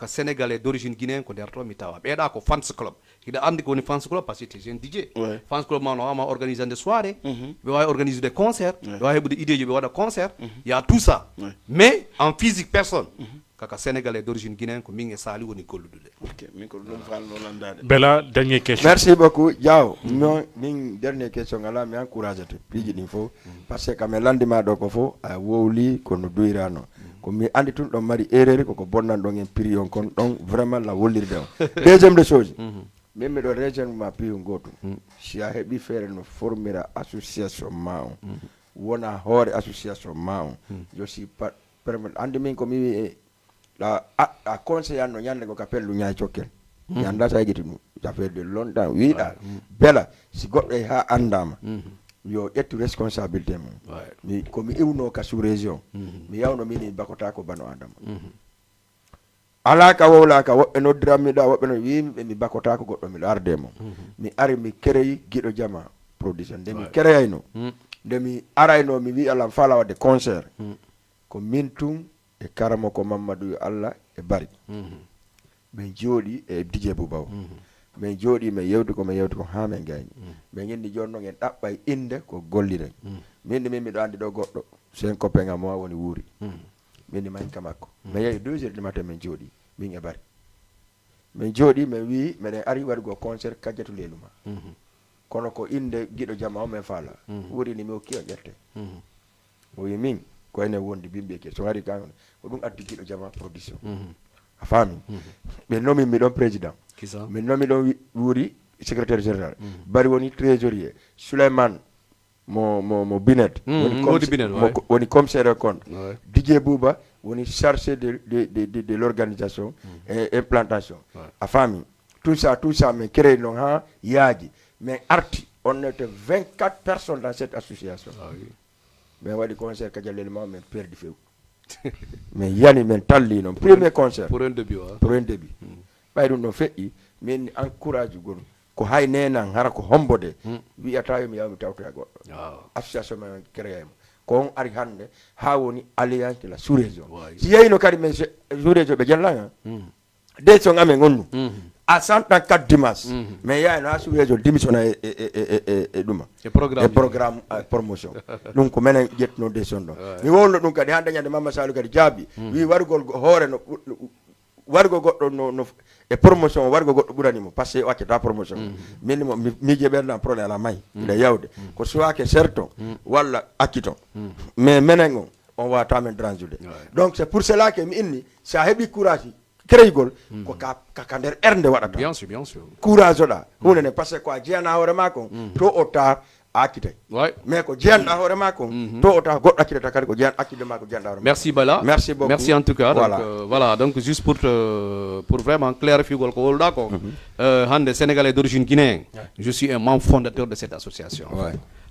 sénégalais d'origine guinéenne, qu'on est mitawa. Et là, ko fans club. Il a andi qu'on est fans club parce que c'est un DJ. Fans club, on a organisé des soirées, on a organisé des concerts, on a des idées, on a des concerts. Il y a tout ça. Mais en physique, personne. Kaka sénégalais d'origine guinéenne, ko mingi sali woni gollude. OK, min ko don fal no landade. Bella, dernière question. Merci beaucoup. Diaw, min dernière question ngala mi encourage te piji din fo parce que kam landima do ko fo a wowli ko no doirano. Ko mi andi tun do mari erreur ko bonnan do en prion kon donc vraiment la wolirde on. Deuxième des choses. Même do région ma piu ngoto. Si a hebi fere no formira association mao. Wona hore association mao. Je suis pas permettre andi min ko mi la a conseil no nyande ko kapel lu nyaay ciokel nyanda sa yigiti nu ça fait de longtemps oui bella si goddo ha andama yo ettu responsabilité mum mi ko mi iwno ka sous région mi yawno mini bakota ko bano adama ala ka wowla ka wobbe no drami da wobbe no wi mi bakota ko goddo mi arde mo mi ari mi créé gido jama production de mi créé no de mi arayno mi wi ala fala wade concert ko mintum e karamo ko Mamadou Allah e bari ben jodi e DJ Boubaw ben jodi me yewdi ko ha men gayni ben yindi jonno ngeen dabbay inde ko gollire min do andi do goddo sen copain am woni wuri min man kamako me yey 2h du matin men jodi min e bari men jodi me wi me ari wargo concert kajjatu leluma kono ko inde gido jama o men fala wuri ni mi o kiyo jette o yi min ko ene wondi bimbe ke so ari kan ko dum addi gido jama production a fami be nomi mi don président mi nomi don wuri secrétaire général bari woni trésorier Souleymane mo Binet woni commissaire compte DJ Bouba woni chargé de l'organisation et implantation a fami tout ça mais créé non ha yaaji mais arti on était 24 personnes dans cette association mais wadi concert ka jalelma mais perdi few mais yani men talli non premier concert pour un début ɓay ɗum ɗon feƴƴi min encourage gol ko hay nenan hara ko hombode wiyata yomi yawmi tawtoya goɗɗo association men créémo ko on ari hannde ha woni alliance de la sous région si yeyno kadi men sous région ɓe jellanga dès son amen gonnu à 134 dimanche mais yayno ha sous région démissionna e ɗuma e programme promotion ɗum ko menen ƴettuno décision ɗon mi wowno ɗum kadi hande ñande Mama Salou kadi jaabi wi wargol hoore no wargo goɗɗo no e promotion wargo goɗɗo ɓuranimo par ce que waccata promotion min mo miije ɓerɗan probléme ala mayi ɓiɗa yawde ko suwake serton walla acciton mais menen on wawata men dranjude donc c'est pour cela que mi inni sa heeɓi courage créygol ko ka nder ernde waɗata bien sûr courage oɗa hunde ne par ce que ko a jeyana hoore ma kon to o tar a accitay mais ko jeyanɗa hoore ma kon to o tar goɗɗo accitata kadi ko jeyan accide ma ko jeyanɗa hoore ma. Merci Bala, merci beaucoup, merci en tout cas. Voilà. Donc voilà, donc juste pour vraiment clarifier ko wolɗa ko hande sénégalais d'origine guinéen je suis un membre fondateur de cette association.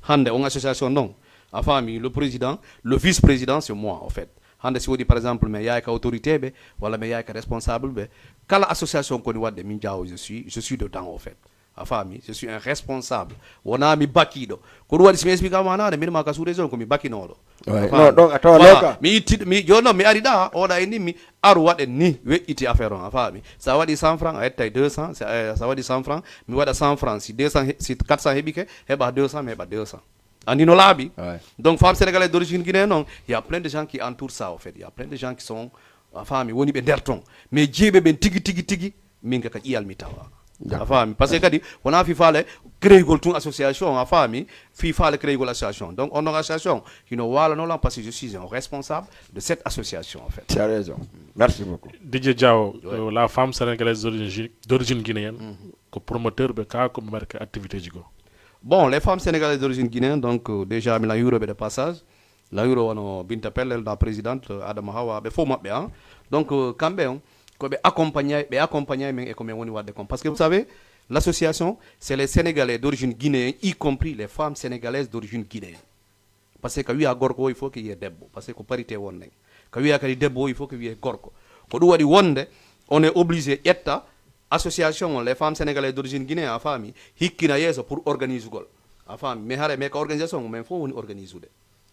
Hande on association non a famille le président le vice-président c'est moi en fait. Hande si wodi par exemple mais yaay ka autorité be wala mais yaay ka responsable be kala association ko ni wadde min jaaw je suis dedans en fait. A famille je suis un responsable wona mi bakido ko ɗum waɗi somi explique manade min ma ka sous région ko mi bakinoɗo non donc atawa leka mi itti mi jonnon mi ari ɗa oɗa e nimmi aru waɗen ni weƴƴiti affaire on a faami sa waɗi 100 francs a yettay 200 sa waɗi 100 francs mi waɗa 100 francs si 200 si 400 heɓike heɓa 200 mi heɓa 200 andi no laaɓi donc femme sénégalais d'origine guinéenne non il y a plein de gens qui entourent ça en fait il y a plein de gens qui sont a faami woni ɓe nder ton mais jeeɓe ɓen tigi min ka ƴiyalmi tawa a faami par ce que kadi wona fi faale créygol tun association a faami fi faale créygol association donc on association hino walanolan par ce que je suis un responsable de cette association en fait. Tu as raison, merci beaucoup. Didier Diao la femme sénégalaise d'origine guinéenne ko promoteur ɓe ka ko ɓe mbaɗa ka activité ji go. Bon, les femmes sénégalaises d'origine guinéenne, donc déjà, la Euro de passage, la Euro, Binta Pellel, la présidente, Adam Hawa, il faut m'appeler. Donc, quand même, accompagner, mais comme on y parce que vous savez, l'association, c'est les Sénégalais d'origine guinéenne, y compris les femmes sénégalaises d'origine guinéenne. Parce que quand il y a Gorko, il faut qu'il y ait Debbo. Parce que parité on est. Quand il y a Debbo, il faut qu'il y ait Gorko. Quand il y a on est obligé d'être association les femmes sénégalaises d'origine guinéenne a famille hikkina yeso pour organiser gol a famille mais hare mais ka organisation men fo woni organiser de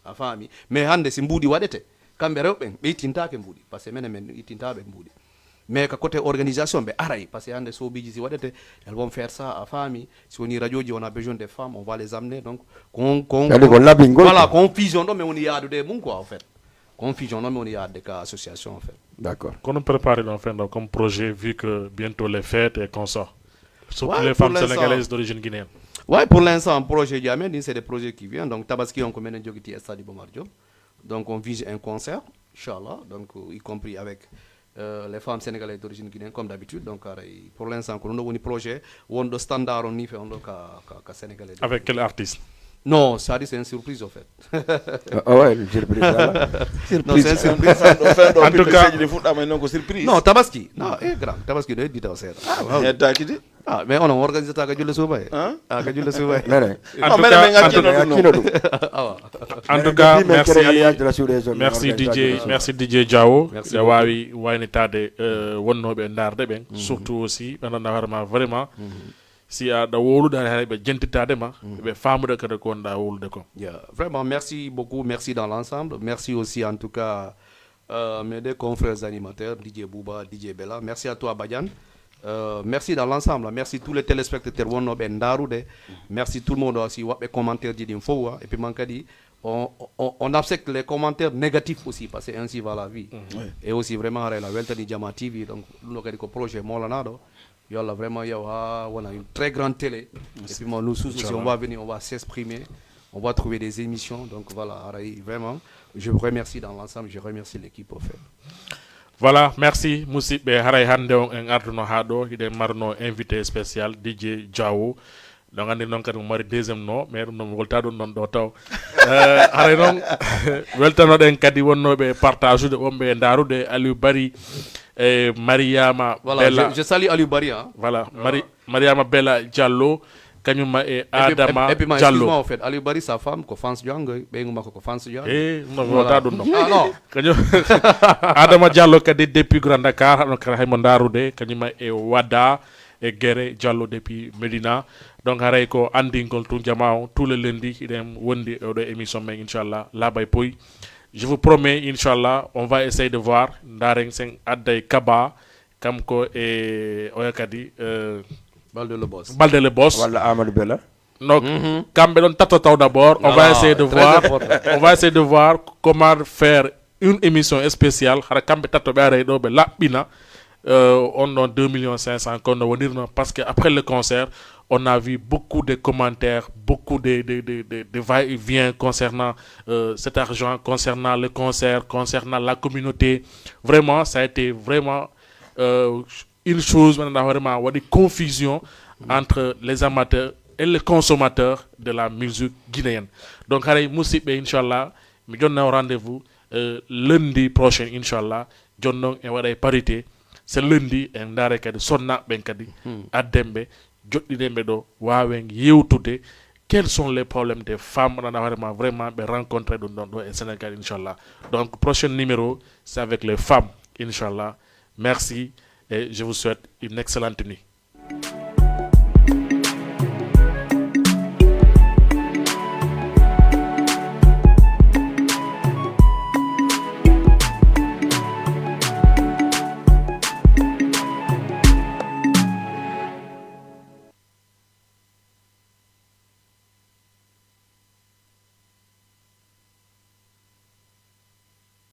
a famille mais hande si mbudi wadete kambe rewbe be ittintake mbudi parce que men ittintabe mbudi mais ka côté organisation be aray parce que hande so biji si wadete elles vont faire ça a famille si on radioji on a besoin des femmes on va les amener donc voilà confusion do mais on y a de mun quoi en fait confusion non mais on y a des cas association en fait. D'accord. Qu'on prépare l'enfant comme projet vu que bientôt les fêtes et consorts. Surtout les femmes sénégalaises d'origine guinéenne. Ouais, pour l'instant, un projet Diamène, c'est des projets qui viennent. Donc, Tabaski, on commence à Stade Bombardier. Donc, on vise un concert, Inch'Allah, donc, y compris avec les femmes sénégalaises d'origine guinéenne, comme d'habitude. Donc, pour l'instant, on a un projet où on a standard, on y fait un sénégalais. Avec quel artiste? Non, ça c'est une surprise en fait. Ah ouais, une surprise. Non, c'est une surprise. En tout cas, surprise. Non, Tabaski. Non, grand. Tabaski doit dire ça. Ah, mais on a organisé ça à Jules Soubay. Ah, à Jules Soubay. En tout cas, merci DJ Diao. Merci. Wawi waynitade wonnoɓe darde ɓen surtout aussi ɓe ganduɗa vraiment si aɗa wowlude hay ɓe jentitadema ɓe famude kadi ko wonɗa wowlude ko. Vraiment merci beaucoup, merci dans l'ensemble, merci aussi en tout cas mes deux confrères animateurs DJ Bouba, DJ Bella, merci à toi Badiane. Merci dans l'ensemble, merci tous les téléspectateurs wonnoɓe ndarude, merci tout le monde aussi waɓe commentaire ji ɗin fof et puis mankadi on accepte les commentaires négatifs aussi parce que ainsi va la vie. Et aussi vraiment la weltani Jama TV donc ɗum ɗo kadi ko projet molanaɗo Yolla vraiment on a une très grande télé et puis nous aussi on va venir, on va s'exprimer, on va trouver des émissions donc voilà vraiment je vous remercie dans l'ensemble, je remercie l'équipe au fait. Voilà, merci musidɓe haray hande on en arduno ha ɗo hiɗen marno invité spécial DJ Diao donc andi noon kadi mo mari deuxiéme no mais ɗum noon mi wolta ɗum noon ɗo taw haray noon weltanoɗen kadi wonnoɓe partage ude wonɓe darude Aliou Bari et Mariama Voilà, Bella. je salue Aliou Bari. Hein. Voilà, Mariama Bella Diallo, Kanyuma et Adama et puis, Diallo. excuse-moi, en fait, Aliou Bari, sa femme, ko France Diang, ko France Diang. Non, Voilà. Ah non. Adama Diallo kadi depuis Grand Dakar, on kara Mondarude, Kanyuma et Wada et Guéré Diallo depuis Medina. Donc haray ko andingol tout jamao tous les lundis idem wondi de émission mais inchallah la bay poy. Je vous promets inchallah on va essayer de voir ndareng seng adday kaba kam ko e oyakadi Balde le boss. Balde le boss. Wala Amadou Bella. Donc kambe don tatotaw d'abord, on va essayer de voir on va essayer de voir comment faire une émission spéciale hara kambe tato be aray do be labina on a 2,5 millions parce qu'après le concert, on a vu beaucoup de commentaires, beaucoup de va-et-vient concernant cet argent, concernant le concert, concernant la communauté. Vraiment, ça a été vraiment une chose, vraiment, une confusion entre les amateurs et les consommateurs de la musique guinéenne. Donc, Inch'Allah, nous donnons rendez-vous lundi prochain, Inch'Allah, nous donnons une parité. C'est lundi en ndare kadi sonna ben kadi addembe joddidembe do wawen yewtude quels sont les problèmes des femmes on a vraiment rencontrer dans le Sénégal inchallah. Donc prochain numéro c'est avec les femmes inchallah. Merci et je vous souhaite une excellente nuit.